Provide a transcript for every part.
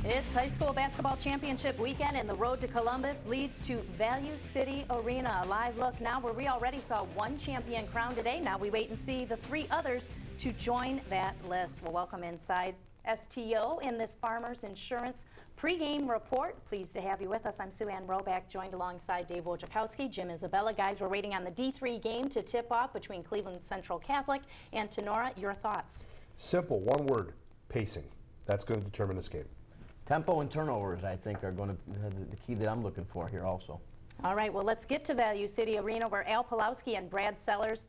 It's high school basketball championship weekend, and the road to Columbus leads to Value City Arena. A live look now where we already saw one champion crowned today. Now we wait and see the three others to join that list. We'll welcome inside STO in this Farmers Insurance pregame report. Pleased to have you with us. I'm Sue Ann Roback, joined alongside Dave Wojciechowski, Jim Isabella. Guys, we're waiting on the D3 game to tip off between Cleveland Central Catholic and Tinora. Your thoughts? Simple, one word, pacing. That's going to determine this game. Tempo and turnovers, I think, are going to be the key that I'm looking for here also. All right, well, let's get to Value City Arena where Al Pawlowski and Brad Sellers,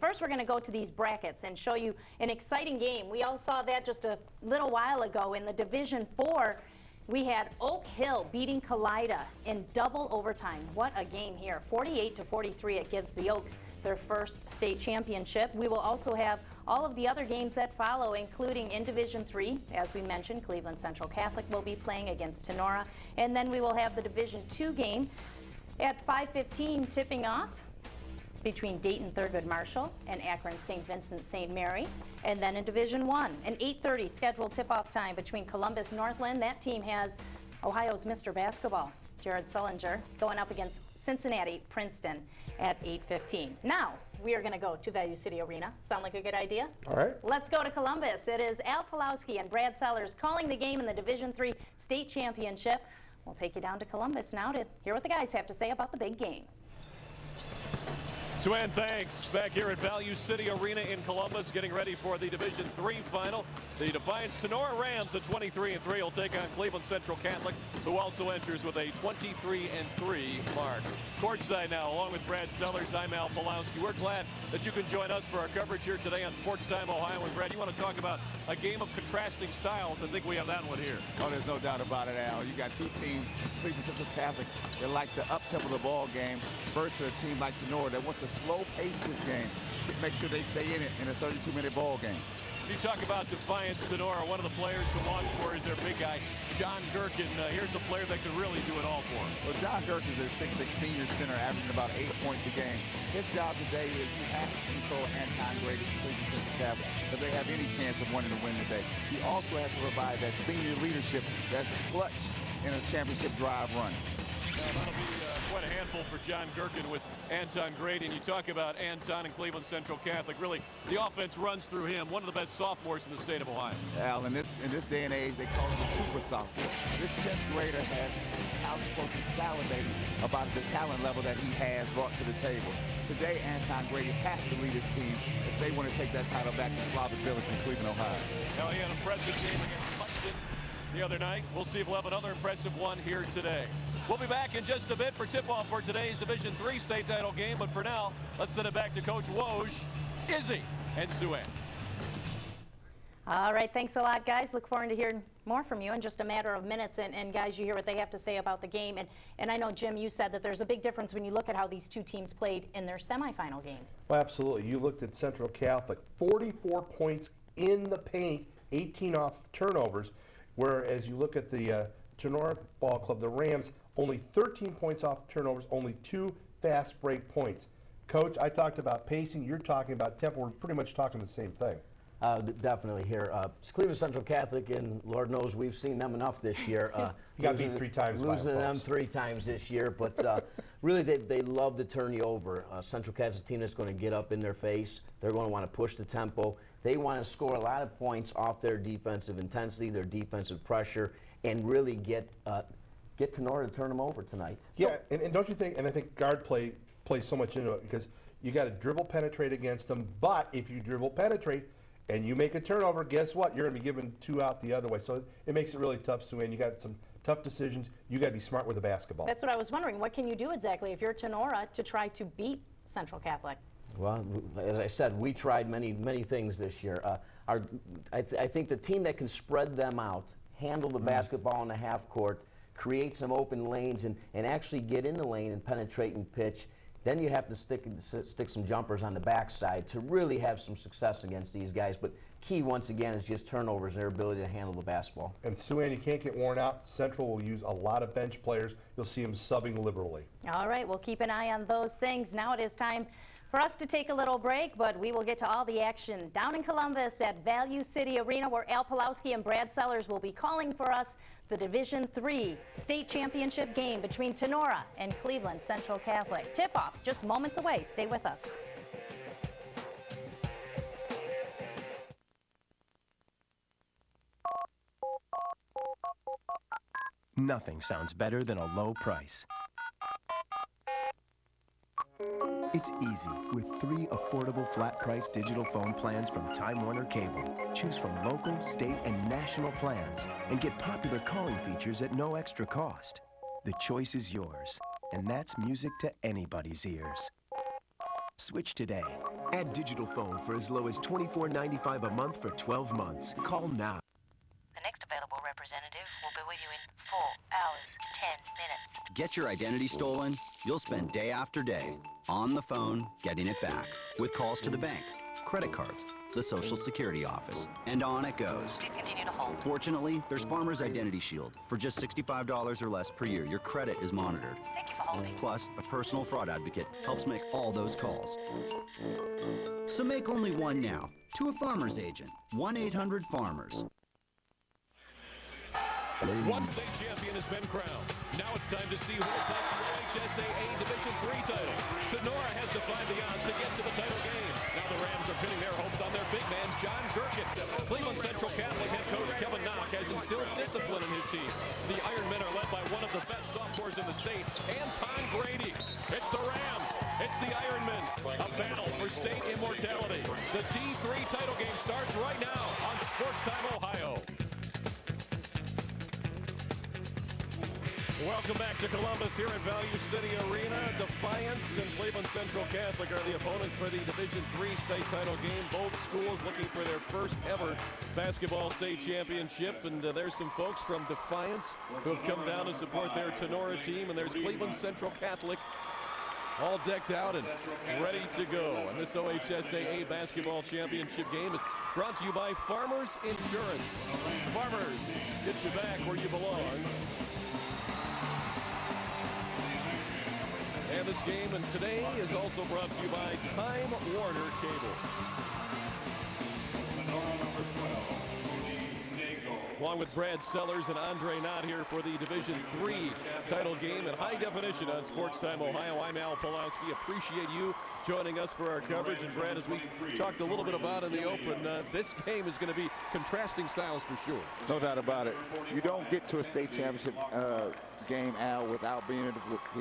first we're going to go to these brackets and show you an exciting game. We all saw that just a little while ago in the Division 4. We had Oak Hill beating Kalida in double overtime. What a game here. 48-43, it gives the Oaks their first state championship. We will also have all of the other games that follow, including in Division 3, as we mentioned, Cleveland Central Catholic will be playing against Tinora. And then we will have the Division 2 game at 5:15 tipping off between Dayton Thurgood Marshall and Akron St. Vincent St. Mary. And then in Division 1, an 8:30 scheduled tip-off time between Columbus Northland. That team has Ohio's Mr. Basketball, Jared Sullinger, going up against Cincinnati Princeton at 8:15. Now, we are going to go to Value City Arena. Sound like a good idea? All right. Let's go to Columbus. It is Al Pawlowski and Brad Sellers calling the game in the Division 3 state championship. We'll take you down to Columbus now to hear what the guys have to say about the big game. Sue Ann, thanks. Back here at Value City Arena in Columbus, getting ready for the Division 3 final. The Defiance Tinora Rams at 23-3 will take on Cleveland Central Catholic, who also enters with a 23-3 mark. Courtside now, along with Brad Sellers, I'm Al Pawlowski. We're glad that you can join us for our coverage here today on Sports Time Ohio. And Brad, you want to talk about a game of contrasting styles? I think we have that one here. Oh, there's no doubt about it, Al. You got two teams, Cleveland Central Catholic, that likes to up-tempo the ball game versus a team like Tinora that wants to slow pace this game, make sure they stay in it in a 32-minute ball game. You talk about Defiance Tinora. One of the players to watch for is their big guy, John Gherkin. Here's a player that can really do it all for him. Well, John Gherkin is their 6'6" senior center, averaging about 8 points a game. His job today is he has to control Anton Grady from Cleveland Central Catholic if they have any chance of winning the win today. He also has to provide that senior leadership that's clutch in a championship drive run. That'll be quite a handful for John Gherkin with Anton Grady. And you talk about Anton and Cleveland Central Catholic. Really, the offense runs through him. One of the best sophomores in the state of Ohio. Al, in this day and age, they call him a super sophomore. This 10th grader has college coaches salivating about the talent level that he has brought to the table. Today, Anton Grady has to lead his team if they want to take that title back to Slavic Village in Cleveland, Ohio. Now, he had an impressive game against Hudson the other night. We'll see if we'll have another impressive one here today. We'll be back in just a bit for tip-off for today's Division 3 state title game. But for now, let's send it back to Coach Woj, Izzy, and Sue Ann. All right, thanks a lot, guys. Look forward to hearing more from you in just a matter of minutes. And guys, you hear what they have to say about the game. And I know, Jim, you said that there's a big difference when you look at how these two teams played in their semifinal game. Well, absolutely. You looked at Central Catholic, 44 points in the paint, 18 off turnovers, whereas you look at the Tinora Ball Club, the Rams, only 13 points off turnovers, only 2 fast break points. Coach, I talked about pacing. You're talking about tempo. We're pretty much talking the same thing. Definitely here. Cleveland Central Catholic, and Lord knows we've seen them enough this year. You got beat 3 times. Losing them 3 times this year, but really they love to turn you over. Central Catholic's team that's going to get up in their face. They're going to want to push the tempo. They want to score a lot of points off their defensive intensity, their defensive pressure, and really get Tinora to turn them over tonight. Yeah, and don't you think, and I think guard play plays so much into it, because you got to dribble penetrate against them, but if you dribble penetrate and you make a turnover, guess what? You're going to be giving 2 out the other way. So it makes it really tough, Sue Ann. You got some tough decisions. You got to be smart with the basketball. That's what I was wondering. What can you do exactly if you're Tinora to try to beat Central Catholic? Well, as I said, we tried many things this year. I think the team that can spread them out, handle the basketball in the half court, create some open lanes, and actually get in the lane and penetrate and pitch, then you have to stick some jumpers on the backside to really have some success against these guys. But key, once again, is just turnovers and their ability to handle the basketball. And Sue Ann, you can't get worn out. Central will use a lot of bench players. You'll see them subbing liberally. All right, we'll keep an eye on those things. Now it is time For us to take a little break, but we will get to all the action down in Columbus at Value City Arena, where Al Pawlowski and Brad Sellers will be calling for us the Division III state championship game between Tinora and Cleveland Central Catholic. Tip-off just moments away. Stay with us. Nothing sounds better than a low price. It's easy with 3 affordable flat-price digital phone plans from Time Warner Cable. Choose from local, state, and national plans and get popular calling features at no extra cost. The choice is yours, and that's music to anybody's ears. Switch today. Add digital phone for as low as $24.95 a month for 12 months. Call now. The next available representative will be with you in 4 hours, 10 minutes. Get your identity stolen? You'll spend day after day on the phone getting it back with calls to the bank, credit cards, the Social Security office, and on it goes. Please continue to hold. Fortunately, there's Farmers Identity Shield. For just $65 or less per year, your credit is monitored. Thank you for holding. Plus, a personal fraud advocate helps make all those calls. So make only one now to a Farmers agent. 1-800-FARMERS. One state champion has been crowned. Now it's time to see who will take the OHSAA Division III title. Tinora has to find the odds to get to the title game. Now the Rams are pinning their hopes on their big man, John Gurkin. Cleveland Central Catholic head coach Kevin Knock has instilled discipline in his team. The Ironmen are led by one of the best sophomores in the state, Anton Grady. It's the Rams. It's the Ironmen. A battle for state immortality. The D3 title game starts right now on Sports Time Ohio. Welcome back to Columbus here at Value City Arena. Defiance and Cleveland Central Catholic are the opponents for the Division III state title game. Both schools looking for their first ever basketball state championship. And there's some folks from Defiance who have come down to support their Tinora team. And there's Cleveland Central Catholic all decked out and ready to go. And this OHSAA basketball championship game is brought to you by Farmers Insurance. Farmers, get you back where you belong. And this game and today is also brought to you by Time Warner Cable. Along with Brad Sellers and Andre Knott here for the Division III title game in high definition on Sports Time Ohio. I'm Al Pawlowski. Appreciate you joining us for our coverage. And Brad, as we talked a little bit about in the open, this game is going to be contrasting styles for sure. No doubt about it. You don't get to a state championship game, Al, without being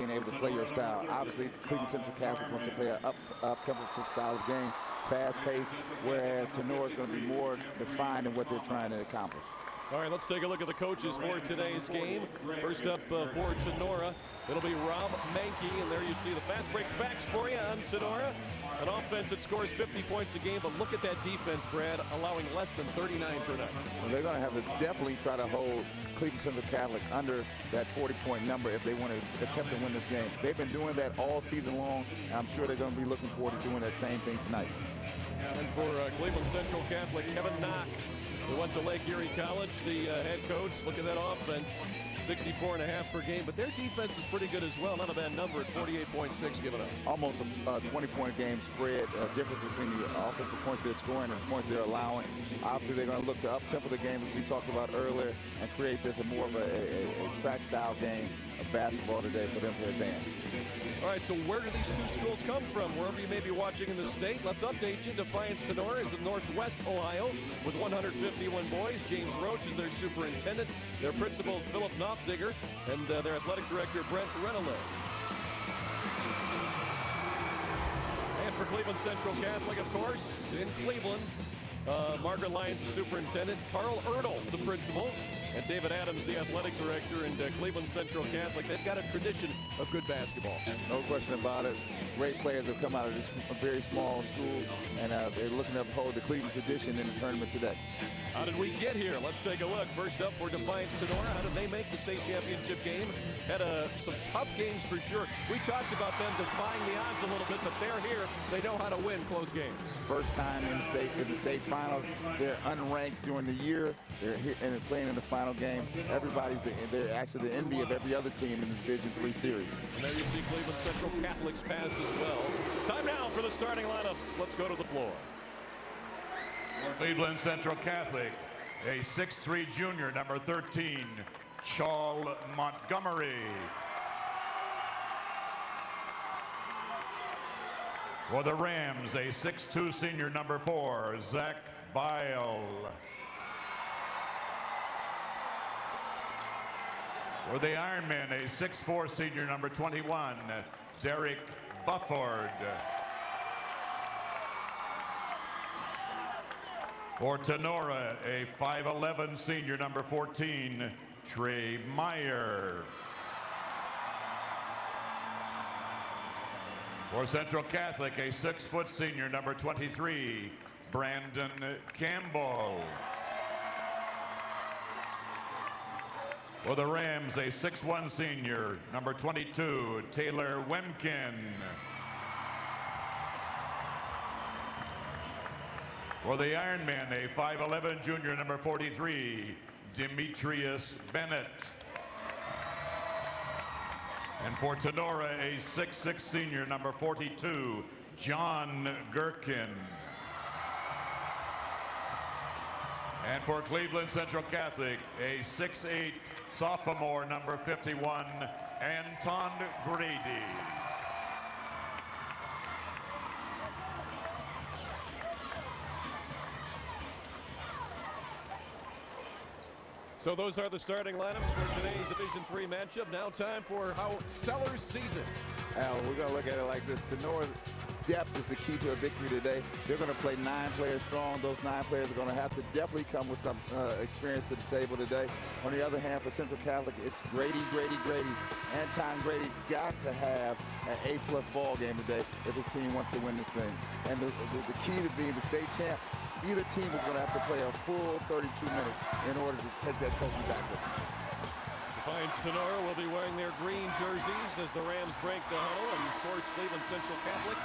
able to play your style. Obviously, Cleveland Central Catholic wants to play an up-tempo style of game, fast-paced, whereas Tinora is going to be more defined in what they're trying to accomplish. All right, let's take a look at the coaches for today's game. First up for Tinora, it'll be Rob Mankey, and there you see the fast break facts for you on Tinora. An offense that scores 50 points a game, but look at that defense, Brad, allowing less than 39 per night. Well, they're going to have to definitely try to hold Cleveland Central Catholic under that 40-point number if they want to attempt to win this game. They've been doing that all season long, and I'm sure they're going to be looking forward to doing that same thing tonight. And for Cleveland Central Catholic, Kevin Knock, who went to Lake Erie College, the head coach. Look at that offense, 64.5 per game, but their defense is pretty good as well. Not a bad number at 48.6 given up. Almost a 20-point game spread, difference between the offensive points they're scoring and the points they're allowing. Obviously, they're going to look to up-tempo the game, as we talked about earlier, and create this more of a track-style game of basketball today for them to advance. All right, so where do these two schools come from? Wherever you may be watching in the state, let's update you. Defiance Tinora is in Northwest Ohio with 151 boys. James Roach is their superintendent. Their principal is Philip Knopfziger, and their athletic director, Brent Renelay. And for Cleveland Central Catholic, of course, in Cleveland, Margaret Lyons, the superintendent, Carl Erdl, the principal, and David Adams, the athletic director, and Cleveland Central Catholic. They've got a tradition of good basketball. No question about it. Great players have come out of this very small school, and they're looking to uphold the Cleveland tradition in the tournament today. How did we get here? Let's take a look. First up for Defiance Tinora, how did they make the state championship game? Had some tough games for sure. We talked about them defying the odds a little bit, but they're here. They know how to win close games. First time in the state final. They're unranked during the year. They're here and they're playing in the final. semifinal game. They're actually the envy of every other team in the Division III series. And there you see Cleveland Central Catholic's pass as well. Time now for the starting lineups. Let's go to the floor. Cleveland Central Catholic, a 6'3" junior, number 13, Charles Montgomery. For the Rams, a 6'2" senior, number 4, Zach Bile. For the Ironmen, a 6'4" senior, number 21, Derek Bufford. For Tinora, a 5'11" senior, number 14, Trey Meyer. For Central Catholic, a 6' senior, number 23, Brandon Campbell. For the Rams, a 6'1" senior, number 22, Taylor Wemkin. For the Ironman, a 5'11" junior, number 43, Demetrius Bennett. And for Tinora, a 6'6" senior, number 42, John Gherkin. And for Cleveland Central Catholic, a 6'8" sophomore, number 51, Anton Grady. So those are the starting lineups for today's Division III matchup. Now time for how Sellers sees it. Al, we're going to look at it like this. Tenora's depth is the key to a victory today. They're going to play 9 players strong. Those 9 players are going to have to definitely come with some experience to the table today. On the other hand, for Central Catholic, it's Grady. Anton Grady got to have an A+ ball game today if his team wants to win this thing. And the key to being the state champ, either team is going to have to play a full 32 minutes in order to take that trophy back with them. Defiance Tinora will be wearing their green jerseys as the Rams break the huddle, and of course Cleveland Central Catholic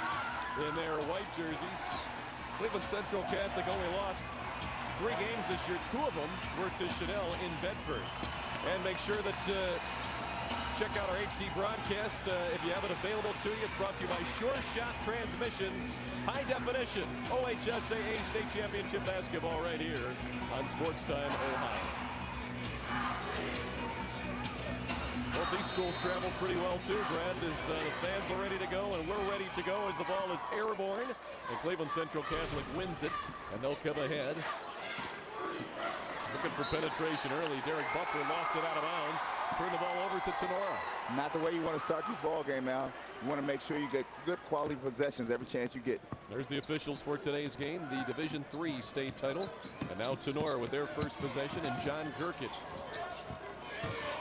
in their white jerseys. Cleveland Central Catholic only lost 3 games this year. 2 of them were to Chanel in Bedford. And make sure that check out our HD broadcast if you have it available to you. It's brought to you by Sure Shot Transmissions, high definition OHSAA state championship basketball right here on Sports Time Ohio. Both these schools travel pretty well too, Brad, as the fans are ready to go and we're ready to go as the ball is airborne and Cleveland Central Catholic wins it and they'll come ahead. Looking for penetration early. Derek Buffer lost it out of bounds. Turn the ball over to Tinora. Not the way you want to start this ball game now. You want to make sure you get good quality possessions every chance you get. There's the officials for today's game, the Division III state title. And now Tinora with their first possession and John Gherkin.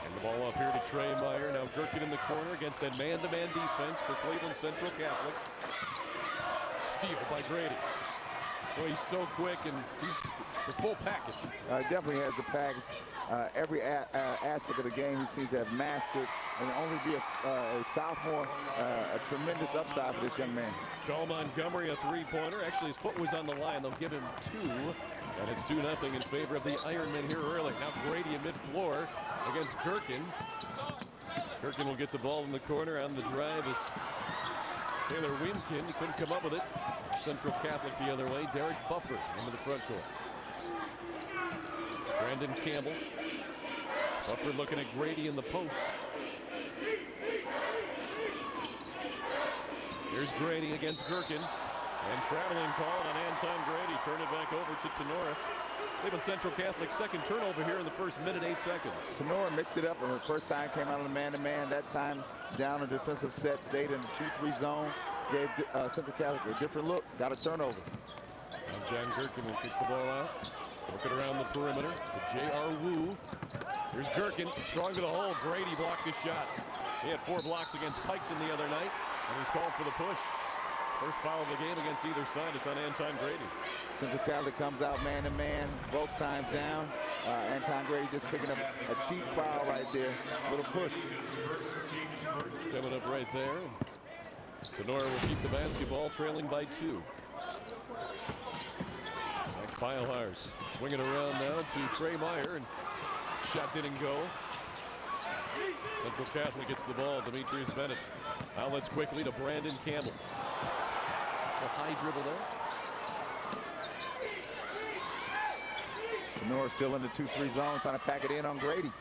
And the ball off here to Trey Meyer. Now Gherkin in the corner against that man-to-man defense for Cleveland Central Catholic. Steal by Grady. Boy, he's so quick and he's the full package. Definitely has the package. Every aspect of the game he seems to have mastered, and only be a sophomore, a tremendous upside for this young man. Charles Montgomery, a 3-pointer. Actually, his foot was on the line. They'll give him 2, and it's 2-0 in favor of the Ironmen here early. Now Grady in mid-floor against Gherkin. Gherkin will get the ball in the corner on the drive as Taylor Wemkin. He couldn't come up with it. Central Catholic the other way. Derek Buffer into the front court. It's Brandon Campbell. Buffer looking at Grady in the post. Here's Grady against Gherkin. And traveling call on Anton Grady. Turn it back over to Tinora. Cleveland Central Catholic second turnover here in the first minute, 8 seconds. Tinora mixed it up. The first time came out of the man-to-man. That time down a defensive set, stayed in the 2-3 zone. Gave Central Catholic a different look. Got a turnover. And John Gherkin will kick the ball out. Looking around the perimeter to J.R. Wu. Here's Gherkin, strong to the hole. Grady blocked his shot. He had 4 blocks against Piketon the other night, and he's called for the push. First foul of the game against either side. It's on Anton Grady. Central Catholic comes out man-to-man, both times down. Anton Grady just picking up a cheap foul right there. Little push. Coming up right there. Tinora will keep the basketball, trailing by 2. Zach Beilharz swinging around now to Trey Meyer, and shot didn't go. Central Catholic gets the ball. Demetrius Bennett outlets quickly to Brandon Campbell. A high dribble there. Tinora still in the 2-3 zone, trying to pack it in on Grady.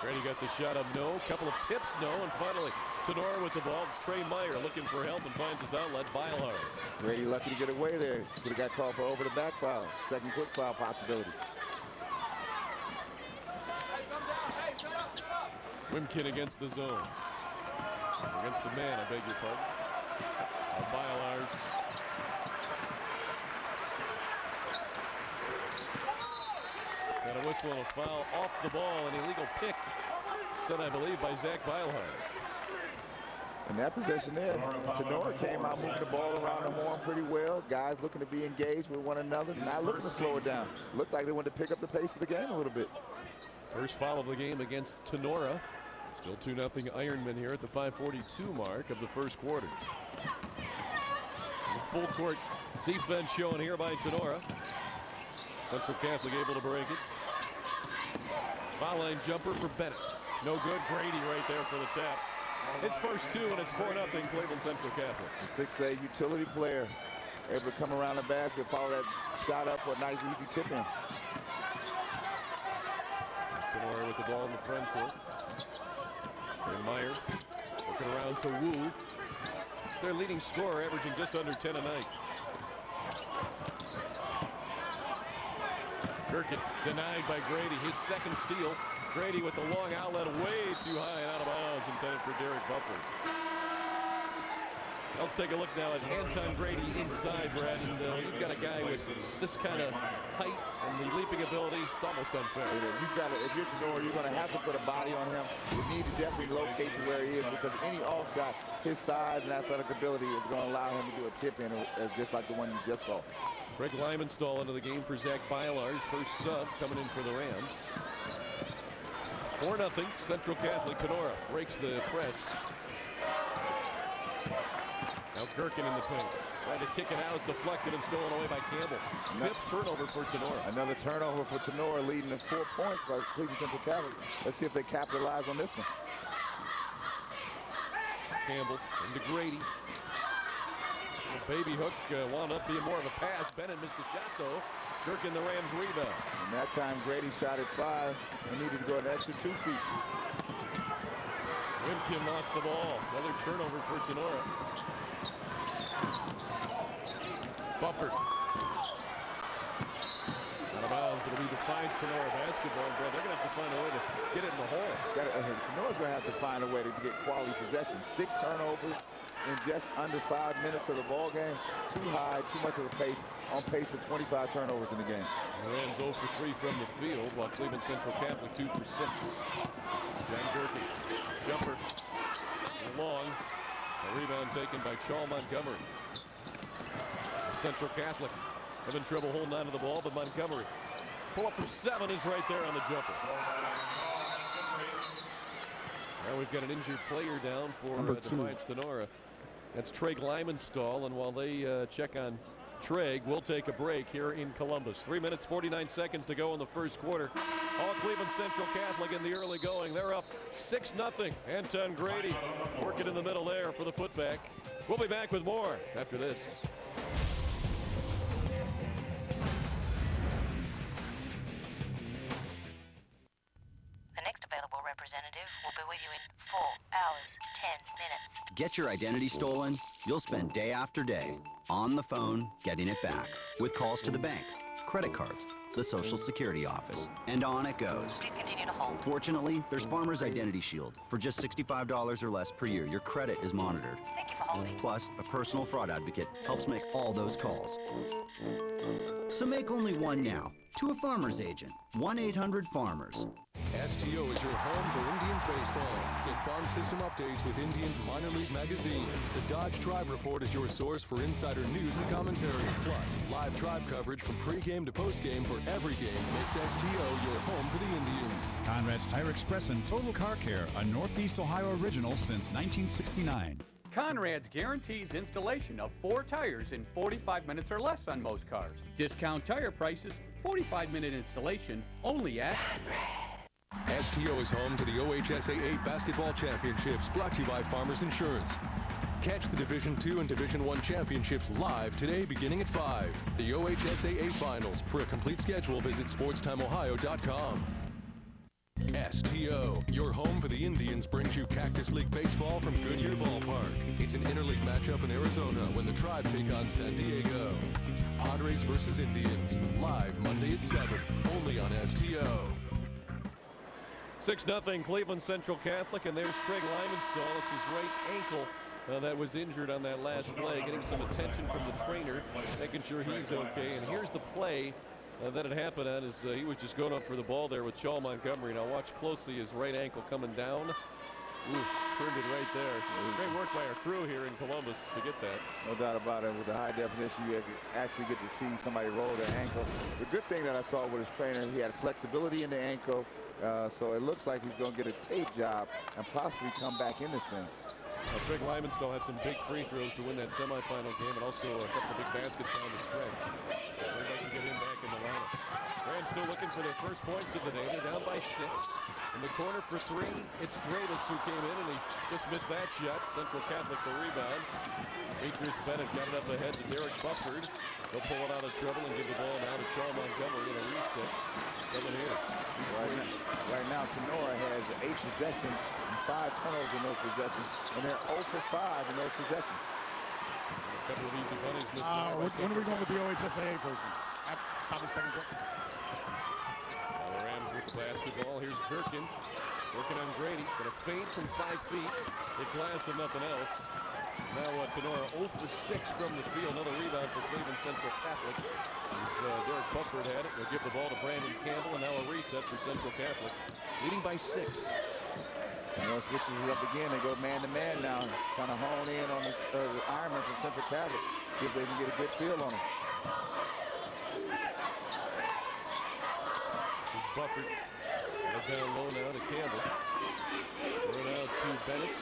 Grady got the shot up, no. Couple of tips, no. And finally, Tinora with the ball. It's Trey Meyer looking for help and finds his outlet. Beilharz. Grady lucky to get away there. Could have got called for over the back foul. Second quick foul possibility. Wimkin against the zone. Against the man, I beg your pardon. Beilharz. Got a whistle and a foul off the ball. An illegal pick set, I believe, by Zach Beilharz. In that possession there, Tinora came out moving the ball around the horn pretty well. Guys looking to be engaged with one another, not looking to slow it down. Looked like they wanted to pick up the pace of the game a little bit. First foul of the game against Tinora. Still 2-0 Ironman here at the 5:42 mark of the first quarter. The full court defense shown here by Tinora. Central Catholic able to break it. Foul line jumper for Bennett. No good. Grady right there for the tap. His first two, and it's 4-0 Cleveland Central Catholic. The 6'8" utility player able to come around the basket, follow that shot up for a nice easy tip in. Tinora with the ball in the front court. And Meyer looking around to Wu. Their leading scorer, averaging just under 10 a night. Gherkin denied by Grady. His second steal. Grady with the long outlet way too high and out of bounds, intended for Derek Bufford. Let's take a look now at Anton Grady inside, Brad. And you've got a guy with this kind of height and the leaping ability. It's almost unfair. If you're Tinora, you're going to have to put a body on him. You need to definitely locate to where he is, because any off shot, his size and athletic ability is going to allow him to do a tip in, just like the one you just saw. Craig Lymanstall into the game for Zach Beilharz. First sub coming in for the Rams. 4-0 Central Catholic. Tinora breaks the press. Now Gherkin in the paint. Tried to kick it out. It's deflected and stolen away by Campbell. Fifth turnover for Tinora. Another turnover for Tinora, leading to 4 points by Cleveland Central Catholic. Let's see if they capitalize on this one. Campbell into Grady. The baby hook wound up being more of a pass. Bennett missed the shot, though. Gherkin, the Rams rebound. And that time Grady shot at 5 and needed to go an extra 2 feet. Wimkin lost the ball. Another turnover for Tinora. Bufford. Out of bounds. It'll be Defiance Tinora basketball. Brad, they're going to have to find a way to get it in the hole. Tinora's going to have to find a way to get quality possession. 6 turnovers in just under 5 minutes of the ball game. Too high, too much of a pace. On pace for 25 turnovers in the game. The Rams 0 for 3 from the field, while Cleveland Central Catholic 2 for 6. It's John Gherkin. Jumper. Long. A rebound taken by Charles Montgomery. Central Catholic having trouble holding on to the ball, but Montgomery pull up from 7 is right there on the jumper. Now we've got an injured player down for Defiance Tinora. That's Trey Lymanstall, and while they check on Trey, we'll take a break here in Columbus. 3 minutes, 49 seconds to go in the first quarter. All Cleveland Central Catholic in the early going. They're up 6-0. Anton Grady working in the middle there for the putback. We'll be back with more after this. The next available representative will be with you in 4 hours, 10 minutes. Get your identity stolen? You'll spend day after day on the phone getting it back with calls to the bank, credit cards, the Social Security office, and on it goes. Please continue to hold. Fortunately, there's Farmers Identity Shield. For just $65 or less per year, your credit is monitored. Thank you for holding. Plus, a personal fraud advocate helps make all those calls. So make only one now to a Farmers agent. 1-800-FARMERS. STO is your home for Indians baseball. Get farm system updates with Indians Minor League Magazine. The Dodge Tribe Report is your source for insider news and commentary. Plus, live Tribe coverage from pregame to postgame for every game makes STO your home for the Indians. Conrad's Tire Express and Total Car Care, a Northeast Ohio original since 1969. Conrad's guarantees installation of 4 tires in 45 minutes or less on most cars. Discount tire prices, 45-minute installation, only at STO is home to the OHSAA Basketball Championships, brought to you by Farmers Insurance. Catch the Division II and Division I championships live today beginning at 5. The OHSAA Finals. For a complete schedule, visit SportsTimeOhio.com. STO, your home for the Indians, brings you Cactus League Baseball from Goodyear Ballpark. It's an interleague matchup in Arizona when the Tribe take on San Diego. Padres versus Indians, live Monday at 7, only on STO. 6-0 Cleveland Central Catholic, and there's Trey Limenstall. It's his right ankle that was injured on that last play, getting some attention from the trainer, making sure he's okay. And here's the play that it happened on. Is he was just going up for the ball there with Shaw Montgomery. Now watch closely his right ankle coming down. Ooh, turned it right there. Great work by our crew here in Columbus to get that. No doubt about it. With the high definition, you actually get to see somebody roll their ankle. The good thing that I saw with his trainer, he had flexibility in the ankle. So it looks like he's going to get a tape job and possibly come back in this thing. Trey Limenstall had some big free throws to win that semifinal game, and also a couple of big baskets down the stretch. They'd like to get him back in the lineup. Rams still looking for their first points of the day. They're down by 6. In the corner for 3, it's Dratus who came in, and he just missed that shot. Central Catholic the rebound. Demetrius Bennett got it up ahead to Derek Bufford. They'll pull it out of trouble and give the ball now to Shaw Montgomery in a reset. Doesn't hit it. Right now, Tinora has 8 possessions and 5 turnovers in those possessions, and they're 0 for 5 in those possessions. A couple of easy bunnies missed there by When are we going with the OHSAA person? At top of the second quarter. Now the Rams with the basketball. Here's Gherkin working on Grady. Got a fade from 5 feet. They glass of nothing else. Now Tinora 0 for 6 from the field. Another rebound for Cleveland Central Catholic. Derek Bufford had it. They'll give the ball to Brandon Campbell, and now a reset for Central Catholic, leading by 6. Tinora switches it up again. They go man-to-man now, trying to hone in on this Ironman from Central Catholic. See if they can get a good feel on him. This is Bufford. Down low now to Campbell. Throw it out to Bennis.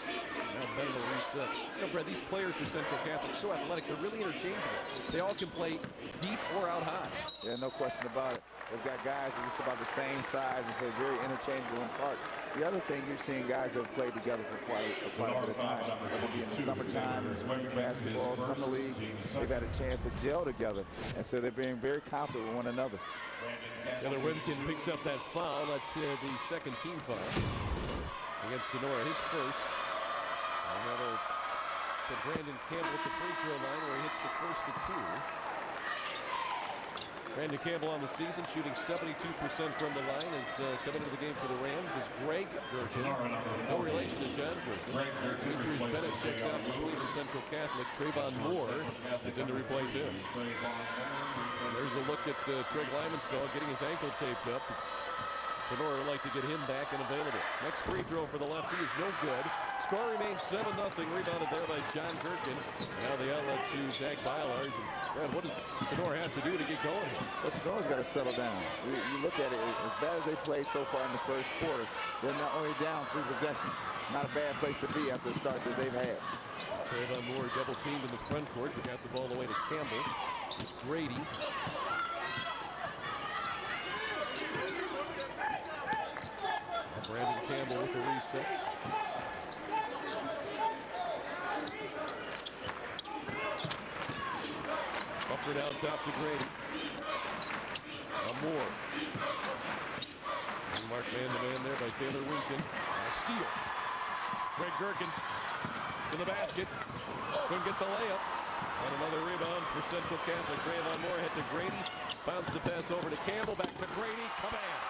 Now Bennett will reset. You know, Brad, these players for Central Catholic so athletic. They're really interchangeable. They all can play deep or out high. Yeah, no question about it. They've got guys that are just about the same size, and so they're very interchangeable in parts. The other thing, you're seeing guys that have played together for quite a bit of time. Whether it be in the summertime, in spring basketball, summer leagues, they've had a chance to gel together, and so they're being very confident with one another. Taylor Wimkin picks up that foul. That's the second team foul against Tinora, his first. And that'll put Brandon Campbell at the free throw line where he hits the first of 2. Brandon Campbell on the season, shooting 72% from the line, is coming into the game for the Rams is Greg Gherkin. No relation to John Gherkin. Demetrius Bennett checks out for Cleveland Central Catholic. Trayvon Moore is in to replace him. There's a look at Trey Limenstall getting his ankle taped up. Tinora would like to get him back and available. Next free throw for the lefty is no good. Score remains 7-0. Rebounded there by John Gherkin. Now the outlet to Zach Bylars. And what does Tinora have to do to get going? Well, Tinora's got to settle down. You look at it, as bad as they played so far in the first quarter, they're not only down 3 possessions. Not a bad place to be after the start that they've had. Trayvon Moore double teamed in the front court. We got the ball away to Campbell. It's Grady. Brandon Campbell with the reset. Bufford out top to Grady. Moore. Marked man-to-man there by Taylor Wimkin. A steal. Greg Gherkin to the basket. Couldn't get the layup. And another rebound for Central Catholic. Trayvon Moore hit to Grady. Bounced the pass over to Campbell. Back to Grady. Command.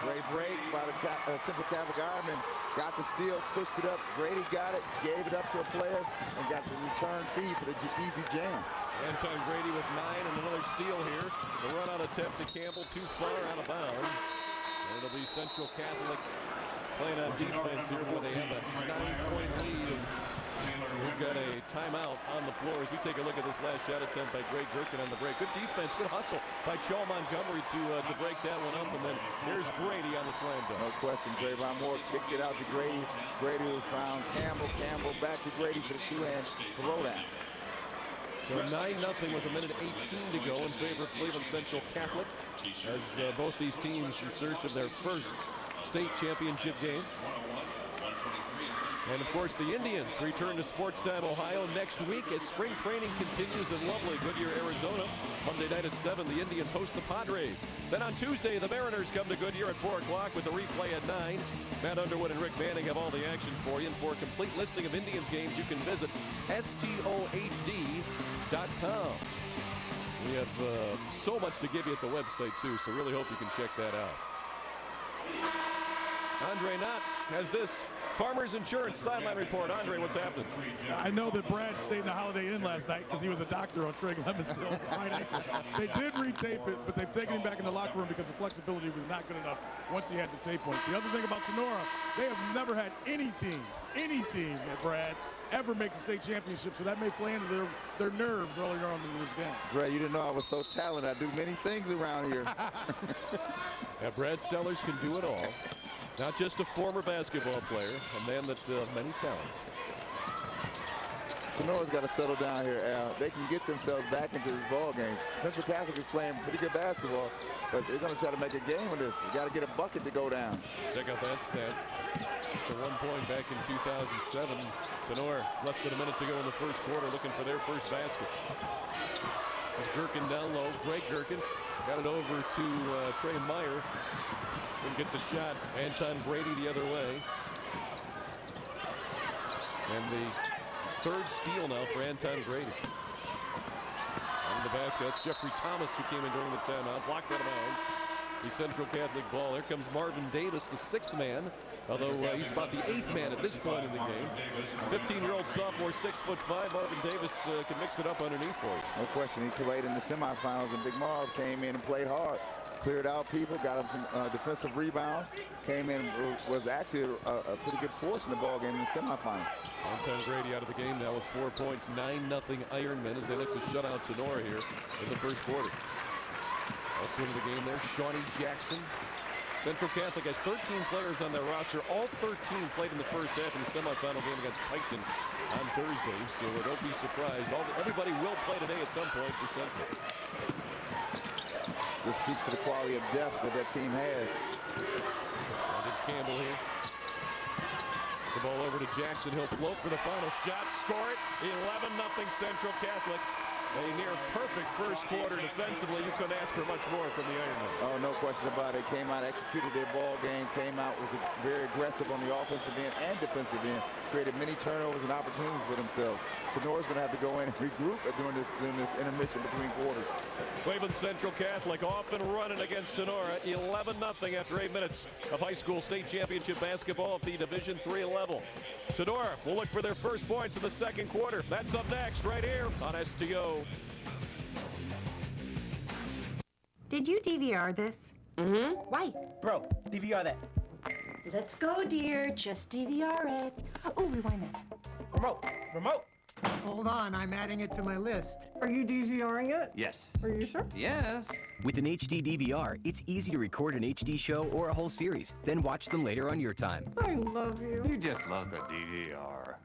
Great break by the Central Catholic Ironman. Got the steal, pushed it up. Grady got it, gave it up to a player, and got the return feed for the easy jam. Anton Grady with 9 and another steal here. The run out attempt to Campbell, too far out of bounds. And it'll be Central Catholic playing on defense here where they have a 9-point lead. We've got a timeout on the floor as we take a look at this last shot attempt by Greg Gherkin on the break. Good defense, good hustle by Shaw Montgomery to break that one up. And then here's Grady on the slam dunk. No question, Trayvon Moore kicked it out to Grady. Grady found Campbell. Campbell back to Grady for the 2-hand throwdown. So 9-0 with a minute 18 to go in favor of Cleveland Central Catholic, as both these teams in search of their first state championship game. And of course, the Indians return to Sportstown, Ohio next week as spring training continues in lovely Goodyear, Arizona. Monday night at 7, the Indians host the Padres. Then on Tuesday, the Mariners come to Goodyear at 4 o'clock with the replay at 9. Matt Underwood and Rick Manning have all the action for you. And for a complete listing of Indians games, you can visit STOHD.com. We have so much to give you at the website, too, so really hope you can check that out. Andre Knott has this Farmers Insurance sideline report. Andre, what's happening? I know that Brad stayed in the Holiday Inn last night because he was a doctor on Trey Lemonsdale's right ankle. They did retape it, but they've taken him back in the locker room because the flexibility was not good enough once he had the tape on it. The other thing about Tinora, they have never had any team at Brad ever make the state championship, so that may play into their nerves earlier on in this game. Dre, you didn't know I was so talented. I do many things around here. Yeah, Brad Sellers can do it all. Not just a former basketball player, a man that many talents. Tinora's got to settle down here, Al. They can get themselves back into this ball game. Central Catholic is playing pretty good basketball, but they're going to try to make a game of this. You got to get a bucket to go down. Check out that stat. It's a 1 point back in 2007. Tinora, less than a minute to go in the first quarter, looking for their first basket. This is Gherkin down low. Greg Gherkin got it over to Trey Meyer. Didn't get the shot. Anton Brady the other way. And the third steal now for Anton Brady. Under the basket, that's Jeffrey Thomas who came in during the timeout. Blocked out of bounds. The Central Catholic ball. Here comes Marvin Davis, the 6th man. Although he's about the 8th man at this point in the game. 15-year-old sophomore, 6'5". Marvin Davis can mix it up underneath for you. No question, he played in the semifinals, and Big Marv came in and played hard. Cleared out people, got him some defensive rebounds, came in, was actually a pretty good force in the ball game in the semifinals. Anton Brady out of the game now with 4 points, 9-0 Ironmen as they look to shut out Tinora here in the first quarter. Also into the game there, Shawnee Jackson. Central Catholic has 13 players on their roster. All 13 played in the first half in the semifinal game against Piketon on Thursday, so don't be surprised. Everybody will play today at some point for Central. This speaks to the quality of depth that team has. Campbell here. The ball over to Jackson. He'll float for the final shot. Score it. 11-0 Central Catholic. A near perfect first quarter defensively. You couldn't ask for much more from the Ironmen. Oh, no question about it. Came out, executed their ball game, came out, was very aggressive on the offensive end and defensive end. Created many turnovers and opportunities for themselves. Tenora's going to have to go in and regroup during this intermission between quarters. Cleveland Central Catholic off and running against Tinora. 11-0 after 8 minutes of high school state championship basketball at the Division III level. Tinora will look for their first points in the second quarter. That's up next right here on STO. Did you DVR this? Mm-hmm. Why? Bro, DVR that. Let's go, dear. Just DVR it. Oh, rewind that. Remote. Hold on, I'm adding it to my list. Are you DVRing it? Yes. Are you sure? Yes. With an HD DVR, it's easy to record an HD show or a whole series, then watch them later on your time. I love you. You just love the DVR.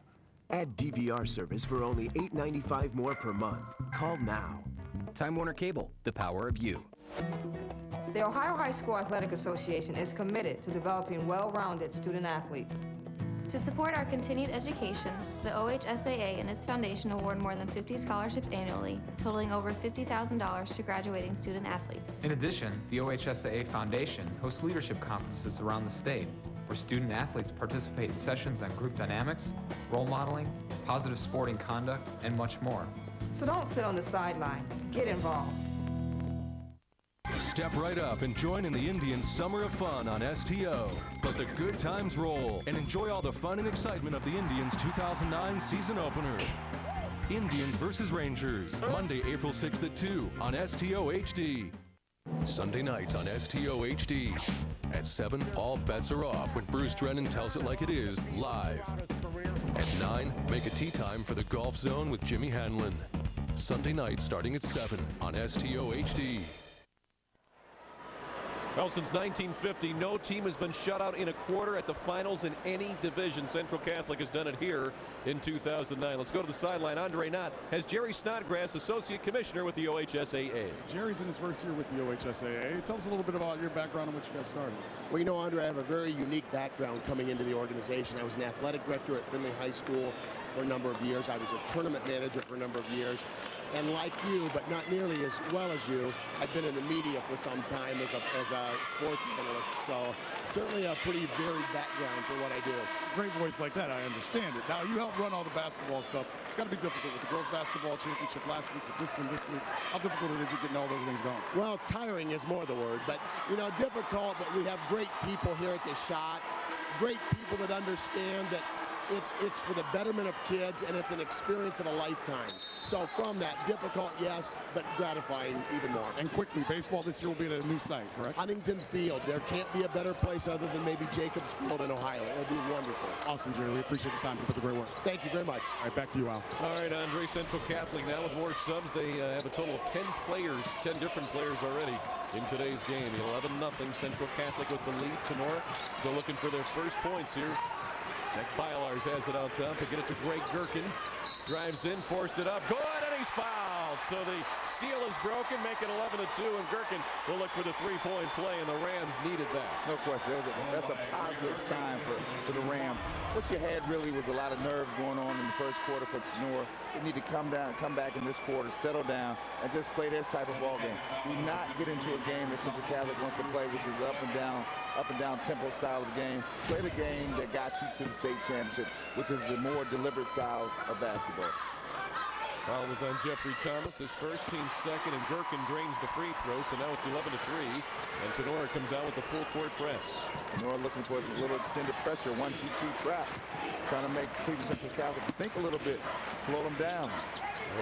Add DVR service for only $8.95 more per month. Call now. Time Warner Cable, the power of you. The Ohio High School Athletic Association is committed to developing well-rounded student athletes. To support our continued education, the OHSAA and its foundation award more than 50 scholarships annually, totaling over $50,000 to graduating student athletes. In addition, the OHSAA Foundation hosts leadership conferences around the state, where student athletes participate in sessions on group dynamics, role modeling, positive sporting conduct, and much more. So don't sit on the sideline. Get involved. Step right up and join in the Indians' summer of fun on STO. Let the good times roll and enjoy all the fun and excitement of the Indians' 2009 season opener. Indians versus Rangers, Monday, April 6th at 2 on STO HD. Sunday nights on STO HD. At 7, all bets are off when Bruce Drennan tells it like it is, live. At 9, make a tea time for the Golf Zone with Jimmy Hanlon. Sunday night starting at 7 on STO HD. Well, since 1950, no team has been shut out in a quarter at the finals in any division. Central Catholic has done it here in 2009. Let's go to the sideline. Andre Knott has Jerry Snodgrass, Associate Commissioner with the OHSAA. Jerry's in his first year with the OHSAA. Tell us a little bit about your background and what you guys started. Well, you know, Andre, I have a very unique background coming into the organization. I was an athletic director at Findlay High School for a number of years. I was a tournament manager for a number of years. And like you, but not nearly as well as you, I've been in the media for some time as a sports analyst. So certainly a pretty varied background for what I do. Great voice like that, I understand it. Now, you helped run all the basketball stuff. It's got to be difficult with the girls' basketball championship last week, with this one this week. How difficult it is getting all those things going? Well, tiring is more the word, but, you know, difficult, but we have great people here at the Shot, great people that understand that it's for the betterment of kids, and it's an experience of a lifetime. So from that, difficult, yes, but gratifying even more. And quickly, baseball this year will be at a new site, correct? Huntington Field. There can't be a better place other than maybe Jacobs Field in Ohio. It'll be wonderful. Awesome, Jerry. We appreciate the time. Keep up the great work. Thank you very much. All right, back to you, Al. All right, Andre, Central Catholic now with more subs. They have a total of 10 players, 10 different players already in today's game. 11-0 Central Catholic with the lead. Tinora still looking for their first points here. Zach Bylars has it out top. They get it to Greg Gherkin. Drives in, forced it up. Good, and he's fouled. So the seal is broken, make it 11-2, and Gherkin will look for the three-point play, and the Rams needed that. No question. That's a positive sign for the Rams. What you had really was a lot of nerves going on in the first quarter for Tinora. They need to come back in this quarter, settle down, and just play this type of ball game. Do not get into a game that Central Catholic wants to play, which is up and down tempo style of the game. Play the game that got you to the state championship, which is the more deliberate style of basketball. Foul was on Jeffrey Thomas, his first, team second, and Gherkin drains the free throw, so now it's 11-3, and Tinora comes out with the full court press. Tinora looking for a little extended pressure, 1-2-2 trap, trying to make Cleveland Central Catholic think a little bit, slow them down.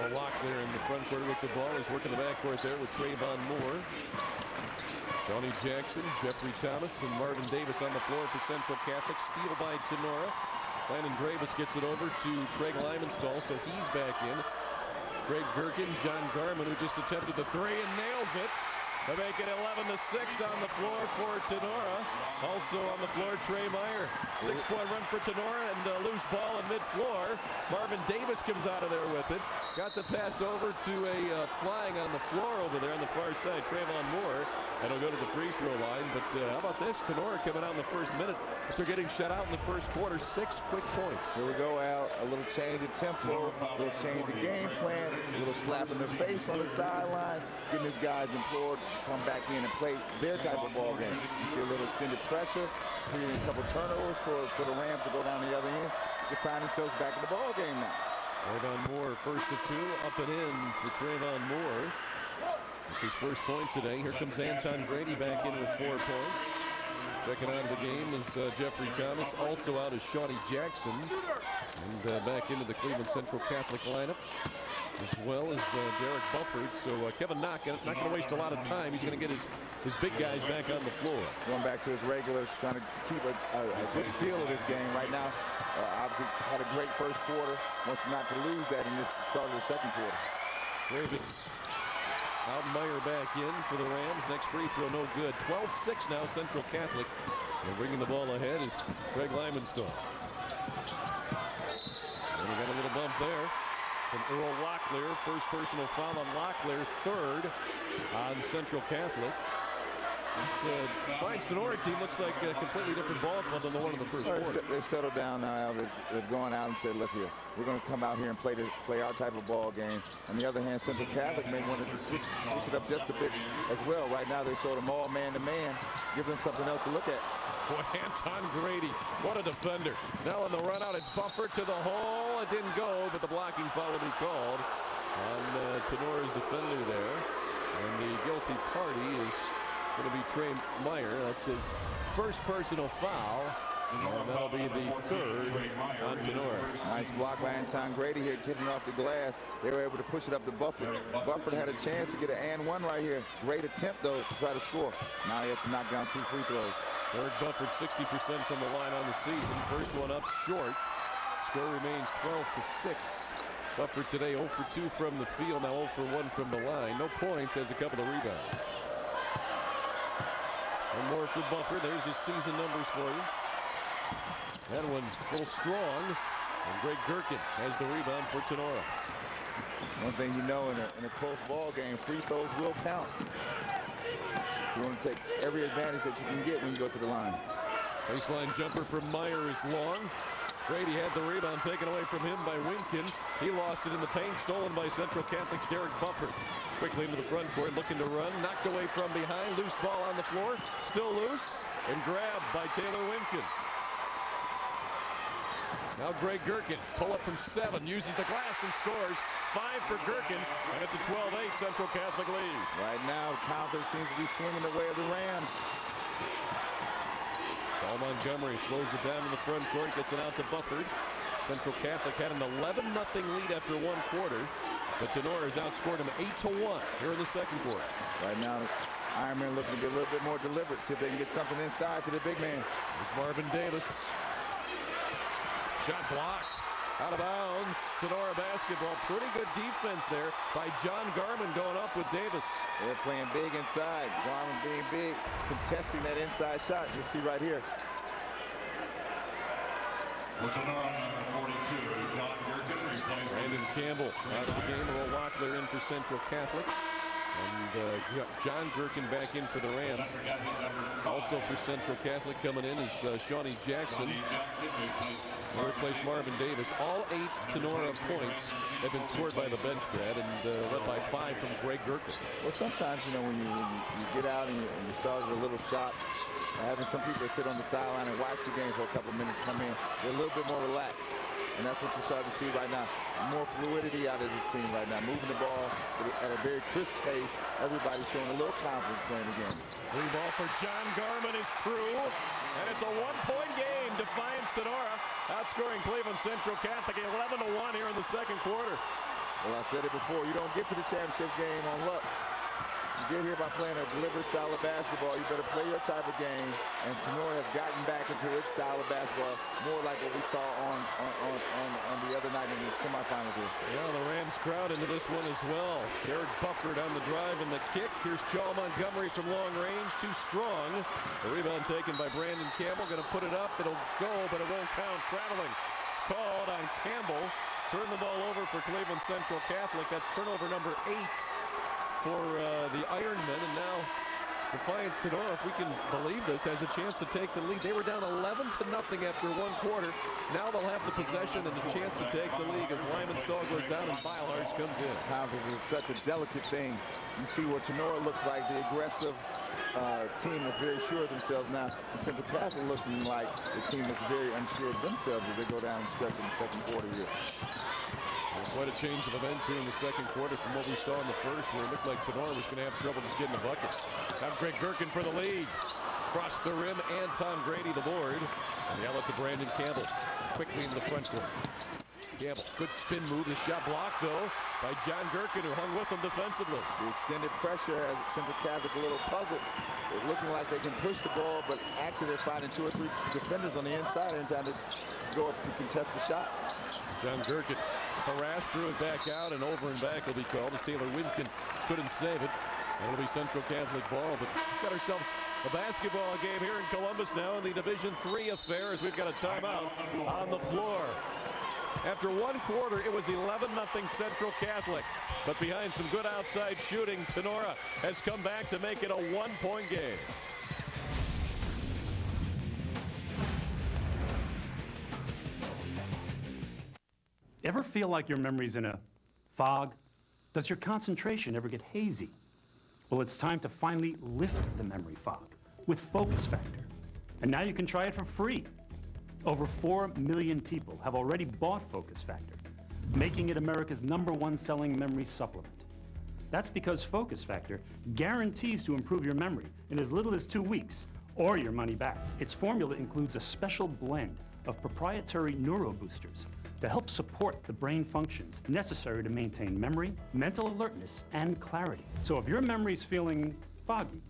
Well, Locke there in the front court with the ball. He's working the backcourt there with Trayvon Moore. Shawnee Jackson, Jeffrey Thomas, and Marvin Davis on the floor for Central Catholic. Steal by Tinora. Landon Dravis gets it over to Trey Limenstall, so he's back in. Greg Gherkin, John Garman, who just attempted the three and nails it. They make it 11-6 on the floor for Tinora. Also on the floor, Trey Meyer. 6-point run for Tinora and a loose ball in mid-floor. Marvin Davis comes out of there with it. Got the pass over to a flying on the floor over there on the far side, Trayvon Moore. And he'll go to the free throw line. But how about this? Tinora coming out in the first minute. After getting shut out in the first quarter, 6 quick points. Here we go, Al. A little change of tempo, a little change of game plan, a little slap in the face on the sideline, getting his guys implored to come back in and play their type of ball game. You see a little extended pressure, creating a couple turnovers for the Rams to go down the other end. They find themselves back in the ball game now. Trayvon Moore, first of 2, up and in for Trayvon Moore. It's his first point today. Here comes Anton Grady back in with 4 points. Checking out of the game is Jeffrey Thomas. Also out is Shawnee Jackson. And back into the Cleveland Central Catholic lineup, as well as Derek Bufford. So Kevin Knock not going to waste a lot of time. He's going to get his big guys back on the floor. Going back to his regulars, trying to keep a good feel of this game right now. Obviously had a great first quarter. Wants not to lose that in this start of the second quarter. Davis out, Meyer back in for the Rams. Next free throw, no good. 12-6 now, Central Catholic. And bringing the ball ahead is Craig Limenstall. And we got a little bump there from Earl Locklear. First personal foul on Locklear, third on Central Catholic. This Fine Tinora team looks like a completely different ball club than the one in the first quarter. They've settled down now. They've gone out and said, look here, we're going to come out here and play our type of ball game. On the other hand, Central Catholic may want to switch it up just a bit as well. Right now, they showed them all man-to-man, give them something else to look at. Boy, Anton Grady, what a defender. Now on the run out, it's Bufford to the hole. It didn't go, but the blocking foul will be called on Tenora's defender there. And the guilty party is going to be Trey Meyer. That's his first personal foul. And that'll be the third on Tinora. Nice block by Anton Grady here, getting off the glass. They were able to push it up to Bufford. Bufford had a chance to get an and one right here. Great attempt, though, to try to score. Now he has to knock down 2 free throws. Eric Bufford, 60% from the line on the season. First one up short. Score remains 12-6. Bufford today 0 for 2 from the field, now 0 for 1 from the line. No points, has a couple of rebounds. One more for Buffer. There's his season numbers for you. That one a little strong. And Greg Gherkin has the rebound for Tinora. One thing you know in a close ball game, free throws will count. So you want to take every advantage that you can get when you go to the line. Baseline jumper from Meyer is long. Grady had the rebound taken away from him by Winkin. He lost it in the paint, stolen by Central Catholic's Derek Buffer. Quickly into the front court, looking to run, knocked away from behind, loose ball on the floor, still loose, and grabbed by Taylor Winkin. Now Greg Gherkin, pull up from 7, uses the glass and scores. 5 for Gherkin, and it's a 12-8 Central Catholic lead. Right now, confidence seems to be swinging the way of the Rams. Saul Montgomery slows it down in the front court, gets it out to Bufford. Central Catholic had an 11-0 lead after 1 quarter, but Tinora has outscored him 8-1 here in the second quarter. Right now, Ironman looking to be a little bit more deliberate, see if they can get something inside to the big man. It's Marvin Davis. Shot blocked. Out of bounds. Tinora basketball. Pretty good defense there by John Garman going up with Davis. They're playing big inside. Garman being big, contesting that inside shot. You'll see right here. Brandon Campbell out of the game. Earl Locklear in for Central Catholic. And John Gherkin back in for the Rams. Also for Central Catholic coming in is Shawnee Jackson. They replace Marvin Davis. All 8 Tinora points have been scored by the bench, Brad, and led by 5 from Greg Gherkin. Well, sometimes, you know, when you get out and you start with a little shot, having some people that sit on the sideline and watch the game for a couple minutes come in, they're a little bit more relaxed. And that's what you're starting to see right now. More fluidity out of this team right now. Moving the ball at a very crisp pace. Everybody's showing a little confidence playing the game. Free ball for John Garman is true. And it's a 1-point game. Defiance Tinora outscoring Cleveland Central Catholic 11-1 here in the second quarter. Well, I said it before. You don't get to the championship game on luck. You get here by playing a deliberate style of basketball. You better play your type of game. And Tinora has gotten back into its style of basketball, more like what we saw on the other night in the semifinals here. Yeah, the Rams crowd into this one as well. Derek Bufford on the drive and the kick. Here's Chaw Montgomery from long range, too strong. The rebound taken by Brandon Campbell. Going to put it up. It'll go, but it won't count. Traveling called on Campbell. Turn the ball over for Cleveland Central Catholic. That's turnover number 8. For the Ironmen, and now Defiance Tinora, if we can believe this, has a chance to take the lead. They were down 11-0 after 1 quarter. Now they'll have the possession and the chance to take the lead as Lyman Stahl goes out and Beilharz comes in. Confidence is such a delicate thing. You see what Tinora looks like, the aggressive team that's very sure of themselves now. And Central Catholic looking like the team that's very unsure of themselves as they go down and stretch in the second quarter here. Quite a change of events here in the second quarter from what we saw in the first, where it looked like Tinora was going to have trouble just getting the bucket. Now Greg Gherkin for the lead. Across the rim, and Tom Grady the board. And the outlet to Brandon Campbell. Quickly into the front court. Campbell, good spin move. The shot blocked, though, by John Gherkin, who hung with him defensively. The extended pressure has Central Catholic a little puzzled. It's looking like they can push the ball, but actually they're finding 2 or 3 defenders on the inside every time to go up to contest the shot. John Gherkin harassed, threw it back out, and over and back will be called as Taylor Winkin couldn't save it. It'll be Central Catholic ball, but we've got ourselves a basketball game here in Columbus now in the Division III affair as we've got a timeout on the floor. After 1 quarter, it was 11-0 Central Catholic, but behind some good outside shooting, Tinora has come back to make it a 1-point game. Ever feel like your memory's in a fog? Does your concentration ever get hazy? Well, it's time to finally lift the memory fog with Focus Factor. And now you can try it for free. Over 4 million people have already bought Focus Factor, making it America's #1 selling memory supplement. That's because Focus Factor guarantees to improve your memory in as little as 2 weeks, or your money back. Its formula includes a special blend of proprietary neuroboosters to help support the brain functions necessary to maintain memory, mental alertness, and clarity. So if your memory's feeling foggy,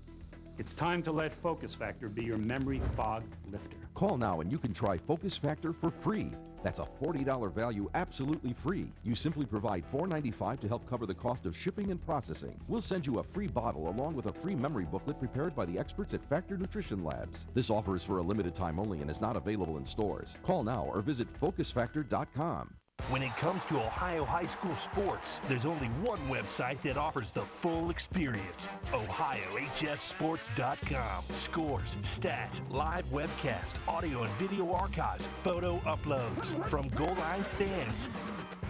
it's time to let Focus Factor be your memory fog lifter. Call now and you can try Focus Factor for free. That's a $40 value absolutely free. You simply provide $4.95 to help cover the cost of shipping and processing. We'll send you a free bottle along with a free memory booklet prepared by the experts at Factor Nutrition Labs. This offer is for a limited time only and is not available in stores. Call now or visit FocusFactor.com. When it comes to Ohio high school sports, there's only one website that offers the full experience. OhioHSSports.com. Scores and stats, live webcast, audio and video archives, photo uploads. From goal line stands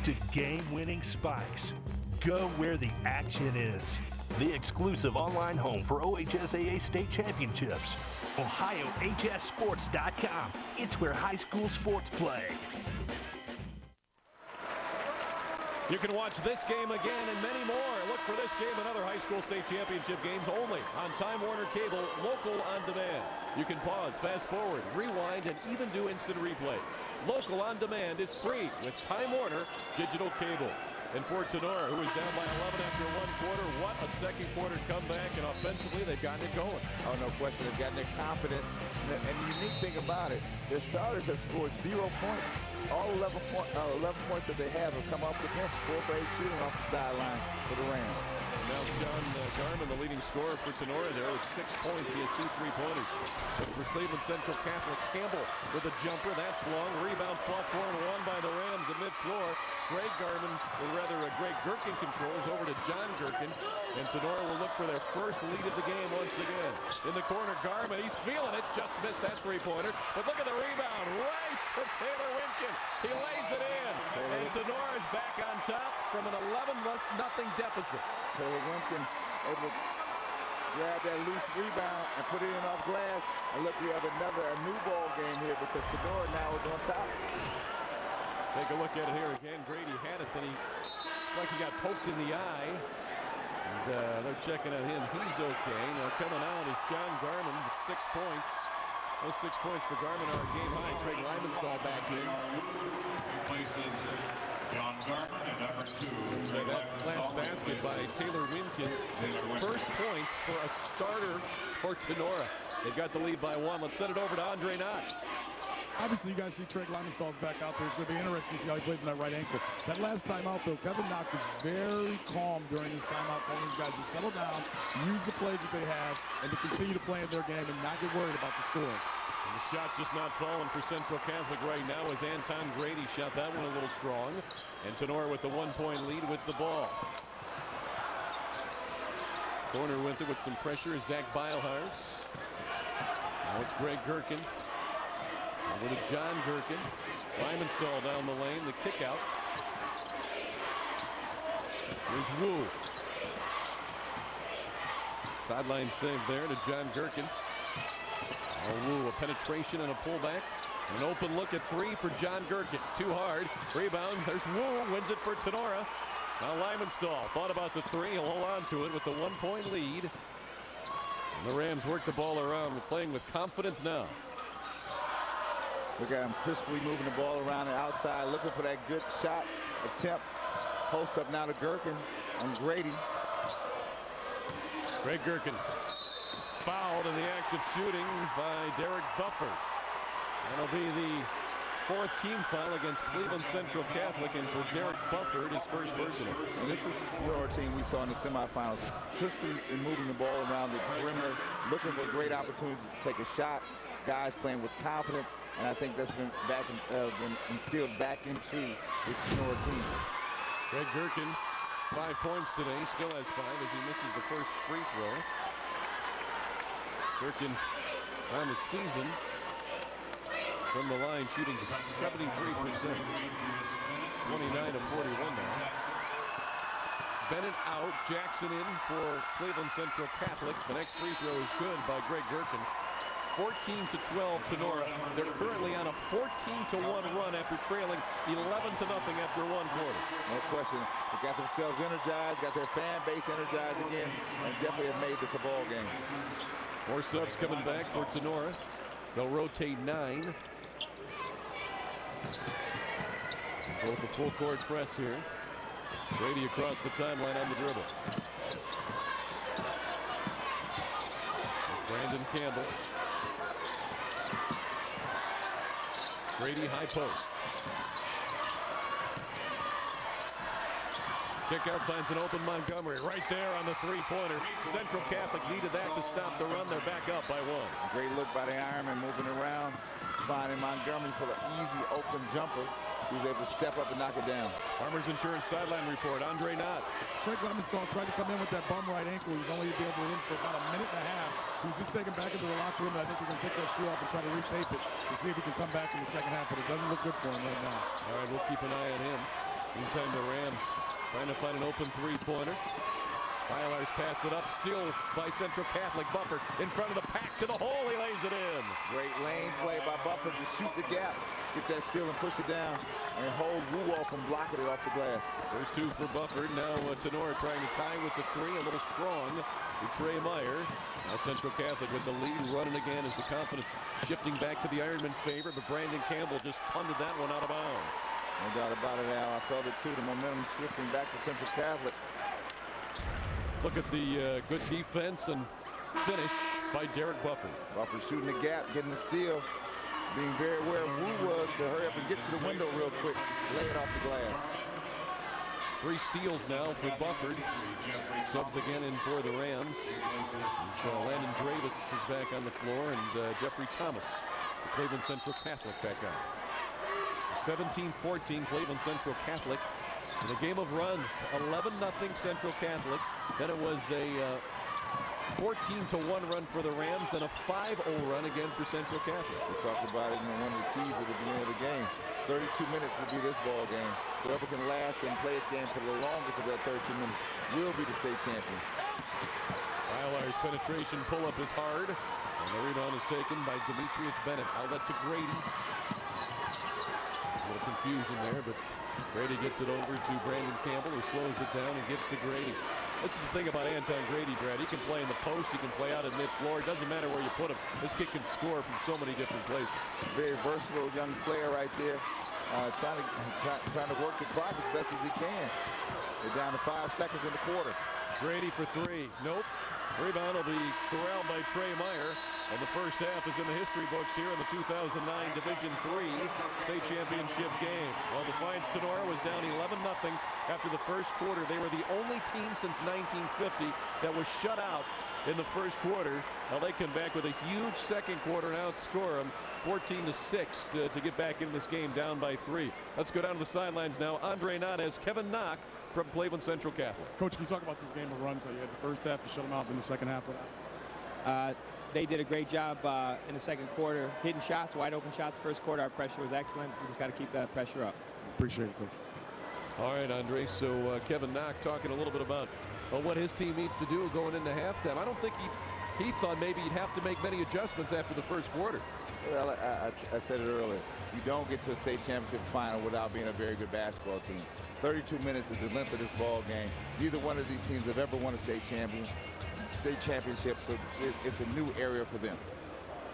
to game-winning spikes. Go where the action is. The exclusive online home for OHSAA state championships. OhioHSSports.com. It's where high school sports play. You can watch this game again and many more. Look for this game and other high school state championship games only on Time Warner Cable, local on demand. You can pause, fast forward, rewind, and even do instant replays. Local on demand is free with Time Warner Digital Cable. And for Tinora, who is down by 11 after one quarter, what a second quarter comeback, and offensively they've gotten it going. Oh, no question. They've gotten their confidence. And the unique thing about it, their starters have scored 0 points. All 11 points that they have come off the bench. 4 for 8 shooting off the sideline for the Rams. Now John Garman, the leading scorer for Tinora there with 6 points. He has 2 3-pointers. But for Cleveland Central Catholic, Campbell with a jumper. That's long. Rebound fought for and won by the Rams at mid-floor. Greg Garman, or rather Greg Gherkin controls over to John Gherkin. And Tinora will look for their first lead of the game once again. In the corner, Garman, he's feeling it. Just missed that 3-pointer. But look at the rebound right to Taylor Winkin. He lays it in. And Tenora's back on top from an 11-0 deficit. Taylor Winkin able to grab that loose rebound and put it in off glass. And look, we have a new ball game here because Tinora now is on top. Take a look at it here again. Grady had it, then he got poked in the eye. And they're checking on him. He's okay. Now coming out is John Garman with 6 points. Those 6 points for Garman are a game high. Trey Lymanstall back in. Places John Garman and number 2. That last basket by Taylor Winkin. First points for a starter for Tinora. They've got the lead by 1. Let's send it over to Andre Knott. Obviously, you guys see Trey Lymanstall's back out there. It's going to be interesting to see how he plays in that right ankle. That last timeout, though, Kevin Knock was very calm during his timeout, telling these guys to settle down, use the plays that they have, and to continue to play in their game and not get worried about the score. And the shot's just not falling for Central Catholic right now as Anton Grady shot that one a little strong. And Tinora with the 1-point lead with the ball. Corner with it with some pressure is Zach Beilharz. Now it's Greg Gherkin. Over to John Gherkin. Lymanstall down the lane, the kick out. Here's Wu. Sideline save there to John Gherkin. Wu, a penetration and a pullback. An open look at 3 for John Gherkin. Too hard. Rebound. There's Wu. Wins it for Tinora. Now Lymanstall thought about the 3. He'll hold on to it with the 1-point lead. And the Rams work the ball around. We're playing with confidence now. Look at him crisply moving the ball around the outside, looking for that good shot attempt. Post up now to Gherkin on Grady. Greg Gherkin fouled in the act of shooting by Derek Bufford. That'll be the 4th team foul against Cleveland Central Catholic, and for Derek Bufford, his first personal. And this is your team we saw in the semifinals. Crisply moving the ball around the perimeter, looking for great opportunities to take a shot. Guys playing with confidence, and I think that's been been instilled back into this Tinora team. Greg Gherkin, 5 points today, still has 5 as he misses the first free throw. Gherkin on the season from the line shooting 73%, 29 of 41 now. Bennett out, Jackson in for Cleveland Central Catholic. The next free throw is good by Greg Gherkin. 14-12 Tinora. They're currently on a 14-1 run after trailing 11-0 after 1 quarter. No question. They got themselves energized, got their fan base energized again, and definitely have made this a ball game. More subs coming back for Tinora. So they'll rotate 9. Both a full court press here. Brady across the timeline on the dribble. It's Brandon Campbell. Brady high post. Kickout finds an open Montgomery right there on the three-pointer. Central Catholic needed that to stop the run. They're back up by 1. Great look by the Ironman, moving around, finding Montgomery for the easy open jumper. He was able to step up and knock it down. Farmers Insurance sideline report. Andre Knott. Trey Lemonstall tried to come in with that bum right ankle. He was only able to be in for about a minute and a half. He was just taken back into the locker room, and I think they're going to take that shoe off and try to retape it to see if he can come back in the second half, but it doesn't look good for him right now. All right, we'll keep an eye on him. Meantime, the Rams trying to find an open three-pointer. Mylar's passed it up, still by Central Catholic. Bufford in front of the pack to the hole. He lays it in. Great lane play by Bufford to shoot the gap, get that steal and push it down, and hold Wu off from blocking it off the glass. There's 2 for Bufford. Now Tinora trying to tie with the 3, a little strong to Trey Meyer. Now Central Catholic with the lead, running again as the confidence shifting back to the Ironman favor, but Brandon Campbell just punted that one out of bounds. No doubt about it, Al. I felt it too. The momentum shifting back to Central Catholic. Let's look at the good defense and finish by Derek Bufford. Bufford shooting the gap, getting the steal, being very aware of Wu was to hurry up and get to the window real quick, lay it off the glass. 3 steals now for Bufford. Subs again in for the Rams. Landon Dravis is back on the floor, and Jeffrey Thomas, the Cleveland Central Catholic, back on. 17-14 Cleveland Central Catholic. In a game of runs, 11-0 Central Catholic. Then it was a 14-1 run for the Rams, then a 5-0 run again for Central Catholic. We talked about it in one of the keys at the beginning of the game. 32 minutes will be this ball game. Whoever can last and play this game for the longest of that 32 minutes will be the state champion. Mylar's penetration pull-up is hard, and the rebound is taken by Demetrius Bennett. Outlet to Grady. A little confusion there, but Grady gets it over to Brandon Campbell, who slows it down and gives to Grady. This is the thing about Anton Grady, Brad. He can play in the post, he can play out at mid-floor. It doesn't matter where you put him. This kid can score from so many different places. Very versatile young player right there. Trying to work the clock as best as he can. They're down to 5 seconds in the quarter. Grady for 3. Nope. Rebound will be corralled by Trey Meyer. And the first half is in the history books here in the 2009 Division III State Championship game. Well, Defiance Tinora was down 11-0 after the first quarter. They were the only team since 1950 that was shut out in the first quarter. Now they come back with a huge second quarter and outscore them 14-6 to get back into this game down by 3. Let's go down to the sidelines now. Andre Knott has Kevin Knock from Cleveland Central Catholic. Coach, can you talk about this game of runs? How you had the first half to shut them out, then the second half? They did a great job in the second quarter, hitting shots, wide open shots. First quarter, our pressure was excellent. We just got to keep that pressure up. Appreciate it, Coach. All right, Andre. So Kevin Knock talking a little bit about what his team needs to do going into halftime. I don't think he thought maybe he'd have to make many adjustments after the first quarter. Well, I said it earlier. You don't get to a state championship final without being a very good basketball team. 32 minutes is the length of this ball game. Neither one of these teams have ever won a state championship, so it's a new area for them.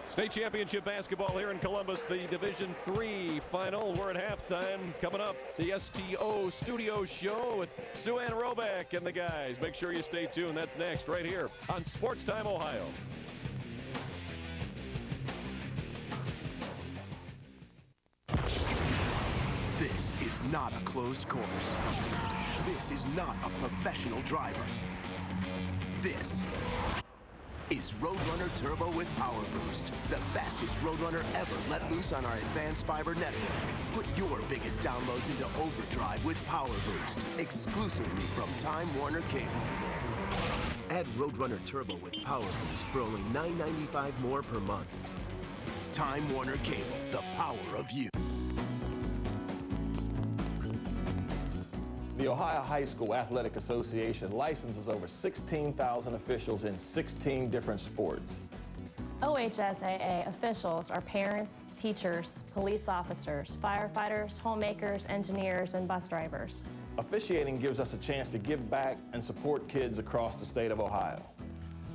State championship basketball here in Columbus, the Division III final. We're at halftime. Coming up, the STO Studio Show with Sue Ann Roback and the guys. Make sure you stay tuned. That's next right here on Sports Time Ohio. This is not a closed course. This is not a professional driver. This is Roadrunner Turbo with Power Boost, the fastest Roadrunner ever let loose on our advanced fiber network. Put your biggest downloads into overdrive with Power Boost, exclusively from Time Warner Cable. Add Roadrunner Turbo with Power Boost for only $9.95 more per month. Time Warner Cable, the power of you. The Ohio High School Athletic Association licenses over 16,000 officials in 16 different sports. OHSAA officials are parents, teachers, police officers, firefighters, homemakers, engineers, and bus drivers. Officiating gives us a chance to give back and support kids across the state of Ohio.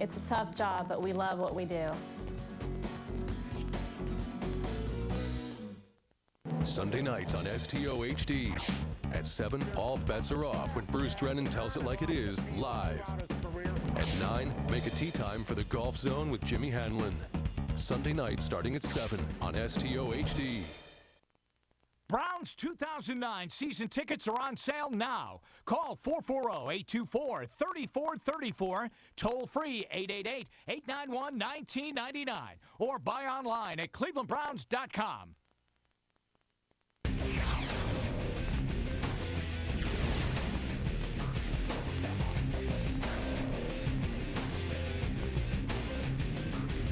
It's a tough job, but we love what we do. Sunday nights on STO HD. At 7, all bets are off when Bruce Drennan tells it like it is, live. At 9, make a tee time for the Golf Zone with Jimmy Hanlon. Sunday night starting at 7 on STO HD. Browns 2009 season tickets are on sale now. Call 440-824-3434, toll free 888-891-1999, or buy online at clevelandbrowns.com.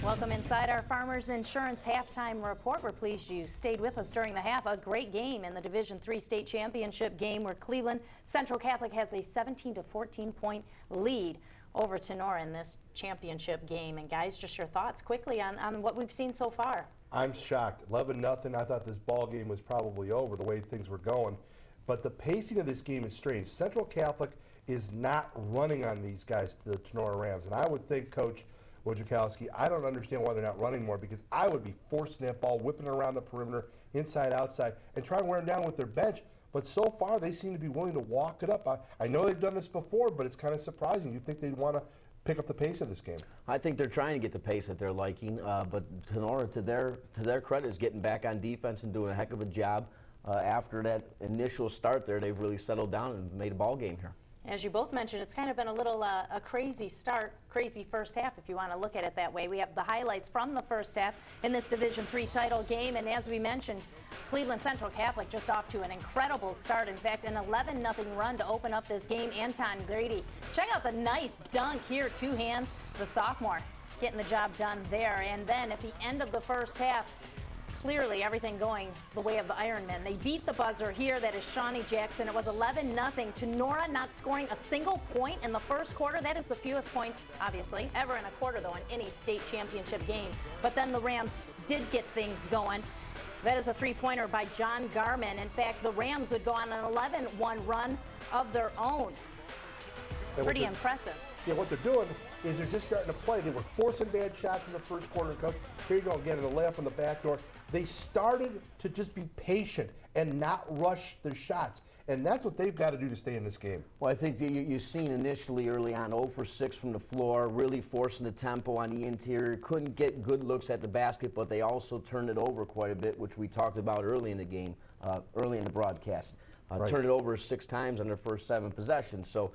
Welcome inside our Farmers Insurance Halftime Report. We're pleased you stayed with us during the half. A great game in the Division III state championship game where Cleveland Central Catholic has a 17-14 point lead over Tinora in this championship game. And guys, just your thoughts quickly on what we've seen so far. I'm shocked. 11-0. I thought this ball game was probably over the way things were going. But the pacing of this game is strange. Central Catholic is not running on these guys, the Tinora Rams. And I would think, Coach Wojciechowski, I don't understand why they're not running more, because I would be forcing that ball, whipping around the perimeter, inside, outside, and trying to wear them down with their bench. But so far, they seem to be willing to walk it up. I know they've done this before, but it's kind of surprising. You'd think they'd want to pick up the pace of this game. I think they're trying to get the pace that they're liking, but Tinora, to their credit, is getting back on defense and doing a heck of a job. After that initial start there, they've really settled down and made a ball game here. As you both mentioned, it's kind of been a little a crazy start, crazy first half, if you want to look at it that way. We have the highlights from the first half in this Division III title game, and as we mentioned, Cleveland Central Catholic just off to an incredible start. In fact, an 11-0 run to open up this game. Anton Grady, check out the nice dunk here, two hands, the sophomore getting the job done there. And then at the end of the first half, clearly everything going the way of the Ironmen. They beat the buzzer here. That is Shawnee Jackson. It was 11-0. Tinora not scoring a single point in the first quarter. That is the fewest points, obviously, ever in a quarter, though, in any state championship game. But then the Rams did get things going. That is a three-pointer by John Garman. In fact, the Rams would go on an 11-1 run of their own. Pretty impressive. Yeah, what they're doing is they're just starting to play. They were forcing bad shots in the first quarter. Coach, here you go again in the layup on the back door. They started to just be patient and not rush their shots. And that's what they've got to do to stay in this game. Well, I think you've seen initially early on 0 for 6 from the floor, really forcing the tempo on the interior. Couldn't get good looks at the basket, but they also turned it over quite a bit, which we talked about early in the game, early in the broadcast. Right. Turned it over 6 times on their first 7 possessions. So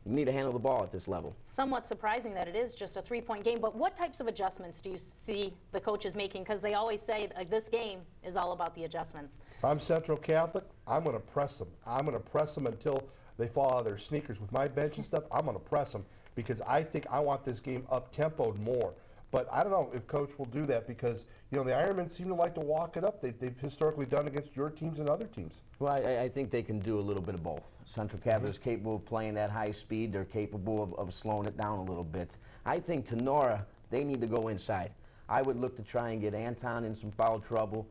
you need to handle the ball at this level. Somewhat surprising that it is just a three-point game, but what types of adjustments do you see the coaches making? Because they always say this game is all about the adjustments. If I'm Central Catholic, I'm going to press them. I'm going to press them until they fall out of their sneakers. With my bench and stuff, I'm going to press them because I think I want this game up-tempoed more. But I don't know if Coach will do that because, you know, the Ironmen seem to like to walk it up. They've historically done against your teams and other teams. Well, I think they can do a little bit of both. Central Catholic is capable of playing that high speed. They're capable of slowing it down a little bit. I think Tinora, they need to go inside. I would look to try and get Anton in some foul trouble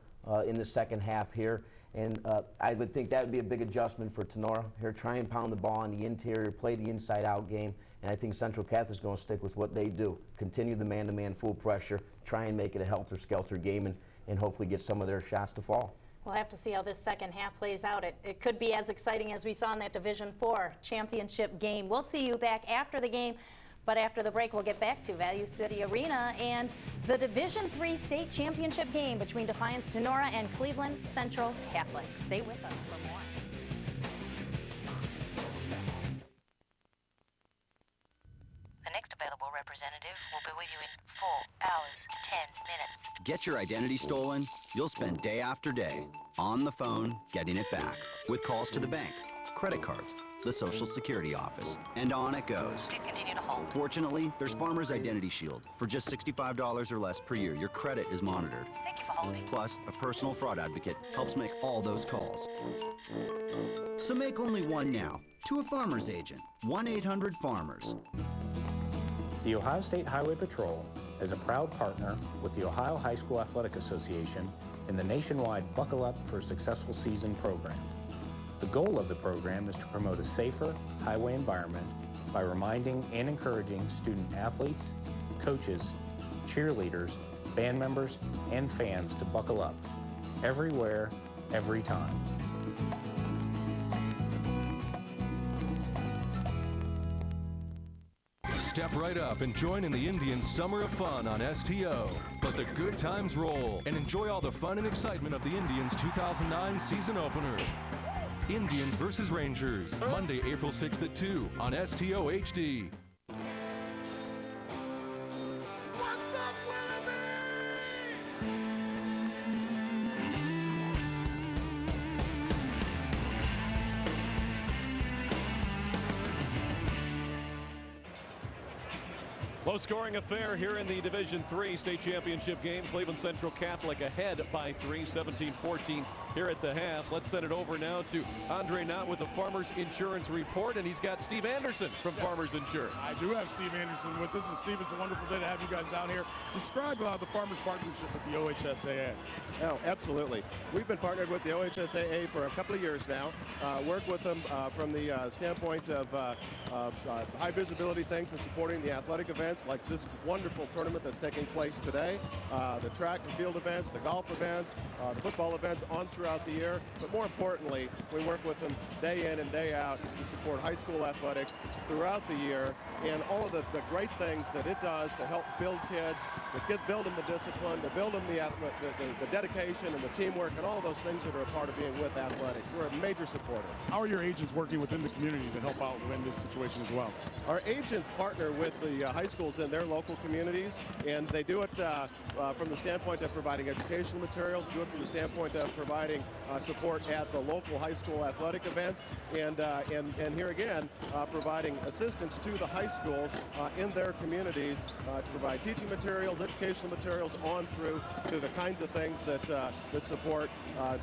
in the second half here. And I would think that would be a big adjustment for Tinora. Here, try and pound the ball on the interior, play the inside-out game. And I think Central Catholic is going to stick with what they do. Continue the man-to-man full pressure, try and make it a helter-skelter game, and hopefully get some of their shots to fall. We'll have to see how this second half plays out. It could be as exciting as we saw in that Division IV championship game. We'll see you back after the game, but after the break, we'll get back to Value City Arena and the Division III state championship game between Defiance Tinora and Cleveland Central Catholic. Stay with us for more. The next available representative will be with you in 4 hours, 10 minutes. Get your identity stolen? You'll spend day after day on the phone getting it back with calls to the bank, credit cards, the Social Security office, and on it goes. Please continue to hold. Fortunately, there's Farmers Identity Shield. For just $65 or less per year, your credit is monitored. Thank you for holding. Plus, a personal fraud advocate helps make all those calls. So make only one now to a Farmers agent. 1-800-FARMERS. The Ohio State Highway Patrol is a proud partner with the Ohio High School Athletic Association in the nationwide Buckle Up for a Successful Season program. The goal of the program is to promote a safer highway environment by reminding and encouraging student athletes, coaches, cheerleaders, band members, and fans to buckle up everywhere, every time. Step right up and join in the Indians' summer of fun on STO. Let the good times roll and enjoy all the fun and excitement of the Indians' 2009 season opener. Indians versus Rangers, Monday, April 6th at 2 on STO HD. Low-scoring affair here in the Division III state championship game. Cleveland Central Catholic ahead by 3, 17-14 here at the half. Let's send it over now to Andre Knott with the Farmers Insurance Report, and he's got Steve Anderson from Farmers Insurance. I do have Steve Anderson with us, and Steve, it's a wonderful day to have you guys down here. Describe the Farmers partnership with the OHSAA. Oh, absolutely. We've been partnered with the OHSAA for a couple of years now. Work with them from the standpoint of high visibility things and supporting the athletic events like this wonderful tournament that's taking place today, the track and field events, the golf events, the football events on throughout the year. But more importantly, we work with them day in and day out to support high school athletics throughout the year and all of the great things that it does to help build kids, to build them the discipline, to build them the dedication and the teamwork and all of those things that are a part of being with athletics. We're a major supporter. How are your agents working within the community to help out in this situation as well? Our agents partner with the high schools in their local communities, and they do it from the standpoint of providing educational materials, do it from the standpoint of providing support at the local high school athletic events, and here again, providing assistance to the high schools in their communities to provide teaching materials, educational materials on through to the kinds of things that support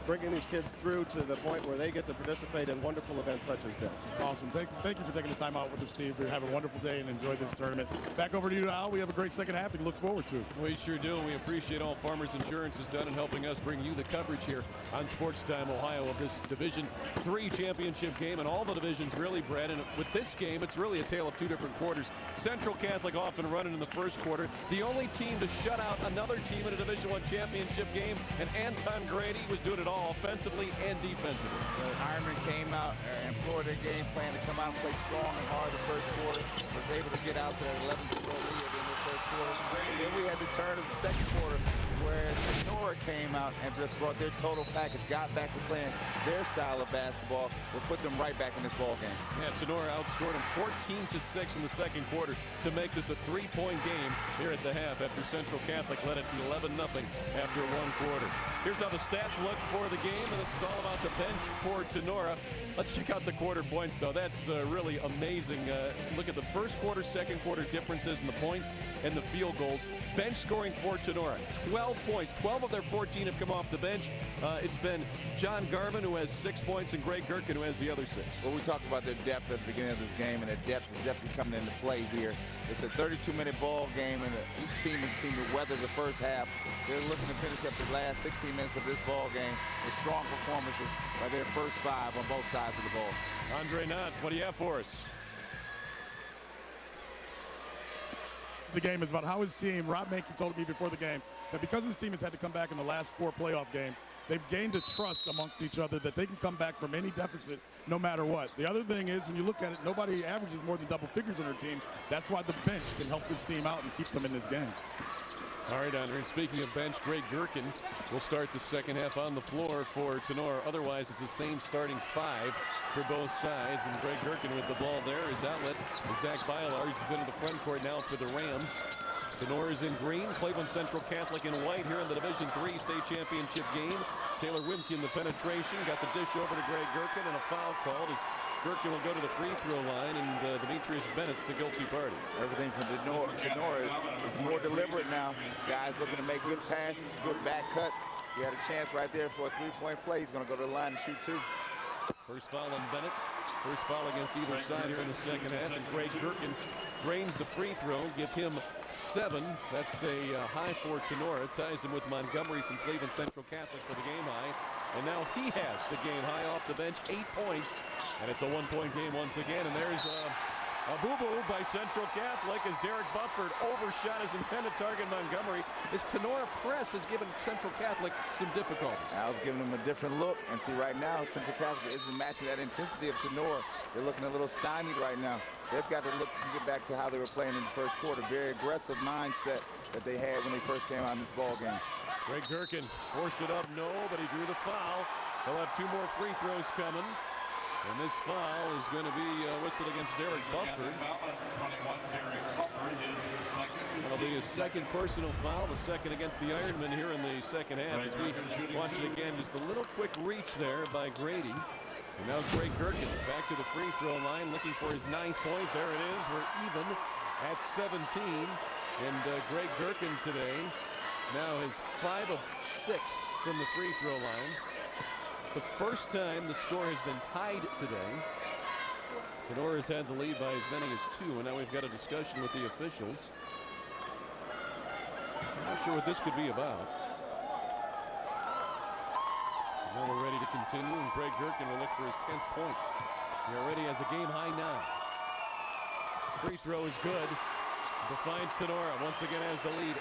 bringing these kids through to the point where they get to participate in wonderful events such as this. It's awesome. Thank you for taking the time out with us, Steve. Have a wonderful day and enjoy this tournament. Back over to you, Al. We have a great second half to look forward to. We sure do. We appreciate all Farmers Insurance has done in helping us bring you the coverage here on Sports Time Ohio of this Division III championship game and all the divisions really, Brad. And with this game, it's really a tale of two different quarters. Central Catholic off and running in the first quarter. The only team to shut out another team in a Division I championship game, and Anton Grady was doing it all offensively and defensively. Ironman came out and employed their game plan to come out and play strong and hard the first quarter. Was able to get out to an 11-0 lead in the first quarter. And then we had the turn of the second quarter where Tinora came out and just brought their total package, got back to playing their style of basketball, will put them right back in this ball game. Yeah, Tinora outscored them 14-6 in the second quarter to make this a three-point game here at the half after Central Catholic led it 11-0 after one quarter. Here's how the stats look for the game, and this is all about the bench for Tinora. Let's check out the quarter points, though. That's really amazing. Look at the first quarter, second quarter differences in the points and the field goals. Bench scoring for Tinora, 12 points. 12 of their 14 have come off the bench. It's been John Garvin, who has 6 points, and Greg Gerken, who has the other 6. Well, we talked about their depth at the beginning of this game, and their depth is definitely coming into play here. It's a 32-minute ball game, and each team has seemed to weather the first half. They're looking to finish up the last 16 minutes of this ball game with strong performances by their first 5 on both sides of the ball. Andre Knott, what do you have for us? The game is about how his team, Rob Mankey told me before the game, that because his team has had to come back in the last 4 playoff games, they've gained a trust amongst each other that they can come back from any deficit no matter what. The other thing is, when you look at it, nobody averages more than double figures on their team. That's why the bench can help this team out and keep them in this game. All right, Andre, and speaking of bench, Greg Gerken will start the second half on the floor for Tinora. Otherwise, it's the same starting 5 for both sides. And Greg Gerken with the ball there. His outlet is Zach Bialars. He's into the front court now for the Rams. Tinora is in green, Cleveland Central Catholic in white here in the Division III state championship game. Taylor Wimke in the penetration, got the dish over to Greg Gerken, and a foul called as Gerken will go to the free throw line, and Demetrius Bennett's the guilty party. Everything from Tinora is more deliberate now. Guys looking to make good passes, good back cuts. He had a chance right there for a 3-point play. He's going to go to the line and shoot 2. First foul on Bennett. First foul against either side here in the second half, and Greg Gerken drains the free throw, give him 7. That's a high for Tinora. Ties him with Montgomery from Cleveland Central Catholic for the game high. And now he has the game high off the bench, 8 points. And it's a 1-point game once again. And there's a boo-boo by Central Catholic as Derek Bufford overshot his intended target Montgomery. His Tinora press has given Central Catholic some difficulties. I was giving him a different look, and see right now Central Catholic isn't matching that intensity of Tinora. They're looking a little stymied right now. they've got to look and get back to how they were playing in the first quarter. Very aggressive mindset that they had when they first came out in this ball game. Greg Gherkin forced it up, no, but he drew the foul. He'll have 2 more free throws coming. And this foul is going to be whistled against Derek Bufford. That'll be his second personal foul, the second against the Ironman here in the second half. As we watch it again, just a little quick reach there by Grady. And now Greg Gherkin back to the free throw line, looking for his 9th point. There it is. We're even at 17. And Greg Gherkin today now has 5 of 6 from the free throw line. It's the first time the score has been tied today. Tinora has had the lead by as many as 2, and now we've got a discussion with the officials. I'm not sure what this could be about. Now we're ready to continue, and Greg Gherkin will look for his 10th point. He already has a game-high 9. Free throw is good. Defines Tinora. Once again has the lead,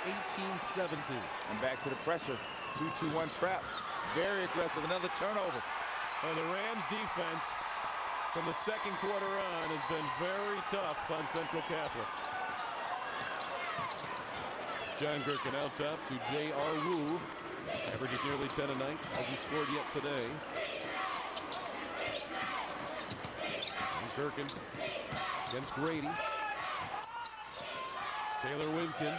18-17. And back to the pressure. 2-2-1 trap. Very aggressive. Another turnover. And the Rams defense from the second quarter on has been very tough on Central Catholic. John Gherkin out top to J.R. Wu. Averages nearly 10 a night. Hasn't scored yet today. And Gherkin against Grady. It's Taylor Winkin.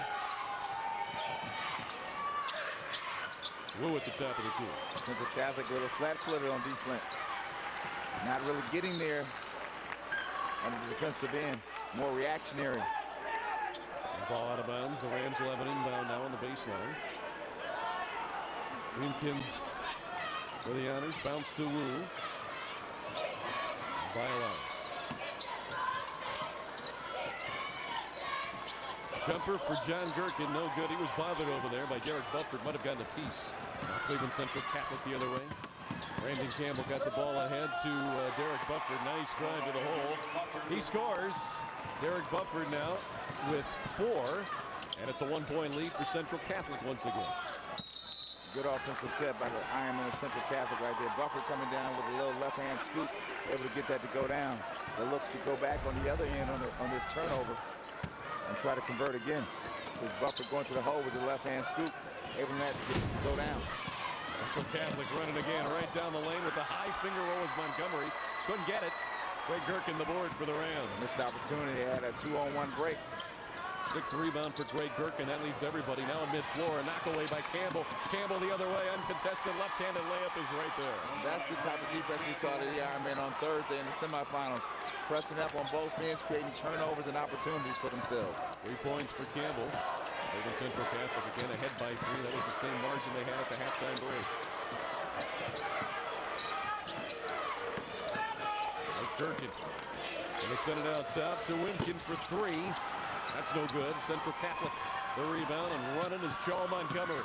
Wu at the top of the key. Central Catholic, a little flat-footed on defense. Not really getting there on the defensive end. More reactionary. Ball out of bounds. The Rams will have an inbound now on the baseline. Winkin for the honors. Bounce to Wu. Biolines. Jumper for John Gherkin, no good. He was bothered over there by Derek Bufford. Might have gotten a piece. Cleveland Central Catholic the other way. Brandon Campbell got the ball ahead to Derek Bufford. Nice drive to the hole. He scores. Derek Bufford now with 4. And it's a 1-point lead for Central Catholic once again. Good offensive set by the Ironman of Central Catholic right there. Bufford coming down with a little left-hand scoop. Able to get that to go down. They look to go back on the other end on this turnover and try to convert again. Because Bufford going to the hole with the left-hand scoop, able to go down. Central Catholic running again right down the lane with the high finger roll as Montgomery. Couldn't get it. Greg Gherkin the board for the Rams. Missed opportunity, had a 2-on-1 break. 6th rebound for Greg Gherkin. That leads everybody. Now a mid-floor. A knockaway by Campbell. Campbell the other way. Uncontested left-handed layup is right there. That's the type of defense we saw to the Ironman on Thursday in the semifinals. Pressing up on both ends, creating turnovers and opportunities for themselves. 3 points for Campbell. Cleveland Central Catholic again ahead by 3. That was the same margin they had at the halftime break. Gherkin gonna send it out top to Winkin for 3. That's no good. Central Catholic the rebound, and running is Joel Montgomery.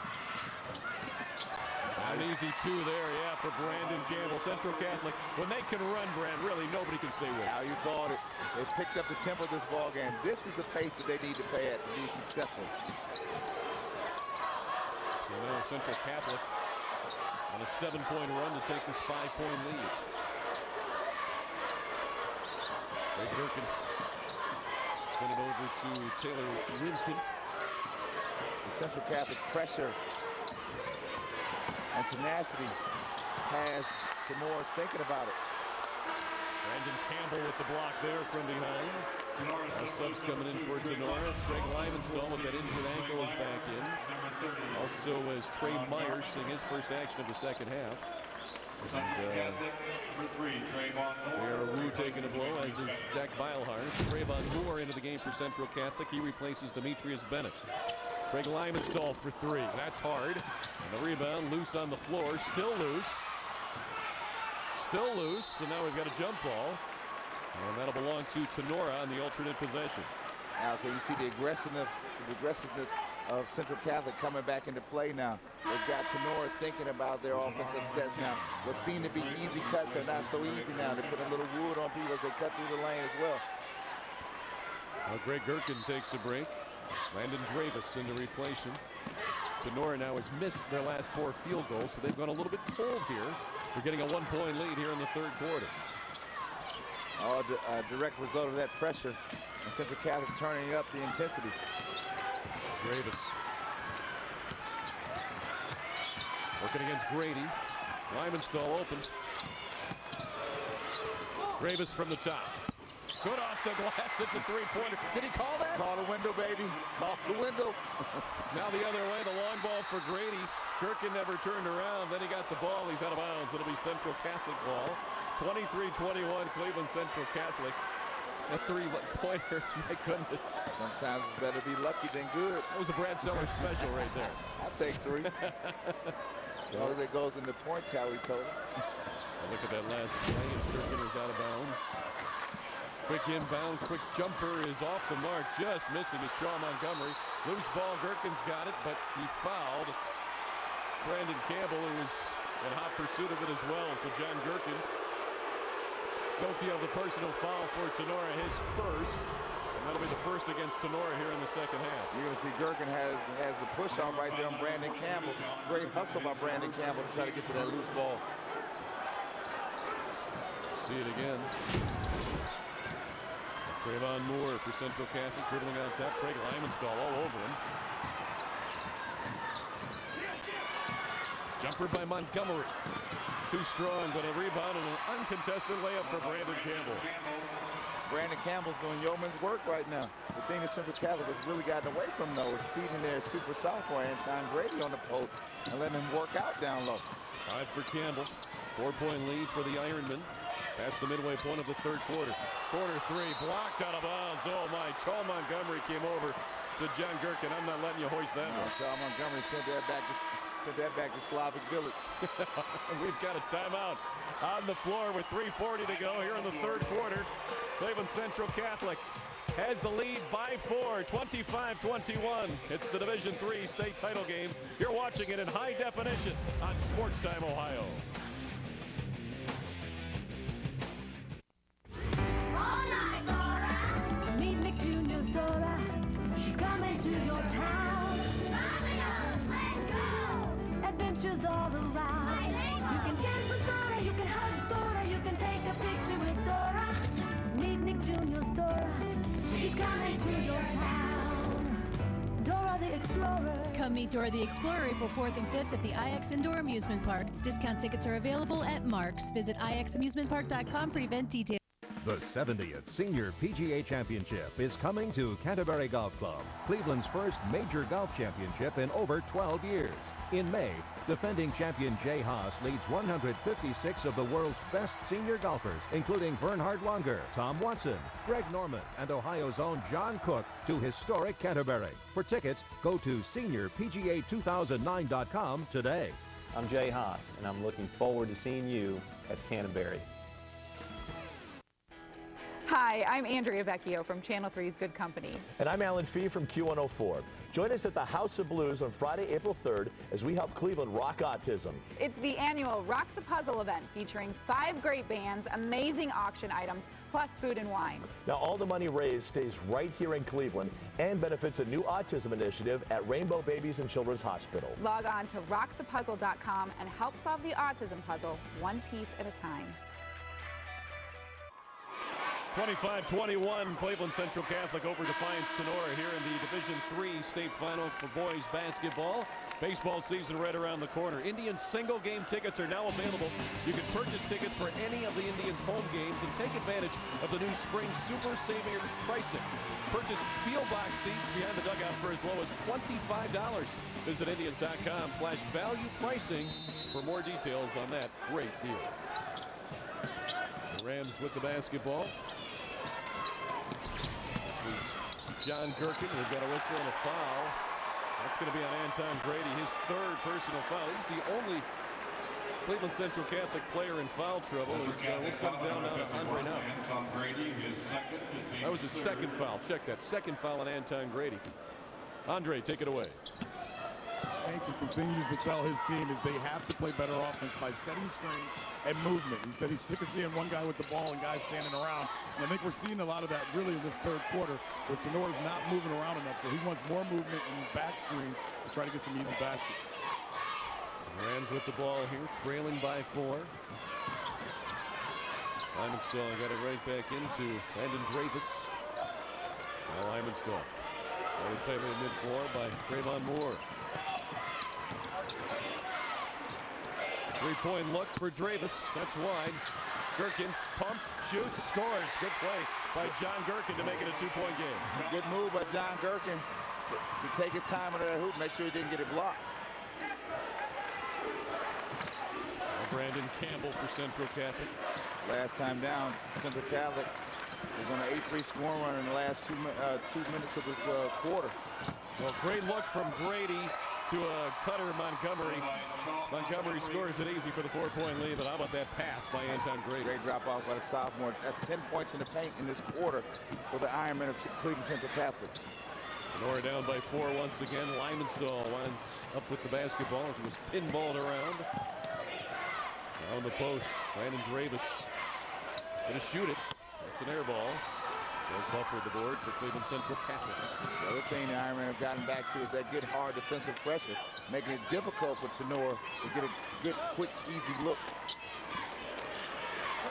An easy 2 there, yeah, for Brandon Campbell. Central Catholic, when they can run, Brand, really nobody can stay with. Now you called it. They picked up the tempo of this ball game. This is the pace that they need to play at to be successful. So now Central Catholic on a 7-point run to take this 5-point lead. Greg Gherkin send it over to Taylor Winkin. The Central Catholic pressure and tenacity has Tinora thinking about it. Brandon Campbell with the block there from behind. The subs coming in for Tinora. Craig Livenstall with that injured ankle is back in. Also as Trey Myers seeing his first action of the second half. J.R. Wu taking a blow, as is Zach Beilhardt. Trayvon Moore into the game for Central Catholic. He replaces Demetrius Bennett. Craig Livenstall for 3. That's hard. And the rebound loose on the floor. Still loose. Still loose. And now we've got a jump ball. And that'll belong to Tinora on the alternate possession. Now, can you see the aggressiveness of Central Catholic coming back into play now? They've got Tinora thinking about their offensive sets now. What seem to be easy cuts are not so easy now. They're putting a little wood on people as they cut through the lane as well. Well, Greg Gherkin takes a break. Landon Dravis in to replace him. Tinora now has missed their last 4 field goals, so they've gone a little bit cold here. They're getting a 1-point lead here in the third quarter. All a direct result of that pressure, and Central Catholic turning up the intensity. Dravis working against Grady. Lymanstall open. Dravis from the top. Good off the glass. It's a three-pointer. Did he call that? Call the window, baby. Call the window. Now the other way, the long ball for Grady. Gherkin never turned around. Then he got the ball. He's out of bounds. It'll be Central Catholic ball. 23-21, Cleveland Central Catholic. That three-pointer, my goodness. Sometimes it's better to be lucky than good. That was a Brad Sellers special right there. I'll take 3. As long as it goes in the point tally total. Look at that last play as Gherkin is out of bounds. Quick inbound, quick jumper is off the mark, just missing is Charles Montgomery. Loose ball, Gherkin's got it, but he fouled Brandon Campbell, who was in hot pursuit of it as well. So John Gherkin, guilty of the personal foul for Tinora, his first. And that'll be the first against Tinora here in the second half. You're going to see Gherkin has the push on right there on Brandon Campbell. Great hustle by Brandon Campbell to try to get to that loose ball. See it again. Trayvon Moore for Central Catholic, dribbling on top. Craig Lymanstall all over him. Jumper by Montgomery. Too strong, but a rebound and an uncontested layup for Brandon Campbell. Brandon Campbell's doing yeoman's work right now. The thing that Central Catholic has really gotten away from, though, is feeding their super sophomore Anton Grady on the post and letting him work out down low. 5 for Campbell. 4-point lead for the Ironmen. Past the midway point of the third quarter. Corner 3, blocked out of bounds. Oh my, Charles Montgomery came over. Said John Gherkin, I'm not letting you hoist that one. Charles Montgomery sent that back to Slavic Village. We've got a timeout on the floor with 3:40 to go here in the third quarter. Cleveland Central Catholic has the lead by 4, 25-21. It's the Division III state title game. You're watching it in high definition on Sports Time Ohio. Meet Nick Jr.'s Dora. She's coming to your town. Let's go! Adventures all around. You can dance with Dora, you can hug Dora, you can take a picture with Dora. Meet Nick Jr.'s Dora. She's coming to your town. Dora the Explorer. Come meet Dora the Explorer April 4th and 5th at the IX Indoor Amusement Park. Discount tickets are available at Mark's. Visit ixamusementpark.com for event details. The 70th Senior PGA Championship is coming to Canterbury Golf Club, Cleveland's first major golf championship in over 12 years. In May, defending champion Jay Haas leads 156 of the world's best senior golfers, including Bernhard Langer, Tom Watson, Greg Norman, and Ohio's own John Cook, to historic Canterbury. For tickets, go to seniorpga2009.com today. I'm Jay Haas, and I'm looking forward to seeing you at Canterbury. Hi, I'm Andrea Vecchio from Channel 3's Good Company. And I'm Alan Fee from Q104. Join us at the House of Blues on Friday, April 3rd as we help Cleveland rock autism. It's the annual Rock the Puzzle event featuring 5 great bands, amazing auction items, plus food and wine. Now, all the money raised stays right here in Cleveland and benefits a new autism initiative at Rainbow Babies and Children's Hospital. Log on to rockthepuzzle.com and help solve the autism puzzle one piece at a time. 25-21, Cleveland Central Catholic over Defiance Tinora here in the Division III state final for boys basketball. Baseball season right around the corner. Indians single game tickets are now available. You can purchase tickets for any of the Indians home games and take advantage of the new spring Super Savior pricing. Purchase field box seats behind the dugout for as low as $25. Visit Indians.com/value pricing for more details on that great deal. The Rams with the basketball. This is John Gherkin. We've got a whistle and a foul. That's going to be on Anton Grady, his third personal foul. He's the only Cleveland Central Catholic player in foul trouble. We'll set it down now to Andre now. That was his second foul. Check that. Second foul on Anton Grady. Andre, take it away. Hank continues to tell his team is they have to play better offense by setting screens and movement. He said he's sick of seeing one guy with the ball and guys standing around. And I think we're seeing a lot of that really in this third quarter where Tenora's not moving around enough. So he wants more movement and back screens to try to get some easy baskets. Rams with the ball here, trailing by 4. Lymanstall got it right back into Landon Dravis. Now Lymanstall. Very tightly in mid-floor by Trayvon Moore. Three-point look for Dravis. That's wide. Gherkin pumps, shoots, scores. Good play by John Gherkin to make it a two-point game. Good move by John Gherkin to take his time under that hoop, make sure he didn't get it blocked. Brandon Campbell for Central Catholic. Last time down, Central Catholic was on an 8-3 scoring run in the last 2 minutes of this quarter. Well, great look from Grady to a cutter Montgomery. Montgomery scores it easy for the 4-point lead, but how about that pass by Anton Grady? Great drop off by the sophomore. That's 10 points in the paint in this quarter for the Ironmen of Cleveland Central Catholic. Tinora down by 4 once again. Lymanstall winds up with the basketball as it was pinballed around. Now in the post, Landon Dravis gonna shoot it. That's an air ball. Greg Buffer the board for Cleveland Central Catholic. The other thing the Ironmen have gotten back to is that good hard defensive pressure, making it difficult for Tinora to get a good, quick, easy look.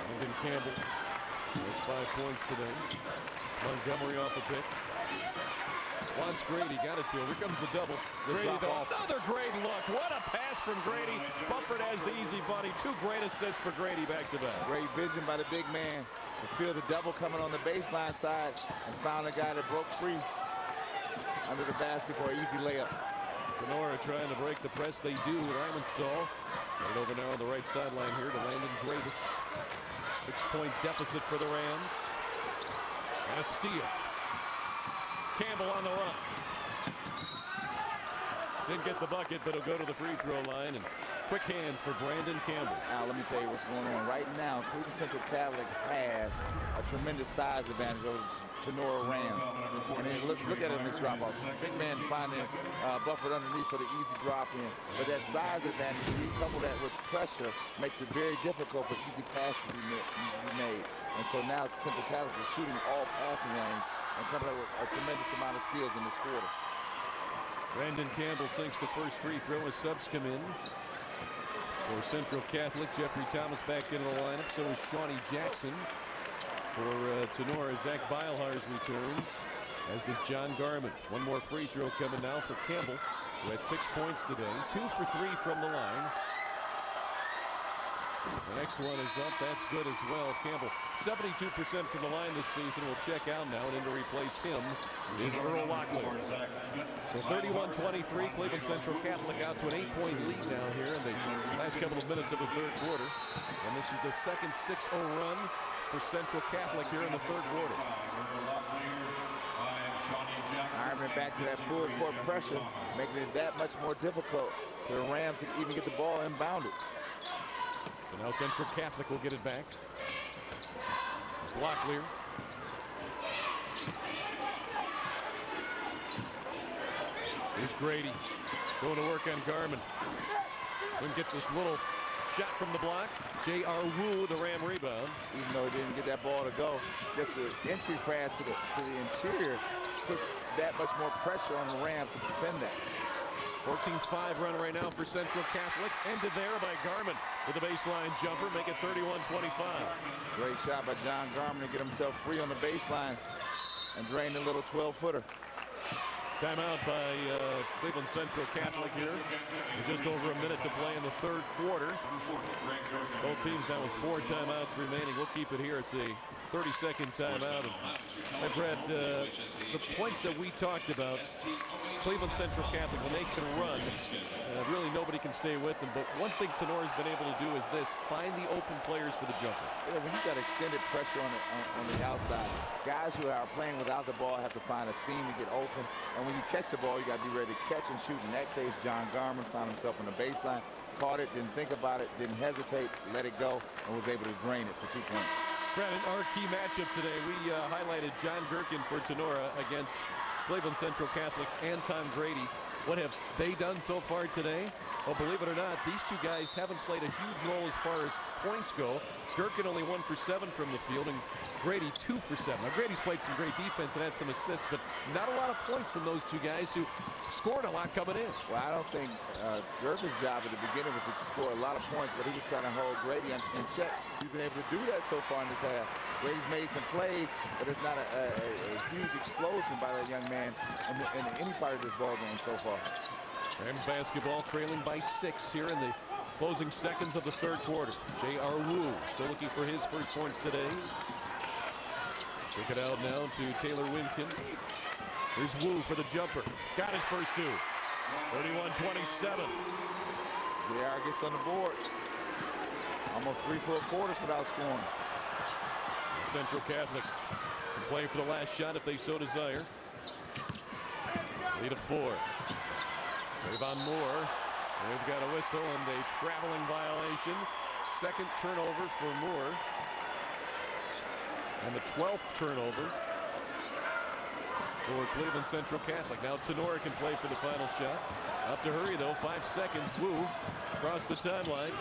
Landon Campbell has 5 points today. It's Montgomery off the pick. Wants Grady, got it to him. Here comes the double. Grady, another great look. What a pass from Grady. Bufford has the easy bunny. 2 great assists for Grady back-to-back. Great vision by the big man to feel the double coming on the baseline side and found a guy that broke free under the basket for an easy layup. Tinora trying to break the press. They do. Lymanstall. Right over now on the right sideline here to Landon Dravis. 6-point deficit for the Rams. And a steal. Campbell on the run. Didn't get the bucket, but he'll go to the free throw line. And quick hands for Brandon Campbell. Now, let me tell you what's going on. Right now, Cleveland Central Catholic has a tremendous size advantage over Tinora Rams. And then look at him in this drop-off. Big man finding Bufford underneath for the easy drop-in. But that size advantage, when you couple that with pressure, makes it very difficult for easy passes to be made. And so now Central Catholic is shooting all passing lanes and coming up with a tremendous amount of steals in this quarter. Brandon Campbell sinks the first free throw as subs come in. For Central Catholic, Jeffrey Thomas back into the lineup. So is Shawnee Jackson. For Tinora, Zach Beilharz returns, as does John Garman. One more free throw coming now for Campbell, who has 6 points today. 2 for 3 from the line. The next one is up. That's good as well. Campbell, 72% from the line this season, will check out now, and in to replace him is Earl Locklear. So 31-23, Cleveland Central Catholic out to an 8-point lead now here in the last couple of minutes of the third quarter. And this is the second 6-0 run for Central Catholic here in the third quarter. Ironman back to that full court pressure, making it that much more difficult for the Rams to even get the ball inbounded. So now Central Catholic will get it back. There's Locklear. Here's Grady going to work on Garman. Couldn't get this little shot from the block. J.R. Wu, the Ram rebound. Even though he didn't get that ball to go, just the entry pass to the interior puts that much more pressure on the Rams to defend that. 14-5 run right now for Central Catholic. Ended there by Garman with a baseline jumper, make it 31-25. Great shot by John Garman to get himself free on the baseline and drain the little 12-footer. Timeout by Cleveland Central Catholic here. With just over a minute to play in the third quarter. Both teams now with 4 timeouts remaining. We'll keep it here. It's a 30-second timeout. And Brad, the points that we talked about, Cleveland Central Catholic, when they can run, really nobody can stay with them. But one thing Tenora's been able to do is this: find the open players for the jumper. Yeah, when you got extended pressure on the outside, guys who are playing without the ball have to find a seam to get open. And when you catch the ball, you got to be ready to catch and shoot. In that case, John Garman found himself on the baseline, caught it, didn't think about it, didn't hesitate, let it go, and was able to drain it for 2 points. Brad, in our key matchup today, we highlighted John Gherkin for Tinora against Cleveland Central Catholic's Anton Grady. What have they done so far today? Well, believe it or not, these two guys haven't played a huge role as far as points go. Durkin only 1 for 7 from the field, and Grady 2 for 7. Now, Grady's played some great defense and had some assists, but not a lot of points from those two guys who scored a lot coming in. Well, I don't think Durkin's job at the beginning was to score a lot of points, but he was trying to hold Grady in check. He's been able to do that so far in this half. Grady's made some plays, but it's not a huge explosion by that young man in any part of this ball game so far. Rams basketball trailing by 6 here in the closing seconds of the third quarter. J.R. Wu still looking for his first points today. Kick it out now to Taylor Wimkin. Here's Wu for the jumper. He's got his first 2. 31-27. J.R. gets on the board. Almost 3 full quarters without scoring. Central Catholic can play for the last shot if they so desire. Lead at 4. Trayvon Moore. They've got a whistle and a traveling violation. Second turnover for Moore. And the 12th turnover for Cleveland Central Catholic. Now Tinora can play for the final shot. Up to hurry though, 5 seconds. Wu across the timeline.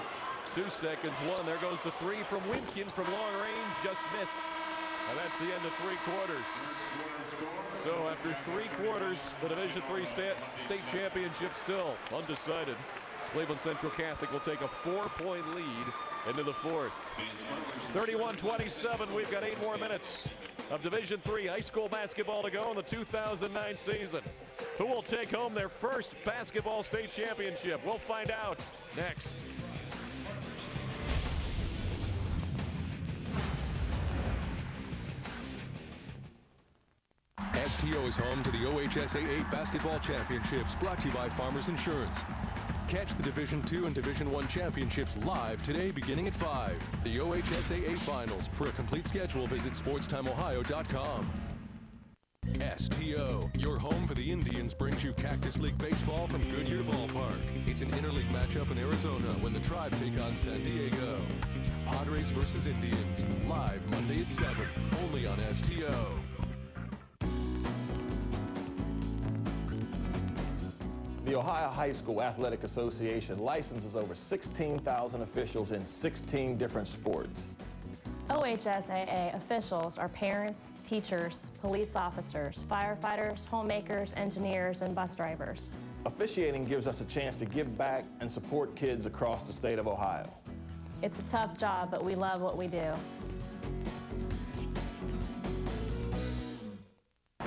2 seconds, 1. There goes the 3 from Wimkin from long range, just missed. And that's the end of 3 quarters. So after 3 quarters, the Division III state championship still undecided. Cleveland Central Catholic will take a 4-point lead into the 4th. 31-27. We've got 8 more minutes of Division III high school basketball to go in the 2009 season. Who will take home their first basketball state championship? We'll find out next. STO is home to the OHSAA Basketball Championships, brought to you by Farmers Insurance. Catch the Division II and Division I championships live today beginning at 5. The OHSAA Finals. For a complete schedule, visit SportsTimeOhio.com. STO, your home for the Indians, brings you Cactus League Baseball from Goodyear Ballpark. It's an interleague matchup in Arizona when the Tribe take on San Diego. Padres versus Indians, live Monday at 7, only on STO. The Ohio High School Athletic Association licenses over 16,000 officials in 16 different sports. OHSAA officials are parents, teachers, police officers, firefighters, homemakers, engineers, and bus drivers. Officiating gives us a chance to give back and support kids across the state of Ohio. It's a tough job, but we love what we do.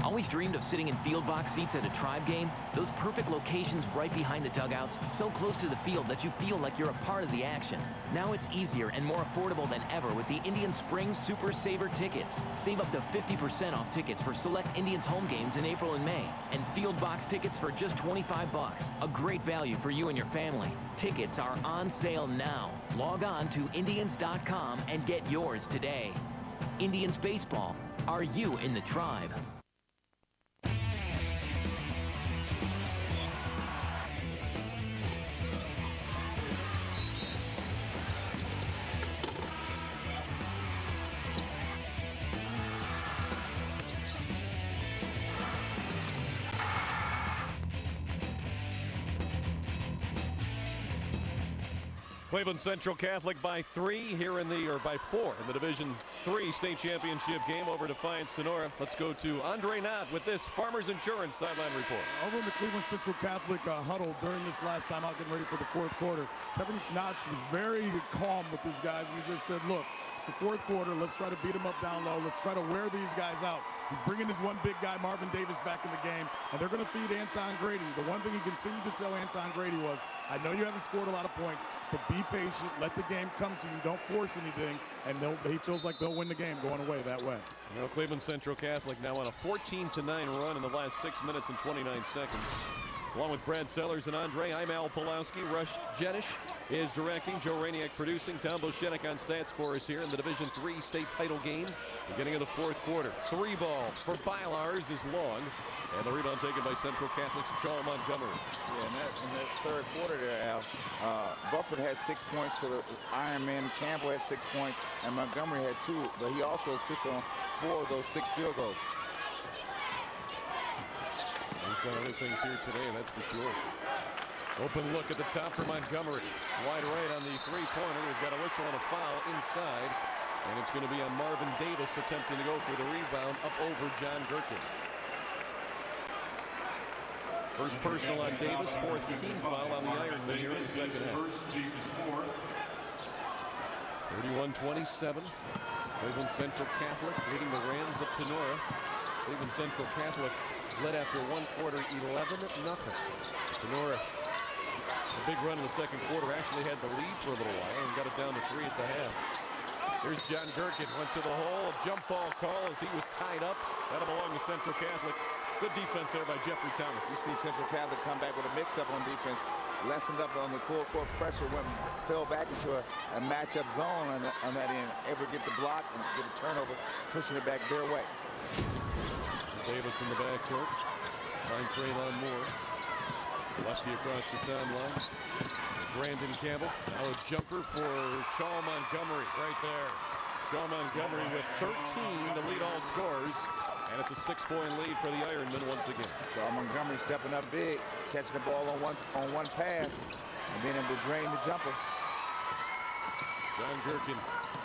Always dreamed of sitting in field box seats at a Tribe game? Those perfect locations right behind the dugouts, so close to the field that you feel like you're a part of the action. Now it's easier and more affordable than ever with the Indian Springs Super Saver tickets. Save up to 50% off tickets for select Indians home games in April and May. And field box tickets for just $25. A great value for you and your family. Tickets are on sale now. Log on to Indians.com and get yours today. Indians Baseball. Are you in the Tribe? Cleveland Central Catholic by 3 here by 4 in the Division III state championship game over Defiance Tinora. Let's go to Andre Knott with this Farmers Insurance sideline report. Over in the Cleveland Central Catholic huddle during this last time out, getting ready for the 4th quarter, Kevin Knott was very calm with these guys, and he just said, look, it's the 4th quarter. Let's try to beat them up down low. Let's try to wear these guys out. He's bringing his one big guy, Marvin Davis, back in the game, and they're going to feed Anton Grady. The one thing he continued to tell Anton Grady was, I know you haven't scored a lot of points, but be patient. Let the game come to you. Don't force anything, and he feels like they'll win the game going away that way. You know, Cleveland Central Catholic now on a 14-9 run in the last 6 minutes and 29 seconds. Along with Brad Sellers and Andre, I'm Al Pulowski. Rush Jenish is directing. Joe Rainiak producing. Tom Boshenik on stats for us here in the Division III state title game. Beginning of the 4th quarter. 3 ball for Bylars is long. And the rebound taken by Central Catholic's Charles Montgomery. Yeah, in that 3rd quarter there, Al, Buffett had 6 points for the Ironman. Campbell had 6 points, and Montgomery had 2, but he also assists on 4 of those 6 field goals. There's worked on other things here today, and that's for sure. Open look at the top for Montgomery. Wide right on the three-pointer. We've got a whistle and a foul inside. And it's going to be on Marvin Davis attempting to go for the rebound up over John Gherkin. First personal on Davis, fourth team foul on the Ironman here in the second half. 31-27. Cleveland Central Catholic leading the Rams at Tinora. Cleveland Central Catholic led after one quarter 11-0. Tinora, a big run in the second quarter, actually had the lead for a little while and got it down to 3 at the half. Here's John Gherkin, went to the hole, a jump ball call as he was tied up. That'll belong to Central Catholic. Good defense there by Jeffrey Thomas. You see Central Catholic come back with a mix-up on defense, lessened up on the full court pressure, fell back into a matchup zone on that end, able to get the block and get a turnover, pushing it back their way. Davis in the backcourt. Find Traylon Moore. Lefty across the timeline. Brandon Campbell. Now a jumper for Charles Montgomery right there. Charles Montgomery with 13 to lead all scores. And it's a 6-point lead for the Ironmen once again. Charles Montgomery stepping up big, catching the ball on one pass, and being able to drain the jumper. John Gherkin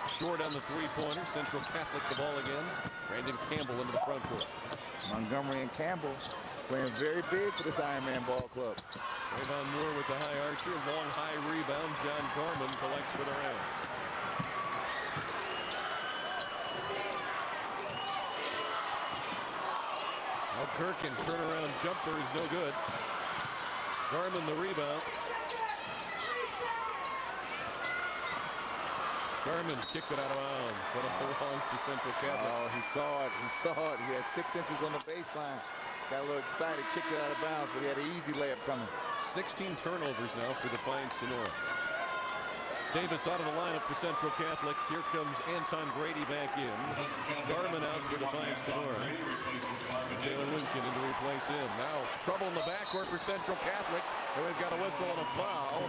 short on the three-pointer. Central Catholic the ball again. Brandon Campbell into the front court. Montgomery and Campbell playing very big for this Ironman ball club. Trayvon Moore with the high archer. Long high rebound. John Gorman collects for the Rams. Now Gherkin turnaround jumper is no good. Gorman the rebound. Gorman kicked it out of bounds. That'll belong to Central Catholic. Oh, he saw it. He saw it. He had 6 inches on the baseline. Got a little excited, kicked it out of bounds, but he had an easy layup coming. 16 turnovers now for Defiance Tinora. Davis out of the lineup for Central Catholic. Here comes Anton Grady back in. Garman out for Defiance Tinora. Jalen Lincoln in to replace him. Now trouble in the backcourt for Central Catholic. And we've got a whistle and a foul.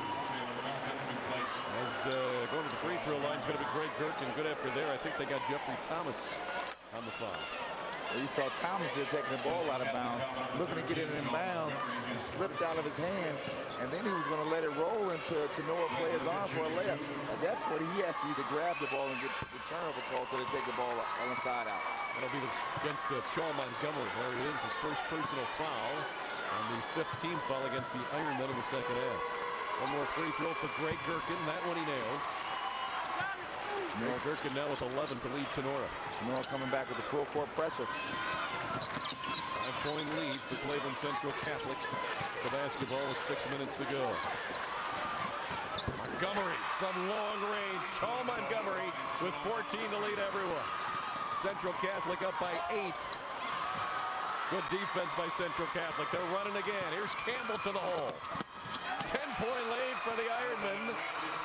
As going to the free throw line is going to be Greg Gherkin. Good effort there. I think they got Jeffrey Thomas on the foul. Well, you saw Thomas there taking the ball out of bounds, looking to get it in bounds, and slipped out of his hands, and then he was going to let it roll into Tinora player's arm for a layup. At that point, he has to either grab the ball and get the turnover call so they take the ball on the side out. That'll be against Charles Montgomery. There he is, his first personal foul, and the 15th foul against the Ironmen in the second half. One more free throw for Greg Gherkin. That one he nails. Gherkin now with 11 to lead Tinora. Tinora coming back with the full court pressure. 5-point lead for Cleveland Central Catholic. The basketball with 6 minutes to go. Montgomery from long range. Charles Montgomery with 14 to lead everyone. Central Catholic up by 8. Good defense by Central Catholic. They're running again. Here's Campbell to the hole. 10-point lead for the Ironmen.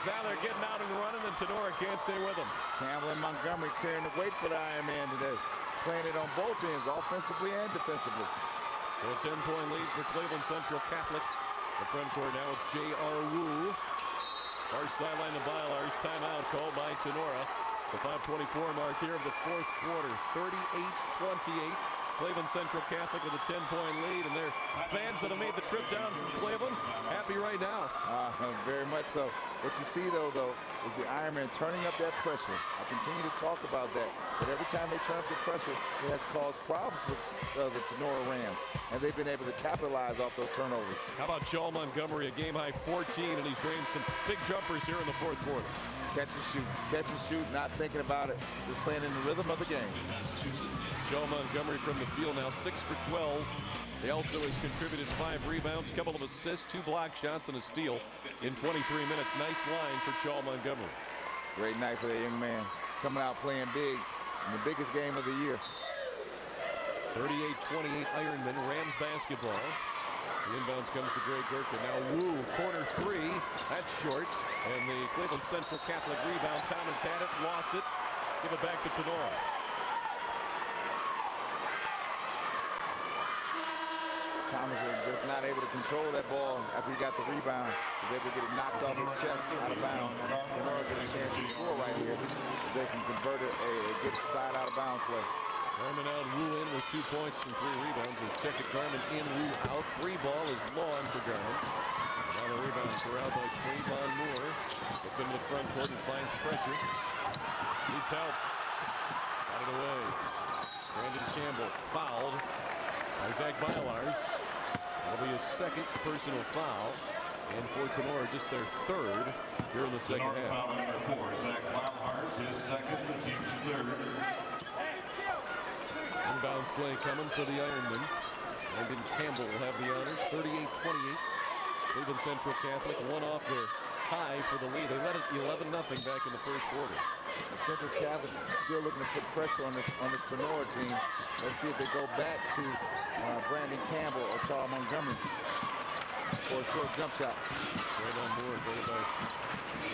Now they're getting out and running, and Tinora can't stay with them. Campbell and Montgomery carrying the weight for the Ironman today. Playing it on both ends, offensively and defensively. So a 10-point lead for Cleveland Central Catholic. The front court now it's J.R. Wu. Far sideline to Bylars. Timeout called by Tinora. The 5:24 mark here of the fourth quarter. 38-28. Cleveland Central Catholic with a 10-point lead, and their fans that have made the trip down from Cleveland happy right now. Very much so. What you see, though, is the Ironman turning up that pressure. I continue to talk about that, but every time they turn up the pressure, it has caused problems with the Tinora Rams, and they've been able to capitalize off those turnovers. How about Charles Montgomery, a game-high 14, and he's drained some big jumpers here in the fourth quarter. Catch and shoot, not thinking about it, just playing in the rhythm of the game. Joe Montgomery from the field now 6 for 12. He also has contributed 5 rebounds, a couple of assists, 2 block shots, and a steal in 23 minutes. Nice line for Charles Montgomery. Great night for that young man, coming out playing big in the biggest game of the year. 38-28 Ironman, Rams basketball. The inbounds comes to Greg Gherkin. Now Wu, corner 3, that's short. And the Cleveland Central Catholic rebound. Thomas had it, lost it. Give it back to Tinora. Thomas was just not able to control that ball after he got the rebound. He was able to get it knocked off his chest out of bounds. Tinora get a chance to score right here. They can convert it a good side out of bounds play. Garmin out, Wu in with 2 points and 3 rebounds. We check it, Garmin in, Wu out. 3 ball is long for Garmin. Now the rebound corralled by Trayvon Moore. Gets into the front court and finds pressure. Needs help. Got it away. Brandon Campbell fouled by Zach Bylars. That'll be his second personal foul. And for Tinora, just their third here in the second half. Foul number 4, Zach Bylars, his second, the team's third. Inbounds play coming for the Ironmen. Brandon Campbell will have the honors. 38-28. Cleveland Central Catholic one off their high for the lead. They led it 11-0 back in the first quarter. Central Catholic still looking to put pressure on this Tinora team. Let's see if they go back to Brandon Campbell or Charles Montgomery for a short jump shot. Right on board, played by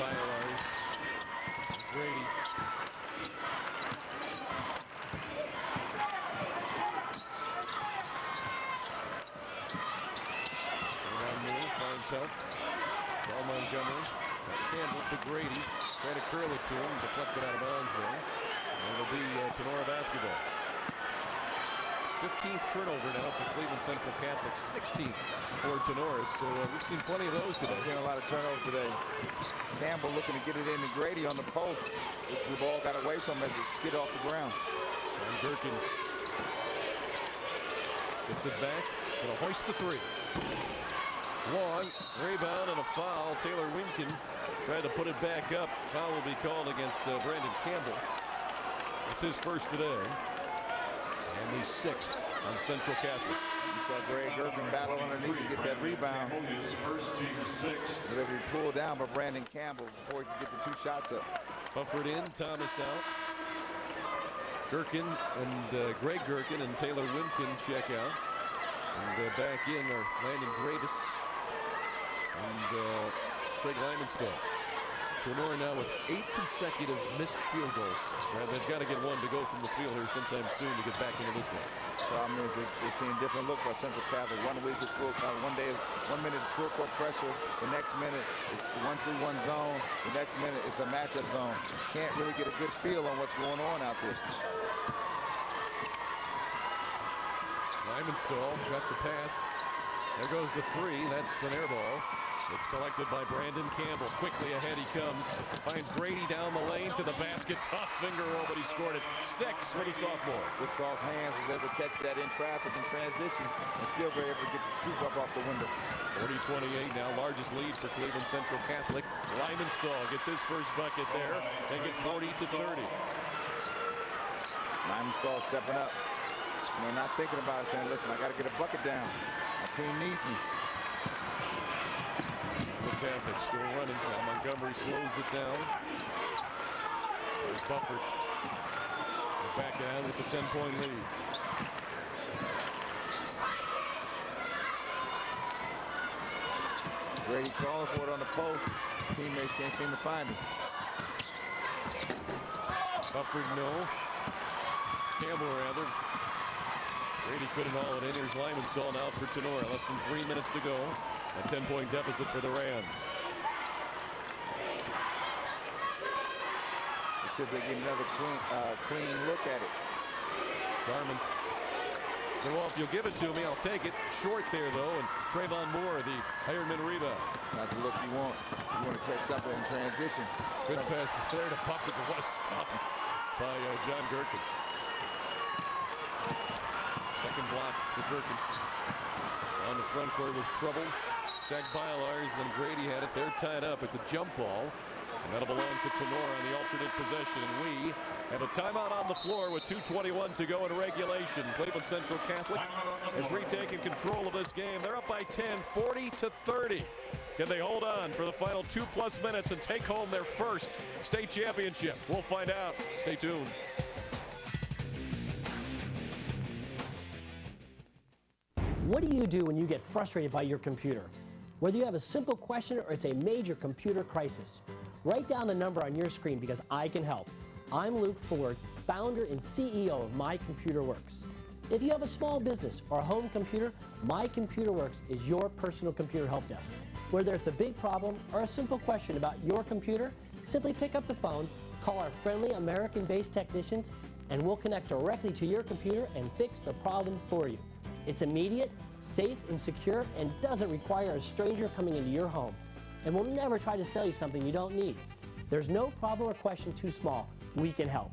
Bylars. Grady. Finds help. Charles Montgomery. Campbell to Grady. Trying to curl it to him. Deflected out of bounds there. And it'll be Tinora basketball. 15th turnover now for Cleveland Central Catholic. 16th for Tinora. So we've seen plenty of those today. I've seen a lot of turnovers today. Campbell looking to get it into Grady on the post. The ball got away from him as it skid off the ground. Sam Durkin gets it back. Gonna hoist the 3. Long rebound and a foul. Taylor Winkin tried to put it back up. Foul will be called against Brandon Campbell. It's his first today. And the 6th on Central Catholic. You saw Greg Gergen battle underneath to get that rebound. But it was pulled down by Brandon Campbell before he could get the 2 shots up. Bufford in, Thomas out. Gerken and Greg Gerken and Taylor Winkin check out. And back in are Landon Gravis and Craig Lymanstone. Tinora now with 8 consecutive missed field goals. They've got to get one to go from the field here sometime soon to get back into this one. Problem is they're seeing different looks by Central Catholic. 1 week is full, 1 minute is full court pressure. The next minute it's 1-3-1 zone. The next minute it's a matchup zone. Can't really get a good feel on what's going on out there. Lymanstone got the pass. There goes the 3. That's an air ball. It's collected by Brandon Campbell. Quickly ahead he comes. Finds Grady down the lane to the basket. Tough finger roll, but he scored it. 6 for the sophomore. With soft hands, was able to catch that in traffic and transition, and still be able to get the scoop up off the window. 40-28 now, largest lead for Cleveland Central Catholic. Lymanstone gets his first bucket there. They get 40-30. Lymanstone stepping up. You know, not thinking about it, saying, listen, I got to get a bucket down. My team needs me. Catholic still running. Now Montgomery slows it down. Bufford back out with the 10-point lead. Grady calling for it on the post. Teammates can't seem to find him. Bufford no. Campbell rather. Grady couldn't haul it in. Here's Lymanstone out for Tinora. Less than 3 minutes to go. A 10-point deficit for the Rams. Let's see if they get another clean look at it. Garmin. So, well, if you'll give it to me, I'll take it. Short there, though, and Trayvon Moore, the Ironman rebound. Not the look you want. You want to catch something in transition. Good pass there to Buffett, but what a stop by John Gerken. Second block for Gerken. On the front court with troubles. Zach Bylars, then Grady had it. They're tied up. It's a jump ball. And that'll belong to Tinora on the alternate possession. And we have a timeout on the floor with 2:21 to go in regulation. Cleveland Central Catholic has retaken control of this game. They're up by 10, 40-30. Can they hold on for the final 2+ minutes and take home their first state championship? We'll find out. Stay tuned. What do you do when you get frustrated by your computer? Whether you have a simple question or it's a major computer crisis, write down the number on your screen because I can help. I'm Luke Ford, founder and CEO of My Computer Works. If you have a small business or a home computer, My Computer Works is your personal computer help desk. Whether it's a big problem or a simple question about your computer, simply pick up the phone, call our friendly American-based technicians, and we'll connect directly to your computer and fix the problem for you. It's immediate, safe, and secure, and doesn't require a stranger coming into your home. And we'll never try to sell you something you don't need. There's no problem or question too small. We can help.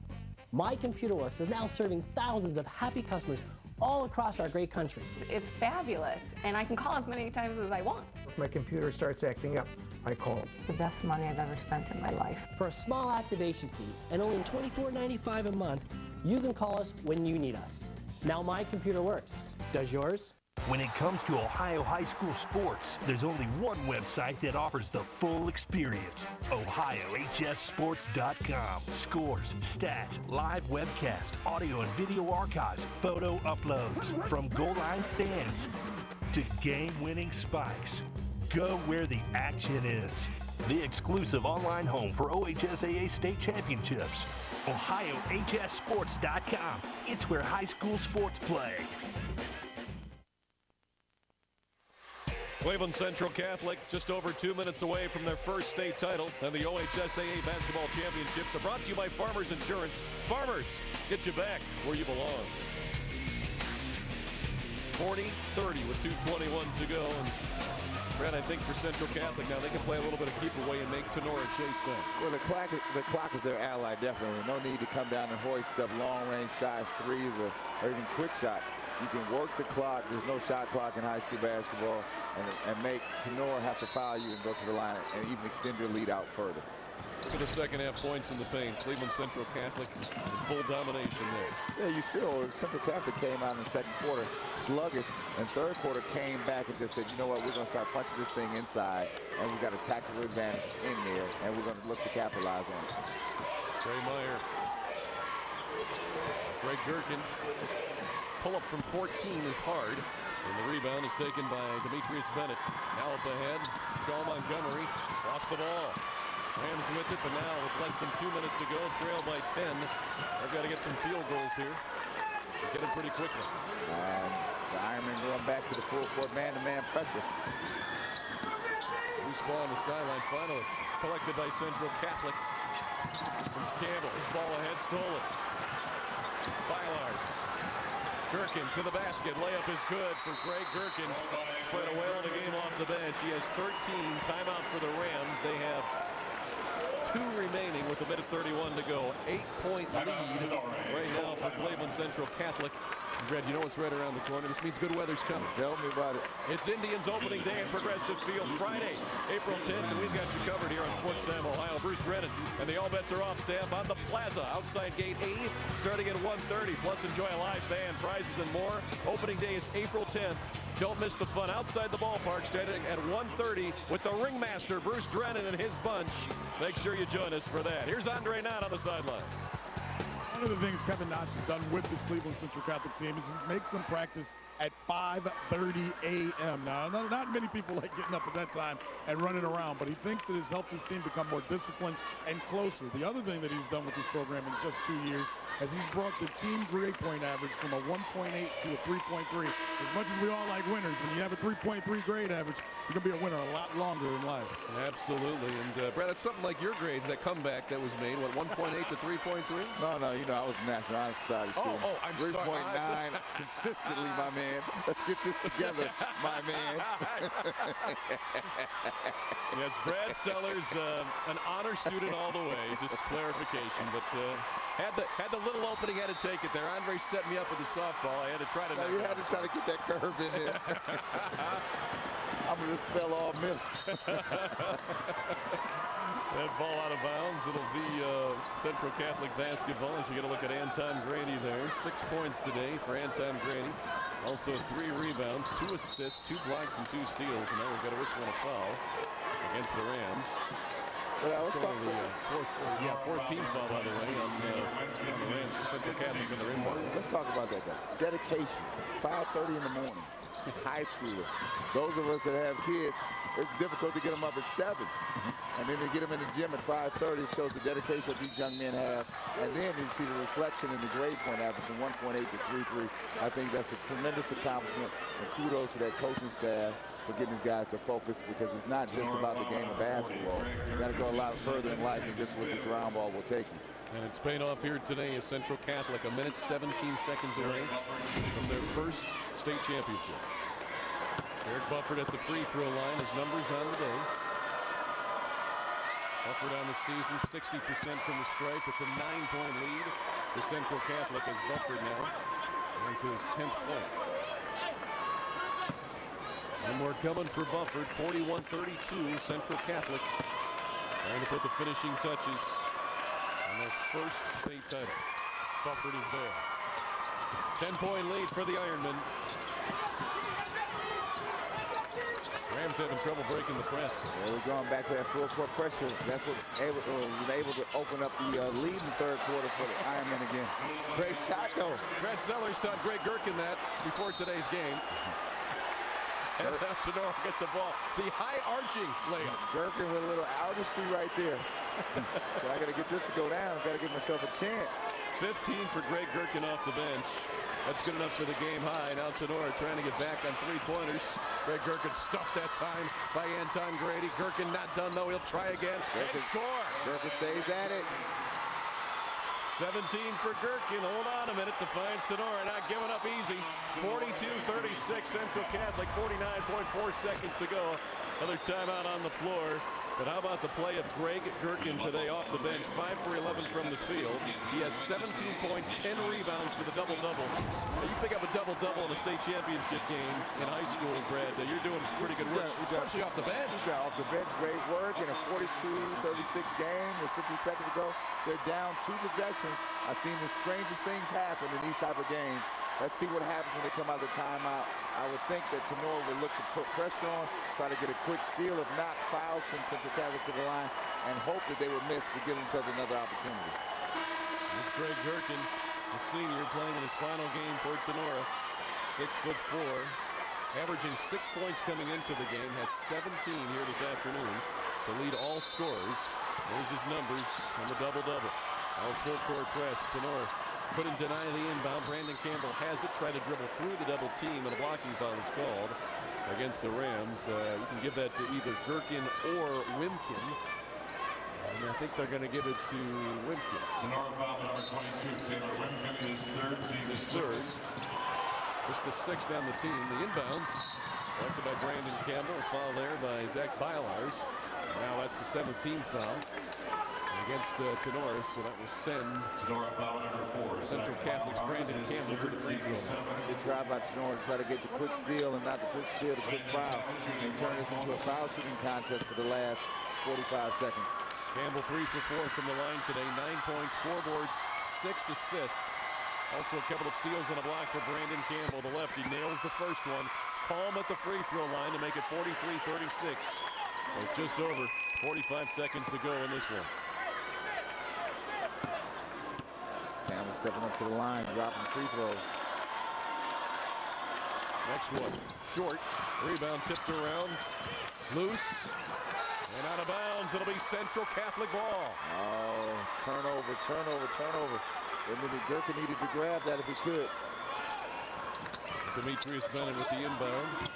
My Computer Works is now serving thousands of happy customers all across our great country. It's fabulous, and I can call as many times as I want. If my computer starts acting up, I call. It's the best money I've ever spent in my life. For a small activation fee and only $24.95 a month, you can call us when you need us. Now My Computer Works. Does yours? When it comes to Ohio high school sports, there's only one website that offers the full experience: OhioHSSports.com. Scores, stats, live webcast, audio and video archives, photo uploads, from goal line stands to game-winning spikes. Go where the action is. The exclusive online home for OHSAA state championships. OhioHSSports.com. It's where high school sports play. Cleveland Central Catholic just over 2 minutes away from their first state title, and the OHSAA basketball championships are brought to you by Farmers Insurance. Farmers, get you back where you belong. 40-30 with 2:21 to go. And Brad, I think for Central Catholic now they can play a little bit of keep away and make Tinora chase them. Well, the clock is their ally, definitely. No need to come down and hoist up long-range shots, threes, or even quick shots. You can work the clock. There's no shot clock in high school basketball, and make Tinora have to foul you and go to the line and even extend your lead out further. For the second half points in the paint, Cleveland Central Catholic in full domination there. Yeah, you see, Central Catholic came out in the second quarter sluggish, and third quarter came back and just said, you know what, we're going to start punching this thing inside, and we've got a tactical advantage in there, and we're going to look to capitalize on it. Trey Meyer. Greg Gherkin. Pull-up from 14 is hard. And the rebound is taken by Demetrius Bennett. Now up ahead, Joel Montgomery lost the ball. Rams with it, but now with less than 2 minutes to go, trail by 10. They've got to get some field goals here. Get it pretty quickly. The Ironmen going back to the full court man-to-man pressure. Loose ball on the sideline, finally collected by Central Catholic. It's Campbell, his ball ahead, stolen. Bylars. Gherkin to the basket. Layup is good for Greg Gherkin. Played a whale in the game off the bench. He has 13. Timeout for the Rams. They have 2 remaining with a minute 31 to go. 8-point lead right now for Cleveland Central Catholic. Brad, you know what's right around the corner. This means good weather's coming. Tell me about it. It's Indians opening day at Progressive Field Friday, April 10th, and we've got you covered here on Sports Time Ohio. Bruce Drennan and the All Bets Are Off staff on the Plaza outside Gate A, starting at 1:30. Plus, enjoy a live band, prizes, and more. Opening day is April 10th. Don't miss the fun outside the ballpark, starting at 1:30 with the ringmaster, Bruce Drennan, and his bunch. Make sure you join us for that. Here's Andre Knott on the sideline. One of the things Kevin Notch has done with this Cleveland Central Catholic team is he makes them practice at 5:30 a.m. Now, not many people like getting up at that time and running around, but he thinks it has helped his team become more disciplined and closer. The other thing that he's done with this program in just 2 years is he's brought the team grade point average from a 1.8 to a 3.3. As much as we all like winners, when you have a 3.3 grade average, you're going to be a winner a lot longer in life. Absolutely. And, Brad, it's something like your grades, that comeback that was made, what, 1.8 to 3.3? No, you know, I was National Honor Society student. I'm 3.9 consistently, my man. Let's get this together, my man. Yes, Brad Sellers, an honor student all the way, just clarification. But had the little opening, had to take it there. Andre set me up with the softball. I had to try to. No, you had to try to get that curve in there. I'm going to spell all miss. That ball out of bounds. It'll be Central Catholic basketball as you get a look at Anton Grady there. 6 points today for Anton Grady. Also 3 rebounds, 2 assists, 2 blocks, and 2 steals. And now we've got a whistle and a foul against the Rams. Well, let's talk about 14 foul, by the way, on the Rams. Central Catholic in the inbound. Let's talk about that, though. Dedication. 5:30 in the morning. High schooler. Those of us that have kids, it's difficult to get them up at 7. And then to get them in the gym at 5:30 shows the dedication that these young men have. And then you see the reflection in the grade point average from 1.8 to 3.3. I think that's a tremendous accomplishment. And kudos to that coaching staff for getting these guys to focus, because it's not just about the game of basketball. You got to go a lot further in life than just what this round ball will take you. And it's paying off here today as Central Catholic a minute 17 seconds away from their first state championship. Eric Bufford at the free throw line. His numbers on the day. Bufford on the season 60% from the stripe. It's a 9-point lead for Central Catholic as Bufford now has his 10th point. One more coming for Bufford. 41-32. Central Catholic trying to put the finishing touches on their first state title. Bufford is there. 10-point lead for the Ironmen. Rams having trouble breaking the press. Yeah, we're going back to that full court pressure. That's what was able to open up the lead in the third quarter for the Ironmen again. Great shot, though. Brad Sellers taught Greg Gherkin that before today's game. And now Tinora get the ball. The high arching layup. Gherkin with a little artistry right there. So I got to get this to go down. Got to give myself a chance. 15 for Greg Gherkin off the bench. That's good enough for the game high. Now Tinora trying to get back on three-pointers. Greg Gherkin stuffed that time by Anton Grady. Gherkin not done, though. He'll try again and score. Gherkin stays at it. 17 for Gherkin. Hold on a minute. Defiance Tinora not giving up easy. 42-36 Central Catholic. 49.4 seconds to go. Another timeout on the floor. But how about the play of Greg Gherkin today off the bench? 5 for 11 from the field. He has 17 points, 10 rebounds for the double-double. You pick up a double-double in a state championship game in high school, Brad. You're doing some pretty good work, especially off the bench. Yeah, off the bench, great work in a 42-36 game with 50 seconds to go. They're down 2 possessions. I've seen the strangest things happen in these type of games. Let's see what happens when they come out of the timeout. I would think that Tinora will look to put pressure on, try to get a quick steal, if not foul, send Central Catholic to the line, and hope that they would miss to give themselves another opportunity. This Greg Gherkin, the senior, playing in his final game for Tinora. 6'4", averaging 6 points coming into the game, has 17 here this afternoon to lead all scorers. There's his numbers on the double-double. Our full court press. Tinora couldn't deny the inbound. Brandon Campbell has it. Try to dribble through the double team, and a blocking foul is called against the Rams. You can give that to either Gherkin or Wimkin. And I think they're going to give it to Wimkin. Tinora foul number 22. Taylor Wimkin is third. It's his third. Just the 6th on the team. The inbounds collected by Brandon Campbell. A foul there by Zach Bylars. Now that's the 17th foul against Tinora, so that will send Tinora foul number 4. Central Catholic's Brandon Campbell to the free throw line. Good try by Tinora to try to get the quick steal, and not the quick steal, the quick foul, and turn this into a foul shooting contest for the last 45 seconds. Campbell 3 for 4 from the line today. 9 points, 4 boards, 6 assists. Also a couple of steals and a block for Brandon Campbell. The lefty nails the first one. Calm at the free throw line to make it 43-36. With just over 45 seconds to go in this one. Campbell stepping up to the line, dropping free throws. Next one, short. Rebound tipped around. Loose. And out of bounds. It'll be Central Catholic ball. Oh, turnover. And then Gherkin needed to grab that if he could. Demetrius Bennett with the inbound.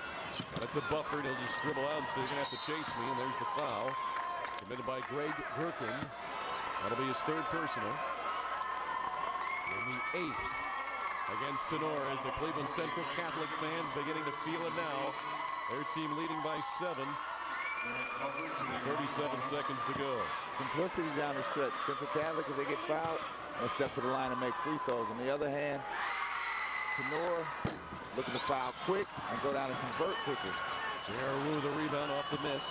That's a Bufford. He'll just dribble out and say, you're going to have to chase me. And there's the foul. Committed by Greg Gherkin. That'll be his 3rd personal. And the 8th against Tinora as the Cleveland Central Catholic fans beginning to feel it now. Their team leading by 7. 37 seconds to go. Simplicity down the stretch. Central Catholic, if they get fouled, they'll step to the line and make free throws. On the other hand, Tinora looking to foul quick and go down and convert quickly. J.R. Wu, the rebound off the miss.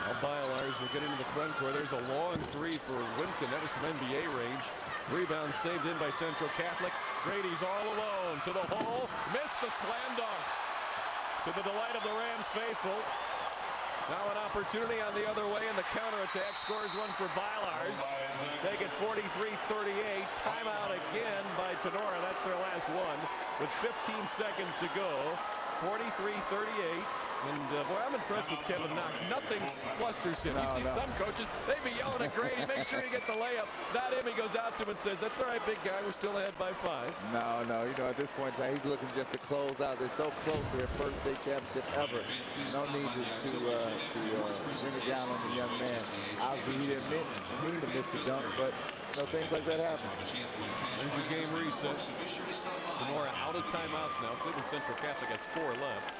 Now Bylars will get into the front court. There's a long 3 for Wimkin. That was from NBA range. Rebound saved in by Central Catholic. Grady's all alone to the hole. Missed the slam dunk. To the delight of the Rams faithful. Now an opportunity on the other way, and the counterattack scores one for Bylars. They get 43-38. Timeout again by Tinora. That's their last one with 15 seconds to go. 43-38. And boy, I'm impressed with Kevin Knock. Nothing flusters him. You see some coaches, they'd be yelling at Grady, make sure you get the layup. Not him. He goes out to him and says, "That's all right, big guy. We're still ahead by 5." No, you know, at this point in time, he's looking just to close out. They're so close to their first state championship ever. No need to bring it down on the young man. Obviously, he didn't mean to miss the dunk, but you know, things like that happen. There's your game reset. Tinora out of timeouts now. Cleveland Central Catholic has 4 left.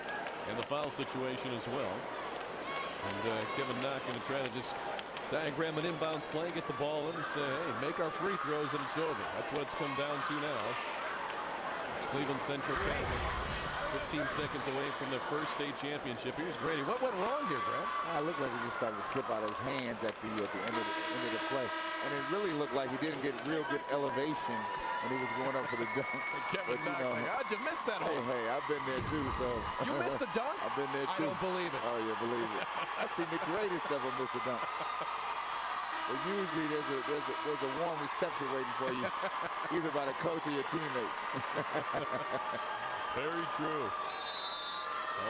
And the foul situation as well. And Kevin Knock going to try to just diagram an inbounds play, get the ball in and say, hey, make our free throws and it's over. That's what it's come down to now. It's Cleveland Central Catholic. 15 seconds away from their first state championship. Here's Grady. What went wrong here, Brad? It looked like he just started to slip out of his hands at the end of the play. And it really looked like he didn't get real good elevation when he was going up for the dunk. Kevin Knock, how'd you miss that one? Hey, I've been there too, so. You missed a dunk? I've been there too. I don't believe it. Oh, yeah, believe it. I've seen the greatest ever miss a dunk. But usually there's a warm reception waiting for you, either by the coach or your teammates. Very true.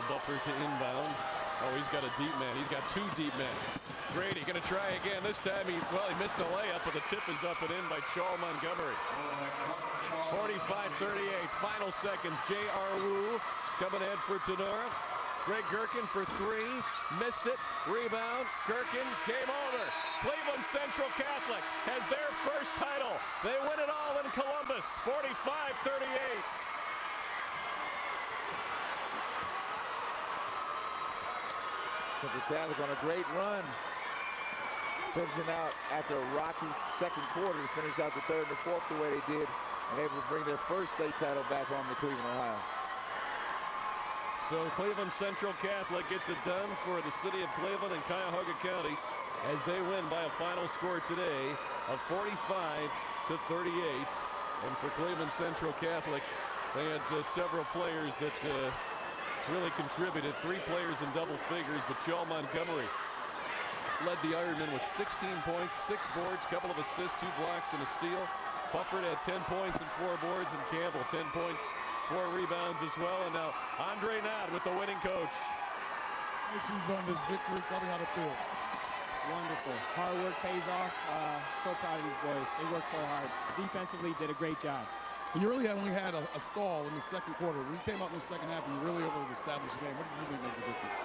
Buffer to inbound. Oh, he's got a deep man. He's got 2 deep men. Grady going to try again. This time he missed the layup, but the tip is up and in by Charles Montgomery. 45-38. Final seconds. J.R. Wu coming ahead for Tinora. Greg Gherkin for 3. Missed it. Rebound. Gherkin. Game over. Cleveland Central Catholic has their first title. They win it all in Columbus. 45-38. Central Catholic on a great run. Finishing out after a rocky second quarter to finish out the third and the fourth the way they did, and able to bring their first state title back home to Cleveland, Ohio. So Cleveland Central Catholic gets it done for the city of Cleveland and Cuyahoga County as they win by a final score today of 45-38. And for Cleveland Central Catholic, they had several players that really contributed. 3 players in double figures, but Charles Montgomery led the Ironmen with 16 points, 6 boards, couple of assists, 2 blocks, and a steal. Bufford had 10 points and 4 boards, and Campbell 10 points, 4 rebounds as well. And now Andre Knott with the winning coach. Congratulations on this victory. Tell me how to feel. Wonderful. Hard work pays off. So proud of these boys. They worked so hard. Defensively, did a great job. You really only had a stall in the second quarter. When you came out in the second half, you were really able to establish the game. What did you think made the difference?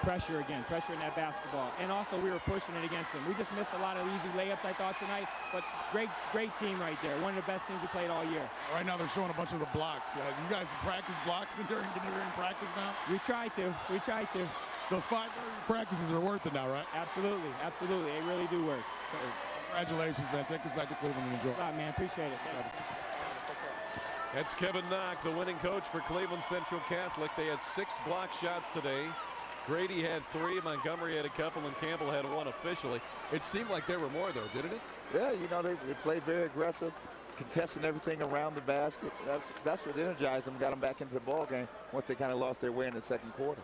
Pressure again, pressure in that basketball. And also we were pushing it against them. We just missed a lot of easy layups, I thought, tonight. But great team right there. One of the best teams we played all year. Right now they're showing a bunch of the blocks. You guys practice blocks during practice now? We try to. Those 5 practices are worth it now, right? Absolutely. They really do work. So, congratulations, man. Take us back to Cleveland and enjoy. Thanks a lot, man. Appreciate it. That's Kevin Knock, the winning coach for Cleveland Central Catholic. They had 6 block shots today. Grady had 3, Montgomery had a couple, and Campbell had 1 officially. It seemed like there were more, though, didn't it? Yeah, you know, they played very aggressive, contesting everything around the basket. That's what energized them, got them back into the ball game once they kind of lost their way in the second quarter.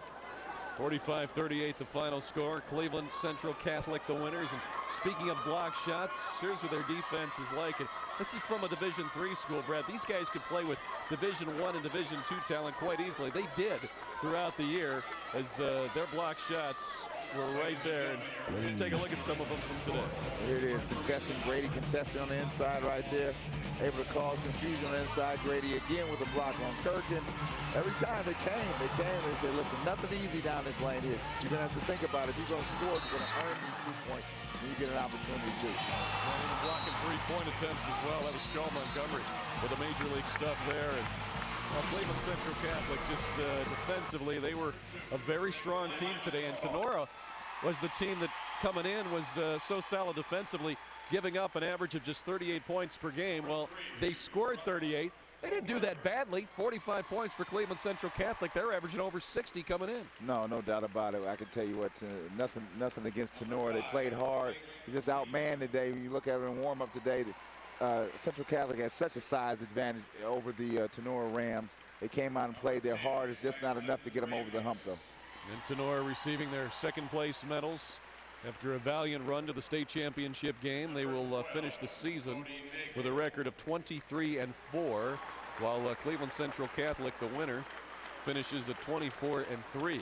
45-38 the final score. Cleveland Central Catholic the winners. And speaking of block shots, here's what their defense is like. And this is from a Division III school, Brad. These guys could play with Division I and Division II talent quite easily. They did throughout the year as their block shots were right there. And let's take a look at some of them from today. Here it is, contesting. Grady contesting on the inside right there. Able to cause confusion on the inside. Grady again with a block on Kirkin. Every time they came, they said, listen, nothing easy down this lane here. You're going to have to think about it. If you're going to score, you're going to earn these 2 points. And you get an opportunity to. Blocking 3-point attempts as well. That was Charles Montgomery with the major league stuff there. And Cleveland Central Catholic just defensively, they were a very strong team today. And Tinora was the team that coming in was so solid defensively, giving up an average of just 38 points per game. Well, they scored 38. They didn't do that badly. 45 points for Cleveland Central Catholic. They're averaging over 60 coming in. No doubt about it. I can tell you what, nothing against Tinora. They played hard. They just outmanned today. When you look at it in warm-up today, Central Catholic has such a size advantage over the Tinora Rams. They came out and played their hard. It's just not enough to get them over the hump, though. And Tinora receiving their second-place medals. After a valiant run to the state championship game, they will finish the season with a record of 23-4, while Cleveland Central Catholic, the winner, finishes at 24-3.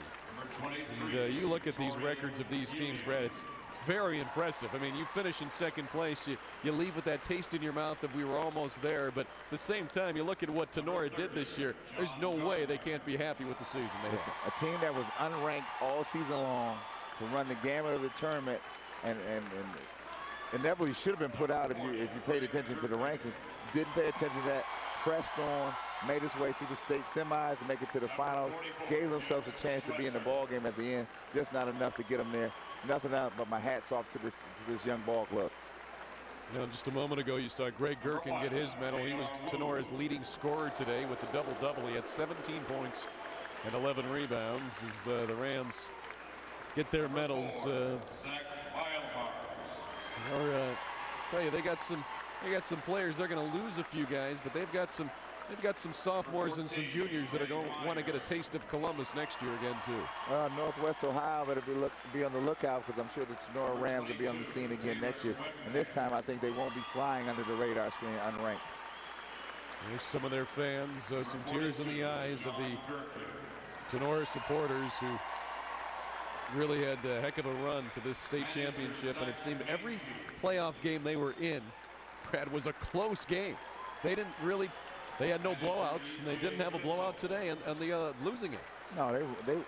And you look at these records of these teams, Brad, it's very impressive. I mean, you finish in second place, you leave with that taste in your mouth of we were almost there, but at the same time, you look at what Tinora did this year, there's no way they can't be happy with the season they had. A team that was unranked all season long to run the gamut of the tournament and inevitably should have been put out if you paid attention to the rankings. Didn't pay attention to that, pressed on, made his way through the state semis to make it to the finals, gave themselves a chance to be in the ball game at the end, just not enough to get them there. Nothing else but my hat's off to this young ball club. Now, just a moment ago, you saw Greg Gherkin get his medal. He was Tenora's leading scorer today with the double-double. He had 17 points and 11 rebounds as the Rams get their medals. Tell you, they got some players. They're going to lose a few guys, but they've got some sophomores and some juniors that are going to want to get a taste of Columbus next year again too. Northwest Ohio better be on the lookout, because I'm sure the Tinora Rams will be on the scene again next year. And this time I think they won't be flying under the radar screen unranked. There's some of their fans, some tears in the eyes of the Tinora supporters who really had a heck of a run to this state championship, and it seemed every playoff game they were in, Brad, was a close game. They had no blowouts, and they didn't have a blowout today, and losing it. No,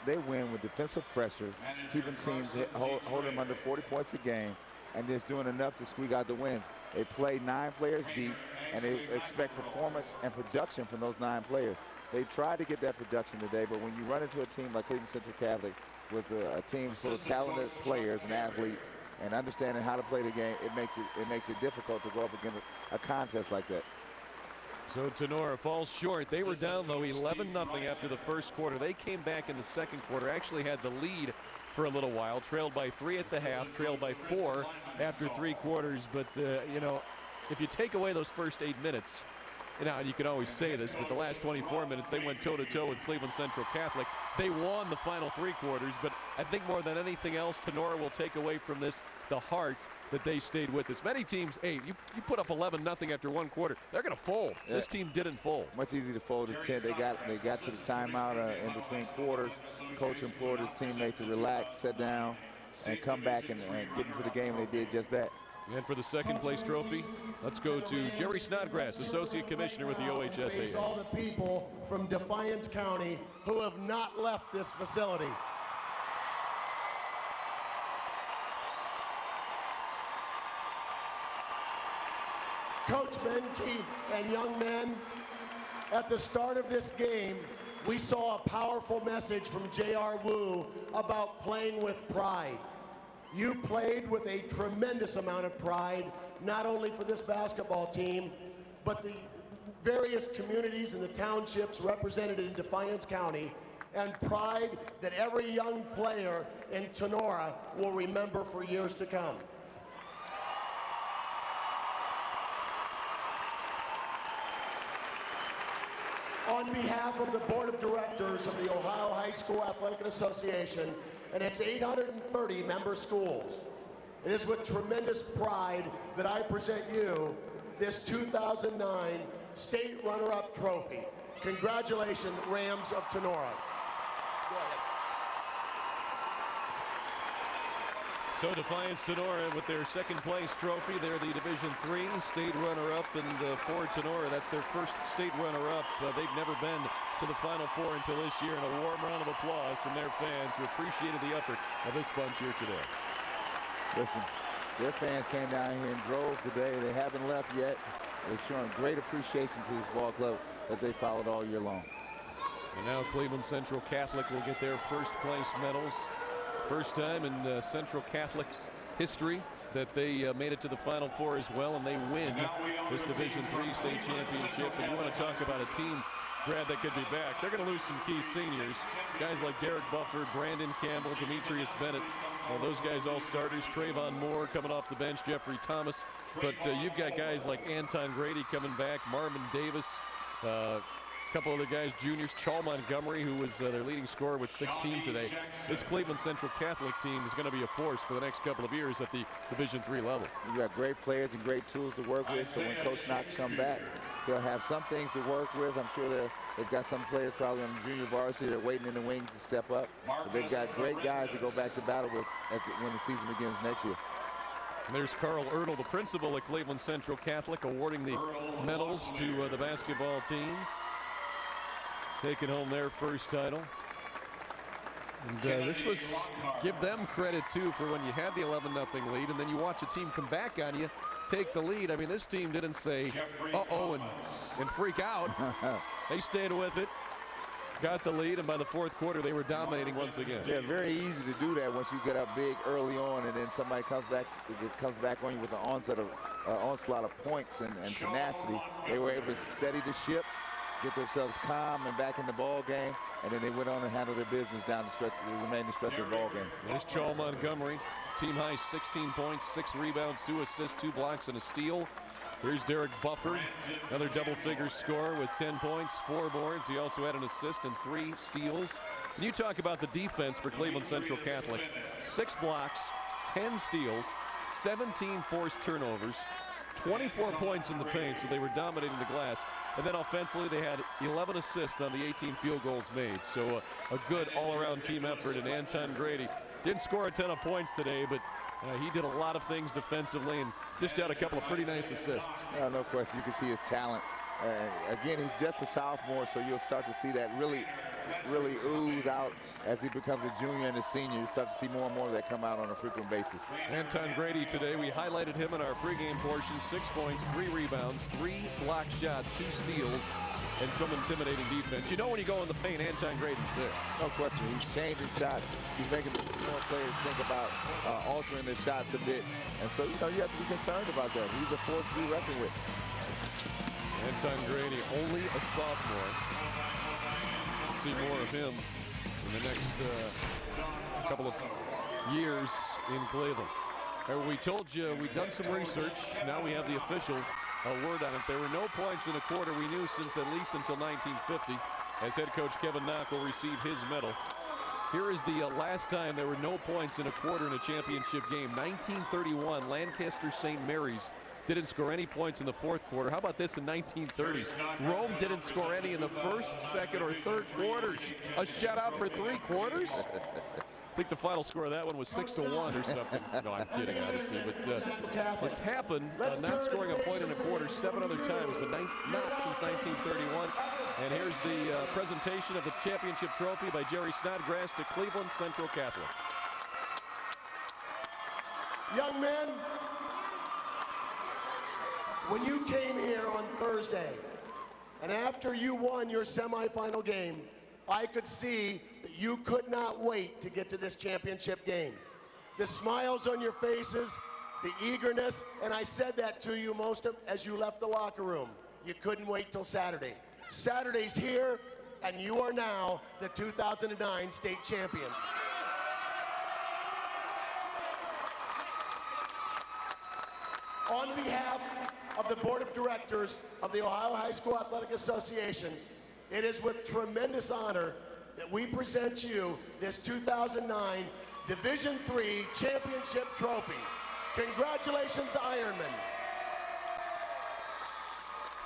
they win with defensive pressure, keeping teams holding them under 40 points a game, and just doing enough to squeak out the wins. They play 9 players deep, and they expect performance and production from those 9 players. They tried to get that production today, but when you run into a team like Cleveland Central Catholic with a team full of talented players and athletes and understanding how to play the game, it makes it difficult to go up against a contest like that. So Tinora falls short. They were down, though, 11-0 after the first quarter. They came back in the second quarter, actually had the lead for a little while, trailed by 3 at the half, trailed by 4 after 3 quarters. But, you know, if you take away those first 8 minutes, you can always say this, but the last 24 minutes, they went toe-to-toe with Cleveland Central Catholic. They won the final 3 quarters, but I think more than anything else, Tinora will take away from this the heart that they stayed with us. Many teams, you put up 11-0 after 1 quarter, they're going to fold. Yeah. This team didn't fold. Much easier to fold at 10. They got to the timeout in between quarters. Coach implored his teammate to relax, sit down, and come back and get into the game. They did just that. And for the second place trophy, let's go to Jerry Snodgrass, Associate Commissioner with the OHSAA. All the people from Defiance County who have not left this facility. Coach Menke and young men, at the start of this game, we saw a powerful message from J.R. Wu about playing with pride. You played with a tremendous amount of pride, not only for this basketball team, but the various communities and the townships represented in Defiance County, and pride that every young player in Tinora will remember for years to come. On behalf of the Board of Directors of the Ohio High School Athletic Association and its 830 member schools, it is with tremendous pride that I present you this 2009 State Runner-Up Trophy. Congratulations, Rams of Tinora. Go ahead. So Defiance Tinora with their second place trophy. They're the Division III state runner-up, and for Tinora, that's their first state runner-up. They've never been to the Final Four until this year, and a warm round of applause from their fans who appreciated the effort of this bunch here today. Listen, their fans came down here in droves today. They haven't left yet. They're showing great appreciation to this ball club that they followed all year long. And now Cleveland Central Catholic will get their first place medals. First time in Central Catholic history that they made it to the Final Four as well, and they win this Division III state championship. And you want to talk about a team, Brad, that could be back. They're going to lose some key seniors. Guys like Derek Buffer, Brandon Campbell, Demetrius Bennett. Those guys all starters. Trayvon Moore coming off the bench, Jeffrey Thomas. But you've got guys like Anton Grady coming back, Marvin Davis, a couple other guys, juniors, Chal Montgomery, who was their leading scorer with 16 today. This Cleveland Central Catholic team is going to be a force for the next couple of years at the Division III level. You got great players and great tools to work with, so when Coach Knox comes back, They'll have some things to work with. I'm sure they've got some players probably on the junior varsity that are waiting in the wings to step up. But they've got great guys to go back to battle with when the season begins next year. And there's Carl Ertl, the principal at Cleveland Central Catholic, awarding the medals to the basketball team, taking home their first title. And this was, give them credit too for when you had the 11-0 lead and then you watch a team come back on you, take the lead. I mean, this team didn't say uh-oh and freak out. They stayed with it, got the lead, and by the fourth quarter they were dominating once again. Yeah, very easy to do that once you get up big early on, and then somebody comes back on you with an onslaught of points and tenacity. They were able to steady the ship, get themselves calm and back in the ball game, and then they went on and handled their business down the remaining stretch of the ball game. There's Joel Montgomery, team high 16 points, 6 rebounds, 2 assists, 2 blocks, and a steal. Here's Derek Bufford, another double-figure scorer with 10 points, 4 boards. He also had an assist and 3 steals. And you talk about the defense for Cleveland Central Catholic. 6 blocks, 10 steals, 17 forced turnovers, 24 points in the paint, so they were dominating the glass. And then offensively, they had 11 assists on the 18 field goals made. So a good all-around team effort. And Anton Grady didn't score a ton of points today, but he did a lot of things defensively and just had a couple of pretty nice assists. No question. You can see his talent. Again, he's just a sophomore, so you'll start to see that really ooze out as he becomes a junior and a senior. You start to see more and more of that come out on a frequent basis. Anton Grady today, we highlighted him in our pregame portion. 6 points, 3 rebounds, 3 block shots, 2 steals, and some intimidating defense. You know when you go in the paint, Anton Grady's there. No question. He's changing shots. He's making more players think about altering their shots a bit. And so, you have to be concerned about that. He's a force to be reckoned with. Anton Grady, only a sophomore. We'll see more of him in the next couple of years in Cleveland. We told you we'd done some research. Now we have the official word on it. There were no points in a quarter, we knew, since at least until 1950, as head coach Kevin Knock will receive his medal. Here is the last time there were no points in a quarter in a championship game. 1931, Lancaster St. Mary's didn't score any points in the fourth quarter. How about this in 1930? Rome didn't score any in the first, second, or third quarters. A shutout for 3 quarters? I think the final score of that one was 6-1 or something. No, I'm kidding, obviously, but it's happened, not scoring a point in a quarter 7 other times, but not since 1931. And here's the presentation of the championship trophy by Jerry Snodgrass to Cleveland Central Catholic. Young men, when you came here on Thursday, and after you won your semifinal game, I could see that you could not wait to get to this championship game. The smiles on your faces, the eagerness, and I said that to you as you left the locker room. You couldn't wait till Saturday. Saturday's here, and you are now the 2009 state champions. On behalf of the Board of Directors of the Ohio High School Athletic Association, it is with tremendous honor that we present you this 2009 Division III Championship Trophy. Congratulations, Ironman.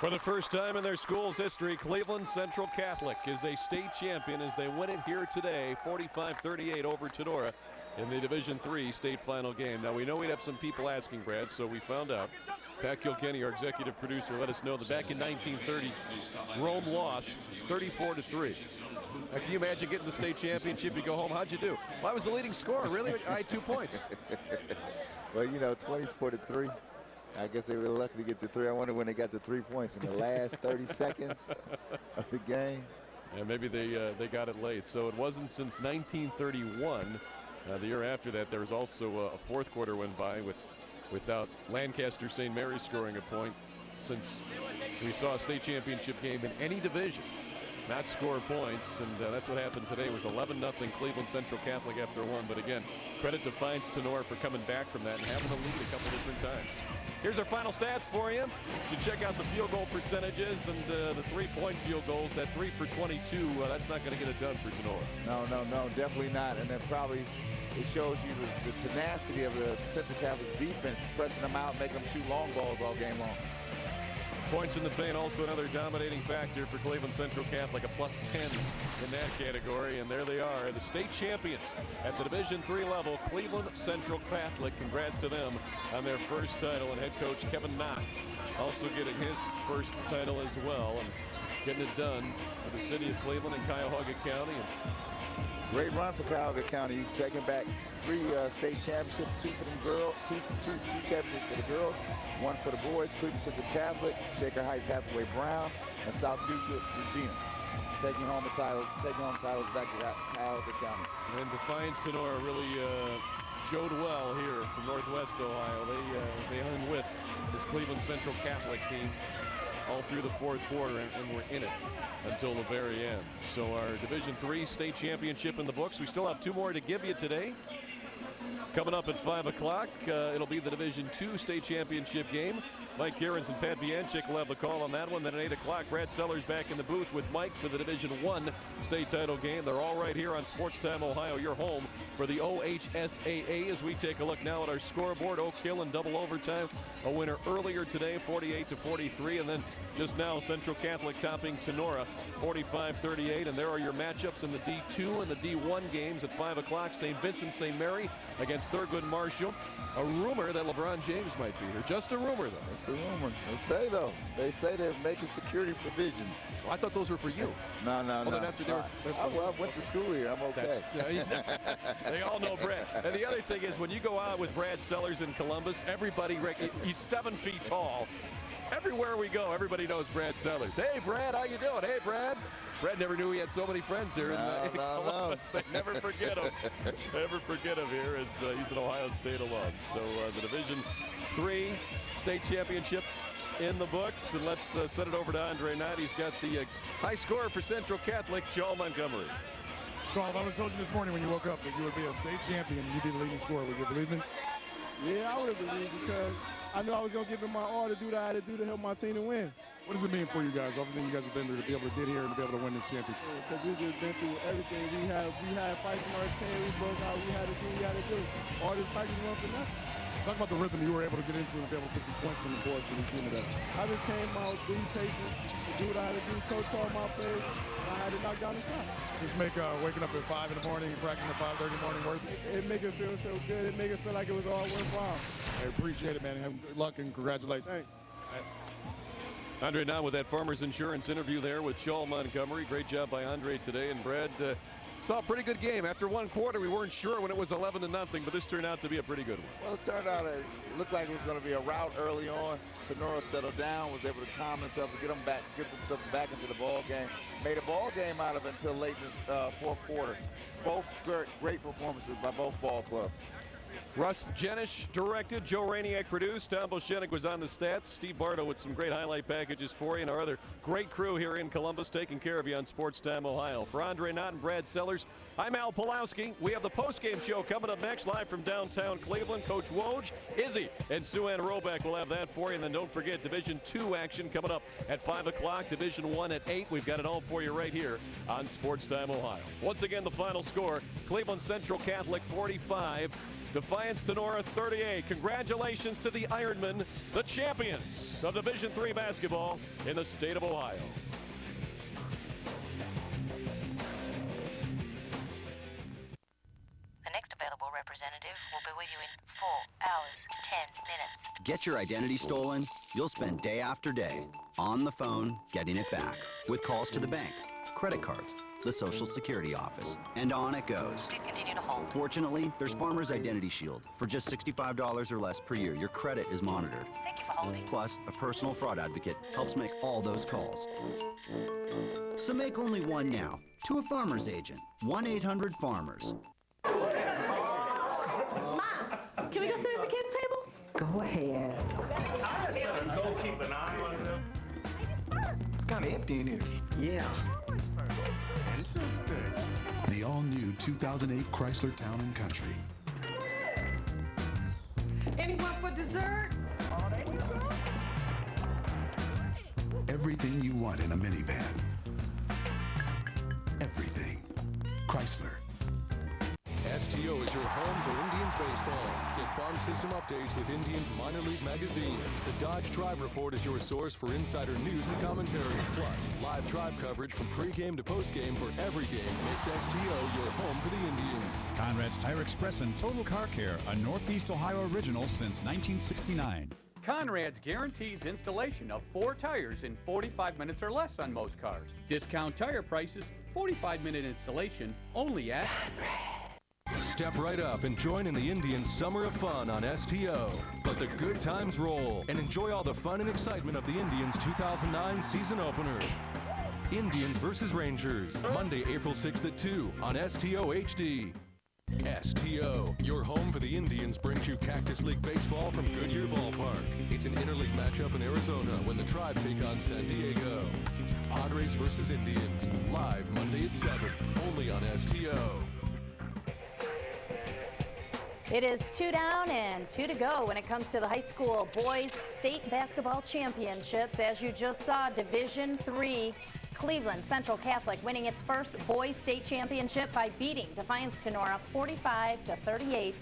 For the first time in their school's history, Cleveland Central Catholic is a state champion as they win it here today, 45-38 over Tinora in the Division III state final game. Now, we know we'd have some people asking, Brad, so we found out. Pat Kilkenny, our executive producer, let us know that back in 1930, Rome lost 34-3. Now, can you imagine getting the state championship? You go home, how'd you do? Well, I was the leading scorer, really? I had 2 points. Well, 24-3. I guess they were lucky to get the 3. I wonder when they got the 3 points in the last 30 seconds of the game. Yeah, maybe they got it late. So it wasn't since 1931. The year after that, there was also a fourth quarter went by without Lancaster St. Mary's scoring a point since we saw a state championship game in any division not score points, and that's what happened today. It was 11-0 Cleveland Central Catholic after 1, but again, credit to Fines Tinora for coming back from that and having a lead a couple different times. Here's our final stats for you. You should check out the field goal percentages and the 3-point field goals. That 3 for 22, that's not going to get it done for Tinora. No, definitely not. And then probably it shows you the tenacity of the Central Catholic's defense, pressing them out, making them shoot long balls all game long. Points in the paint, also another dominating factor for Cleveland Central Catholic, a +10 in that category. And there they are, the state champions at the Division III level, Cleveland Central Catholic. Congrats to them on their first title, and head coach Kevin Knott also getting his first title as well, and getting it done for the city of Cleveland and Cuyahoga County. And great run for Cuyahoga County, taking back 3 state championships, 2 for them girls, two championships for the girls, 1 for the boys. Cleveland Central Catholic, Shaker Heights Hathaway Brown, and South Regina taking home titles back to Cuyahoga County. And Defiance Tinora really showed well here from Northwest Ohio. They hung with this Cleveland Central Catholic team all through the fourth quarter, and we're in it until the very end. So our Division III state championship in the books. We still have 2 more to give you today. Coming up at 5 o'clock, it'll be the Division II state championship game. Mike Kierans and Pat Vianchik will have the call on that one. Then at 8 o'clock, Brad Sellers back in the booth with Mike for the Division I state title game. They're all right here on Sports Time Ohio, your home for the OHSAA. As we take a look now at our scoreboard, Oak Hill in double overtime, a winner earlier today, 48-43, and then just now Central Catholic topping Tinora, 45-38. And there are your matchups in the D2 and the D1 games at 5 o'clock. St. Vincent St. Mary against Thurgood Marshall. A rumor that LeBron James might be here. Just a rumor, though. It's a rumor. They say they're making security provisions. Well, I thought those were for you. No. I went to school here. I'm okay. They all know Brad. And the other thing is, when you go out with Brad Sellers in Columbus, everybody, he's 7 feet tall. Everywhere we go, everybody knows Brad Sellers. Hey, Brad, how you doing? Hey, Brad. Brad never knew he had so many friends here in Columbus. They never forget him. Never forget him here as he's an Ohio State alum. So the Division III state championship in the books. And let's send it over to Andre Knott. He's got the high scorer for Central Catholic, Joel Montgomery. Charles, if I would have told you this morning when you woke up that you would be a state champion and you'd be the leading scorer, would you believe me? Yeah, I would have believed, because I knew I was going to give him my all to do what I had to do to help my team to win. What does it mean for you guys, everything you guys have been through, to be able to get here and to be able to win this championship? Because we've just been through everything. We had fights in our team. We broke out. We had to do what we had to do. All this practice went for nothing. Talk about the rhythm you were able to get into and be able to put some points on the board for the team today. I just came out, being patient, to do what I had to do. Coach called my plays, and I had to knock down the shot. Just make waking up at 5 in the morning, practicing at 5:30 in the morning worth it? It make it feel so good. It make it feel like it was all worthwhile. I appreciate it, man. Have good luck and congratulations. Thanks. Andre Knott with that Farmers Insurance interview there with Joel Montgomery. Great job by Andre today. And Brad saw a pretty good game. After one quarter, we weren't sure when it was 11-0, but this turned out to be a pretty good one. Well, it turned out it looked like it was going to be a rout early on. Tinora settled down, was able to calm themselves, get themselves back into the ball game. Made a ball game out of it until late in the fourth quarter. Both great performances by both ball clubs. Russ Jenish directed, Joe Rainiak produced, Tom Boshenik was on the stats, Steve Bardo with some great highlight packages for you, and our other great crew here in Columbus taking care of you on Sports Time Ohio. For Andre Knott and Brad Sellers, I'm Al Pulowski. We have the postgame show coming up next, live from downtown Cleveland. Coach Woj, Izzy, and Sue Ann Roback will have that for you. And then don't forget Division II action coming up at 5 o'clock, Division I at 8. We've got it all for you right here on Sports Time Ohio. Once again, the final score, Cleveland Central Catholic 45, Defiance Tinora 38. Congratulations to the Ironmen, the champions of Division III basketball in the state of Ohio. The next available representative will be with you in 4 hours, 10 minutes. Get your identity stolen? You'll spend day after day on the phone getting it back with calls to the bank, credit cards, the Social Security office, and on it goes. Please continue to hold. Fortunately, there's Farmers Identity Shield. For just $65 or less per year, your credit is monitored. Thank you for holding. Plus, a personal fraud advocate helps make all those calls. So make only one now to a Farmers agent. 1-800-FARMERS. Mom, can we go sit at the kids' table? Go ahead. Go keep an eye on them. It's kind of empty in here. Yeah. The all-new 2008 Chrysler Town and Country. Anyone for dessert? Everything you want in a minivan. Everything. Chrysler. STO is your home for Indians baseball. Get farm system updates with Indians Minor League Magazine. The Dodge Tribe Report is your source for insider news and commentary. Plus, live Tribe coverage from pregame to postgame for every game makes STO your home for the Indians. Conrad's Tire Express and Total Car Care, a Northeast Ohio original since 1969. Conrad's guarantees installation of 4 tires in 45 minutes or less on most cars. Discount tire prices, 45-minute installation, only at... Step right up and join in the Indians' summer of fun on STO. Let the good times roll and enjoy all the fun and excitement of the Indians' 2009 season opener. Indians versus Rangers, Monday, April 6th at 2 on STO HD. STO, your home for the Indians, brings you Cactus League Baseball from Goodyear Ballpark. It's an interleague matchup in Arizona when the Tribe take on San Diego. Padres versus Indians, live Monday at 7, only on STO. It is 2 down and 2 to go when it comes to the high school boys state basketball championships. As you just saw, Division III Cleveland Central Catholic winning its first boys state championship by beating Defiance Tinora 45-38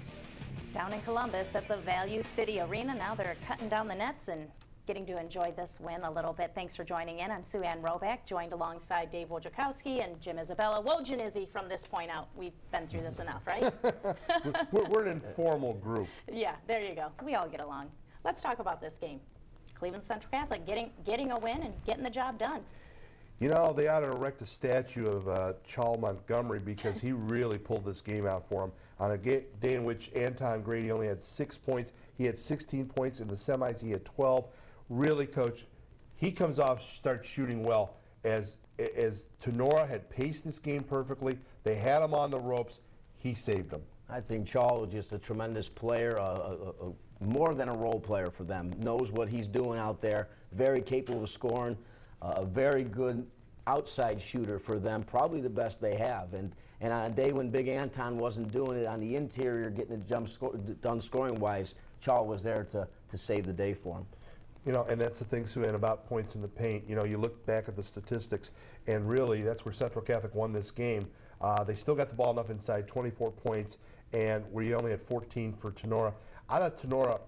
down in Columbus at the Value City Arena. Now they're cutting down the nets and getting to enjoy this win a little bit. Thanks for joining in. I'm Sue Ann Roback, joined alongside Dave Wojciechowski and Jim Isabella. Wojin Izzy from this point out. We've been through this enough, right? we're an informal group. Yeah, there you go. We all get along. Let's talk about this game. Cleveland Central Catholic getting a win and getting the job done. You know, they ought to erect a statue of Charles Montgomery because he really pulled this game out for him. On a day in which Anton Grady only had 6 points, he had 16 points. In the semis, he had 12. Really, Coach, he comes off, starts shooting well. As Tinora had paced this game perfectly, they had him on the ropes, he saved them. I think Charles is just a tremendous player, more than a role player for them. Knows what he's doing out there, very capable of scoring, a very good outside shooter for them, probably the best they have. And on a day when Big Anton wasn't doing it on the interior, getting it done scoring-wise, Charles was there to save the day for him. You know, and that's the thing, Sue Ann, about points in the paint. You know, you look back at the statistics, and really that's where Central Catholic won this game. They still got the ball enough inside, 24 points, and we only had 14 for Tinora. I thought Tinora,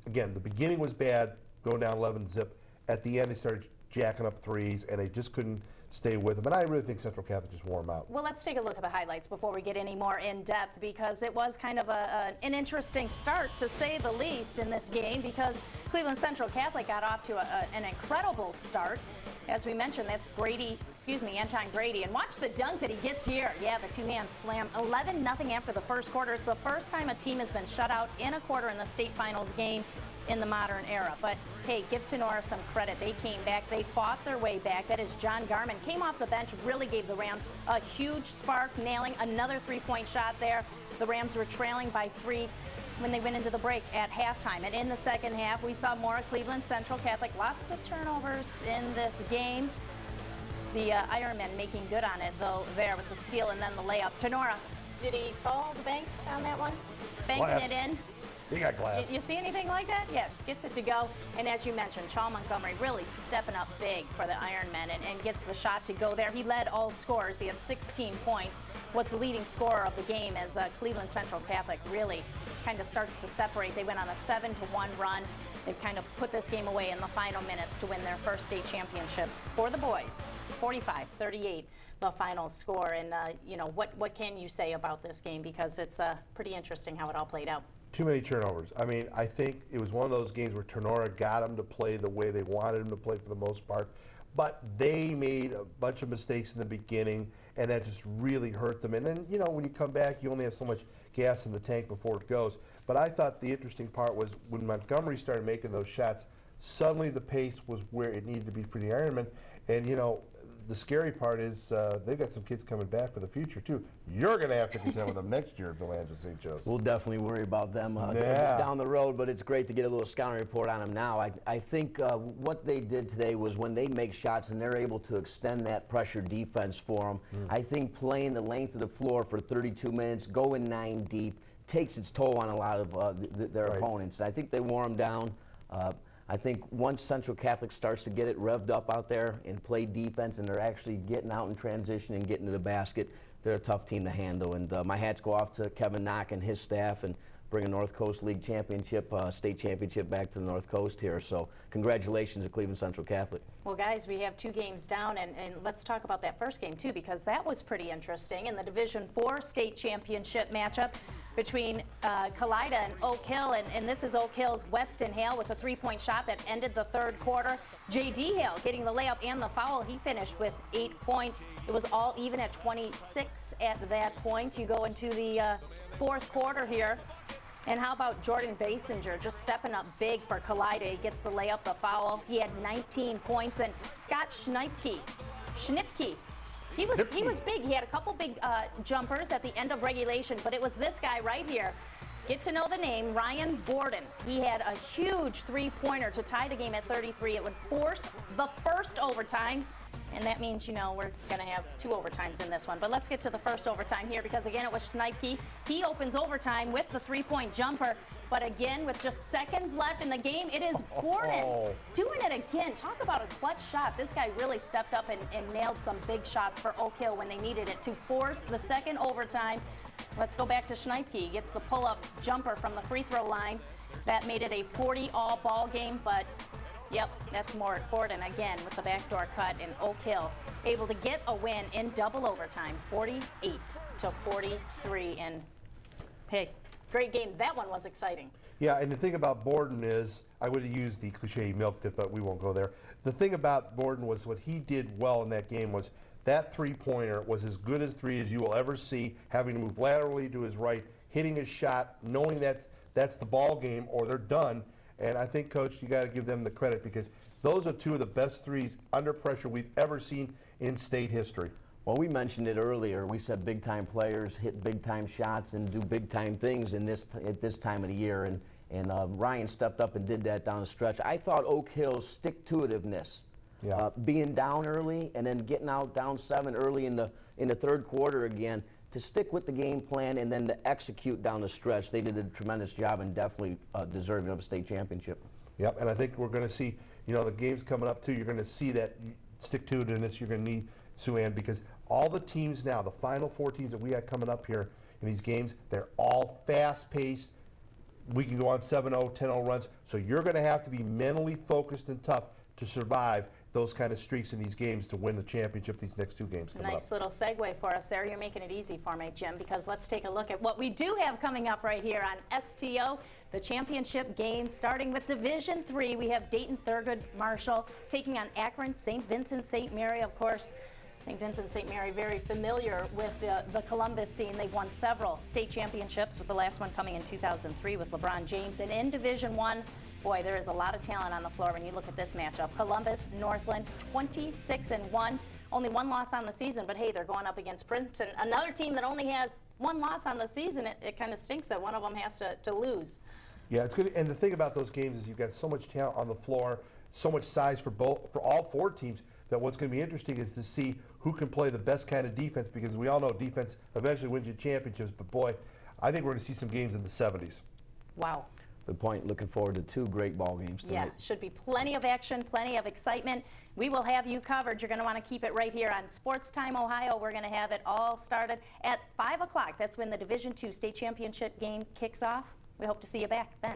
again, the beginning was bad, going down 11-zip. At the end, they started jacking up threes, and they just couldn't stay with them. And I really think Central Catholic just wore them out. Well, let's take a look at the highlights before we get any more in depth, because it was kind of an interesting start, to say the least, in this game, because Cleveland Central Catholic got off to an incredible start. As we mentioned, that's Anton Grady. And watch the dunk that he gets here. Yeah, the two-hand slam. 11-0 after the first quarter. It's the first time a team has been shut out in a quarter in the state finals game in the modern era. But hey, give Tinora some credit. They came back. They fought their way back. That is John Garman. Came off the bench, really gave the Rams a huge spark, nailing another three-point shot there. The Rams were trailing by 3 when they went into the break at halftime. And in the second half, we saw more Cleveland Central Catholic. Lots of turnovers in this game. The Ironmen making good on it, though, there with the steal and then the layup. Tinora, did he call the bank on that one? Banking it in? He got glass. You see anything like that? Yeah, gets it to go. And as you mentioned, Charles Montgomery really stepping up big for the Ironmen and gets the shot to go there. He led all scorers. He had 16 points, was the leading scorer of the game as Cleveland Central Catholic really kind of starts to separate. They went on a 7-1 run. They've kind of put this game away in the final minutes to win their first state championship for the boys. 45-38, the final score. And, you know, what can you say about this game? Because it's pretty interesting how it all played out. Too many turnovers. I mean, I think it was one of those games where Tinora got them to play the way they wanted them to play for the most part, but they made a bunch of mistakes in the beginning, and that just really hurt them. And then, you know, when you come back, you only have so much gas in the tank before it goes. But I thought the interesting part was when Montgomery started making those shots, suddenly the pace was where it needed to be for the Ironmen. And, you know, the scary part is they've got some kids coming back for the future, too. You're going to have to contend with them next year at Villanja St. Joseph. We'll definitely worry about them down the road, but it's great to get a little scouting report on them now. I think what they did today was when they make shots and they're able to extend that pressure defense for them, I think playing the length of the floor for 32 minutes, going 9 deep, takes its toll on a lot of their opponents. And I think they wore them down. I think once Central Catholic starts to get it revved up out there and play defense and they're actually getting out in transition and getting to the basket, they're a tough team to handle. And my hats go off to Kevin Knock and his staff and bringing North Coast League championship, state championship back to the North Coast here. So congratulations to Cleveland Central Catholic. Well, guys, we have 2 games down, and let's talk about that first game, too, because that was pretty interesting in the Division IV state championship matchup between Kalida and Oak Hill, and this is Oak Hill's Weston Hale with a 3-point shot that ended the third quarter. J.D. Hale getting the layup and the foul. He finished with 8 points. It was all even at 26 at that point. You go into the fourth quarter here. And how about Jordan Basinger just stepping up big for Kalida? He gets the layup, the foul. He had 19 points. And Scott Schnipke, he was big. He had a couple big jumpers at the end of regulation, but it was this guy right here. Get to know the name, Ryan Borden. He had a huge 3-pointer to tie the game at 33. It would force the first overtime. And that means, you know, we're going to have 2 overtimes in this one. But let's get to the first overtime here because, again, it was Schnipke. He opens overtime with the 3-point jumper. But, again, with just seconds left in the game, it is Borden doing it again. Talk about a clutch shot. This guy really stepped up and nailed some big shots for Oak Hill when they needed it to force the second overtime. Let's go back to Schnipke. He gets the pull-up jumper from the free throw line. That made it a 40-all ball game, but... Yep, that's more Borden again with the backdoor cut, and Oak Hill able to get a win in double overtime, 48-43. And hey, great game. That one was exciting. Yeah, and the thing about Borden is, I would have used the cliche milked it, but we won't go there. The thing about Borden was what he did well in that game was that 3-pointer was as good a 3 as you will ever see, having to move laterally to his right, hitting his shot, knowing that that's the ball game or they're done. And I think, Coach, you got to give them the credit because those are 2 of the best 3s under pressure we've ever seen in state history. Well, we mentioned it earlier. We said big-time players hit big-time shots and do big-time things at this time of the year. And Ryan stepped up and did that down the stretch. I thought Oak Hill's stick-to-itiveness, being down early and then getting out down 7 early in the third quarter again, to stick with the game plan and then to execute down the stretch. They did a tremendous job and definitely deserving of a state championship. Yep, and I think we're going to see, you know, the games coming up too, you're going to see that stick-to-itiveness you're going to need, Sue-Ann, because all the teams now, the final 4 teams that we got coming up here in these games, they're all fast-paced. We can go on 7-0, 10-0 runs, so you're going to have to be mentally focused and tough to survive those kind of streaks in these games to win the championship these next 2 games coming up. Nice little segue for us there. You're making it easy for me, Jim, because let's take a look at what we do have coming up right here on STO, the championship game. Starting with Division III, we have Dayton Thurgood Marshall taking on Akron St. Vincent St. Mary. Of course, St. Vincent St. Mary very familiar with the Columbus scene. They've won several state championships, with the last one coming in 2003 with LeBron James. And in Division I, boy, there is a lot of talent on the floor when you look at this matchup. Columbus, Northland, 26-1. Only 1 loss on the season, but hey, they're going up against Princeton, another team that only has 1 loss on the season. It kind of stinks that one of them has to lose. Yeah, it's good. And the thing about those games is you've got so much talent on the floor, so much size for all 4 teams, that what's going to be interesting is to see who can play the best kind of defense, because we all know defense eventually wins you championships. But boy, I think we're going to see some games in the 70s. Wow. Good point. Looking forward to 2 great ball games tonight. Yeah, should be plenty of action, plenty of excitement. We will have you covered. You're going to want to keep it right here on Sports Time Ohio. We're going to have it all started at 5 o'clock. That's when the Division II state championship game kicks off. We hope to see you back then.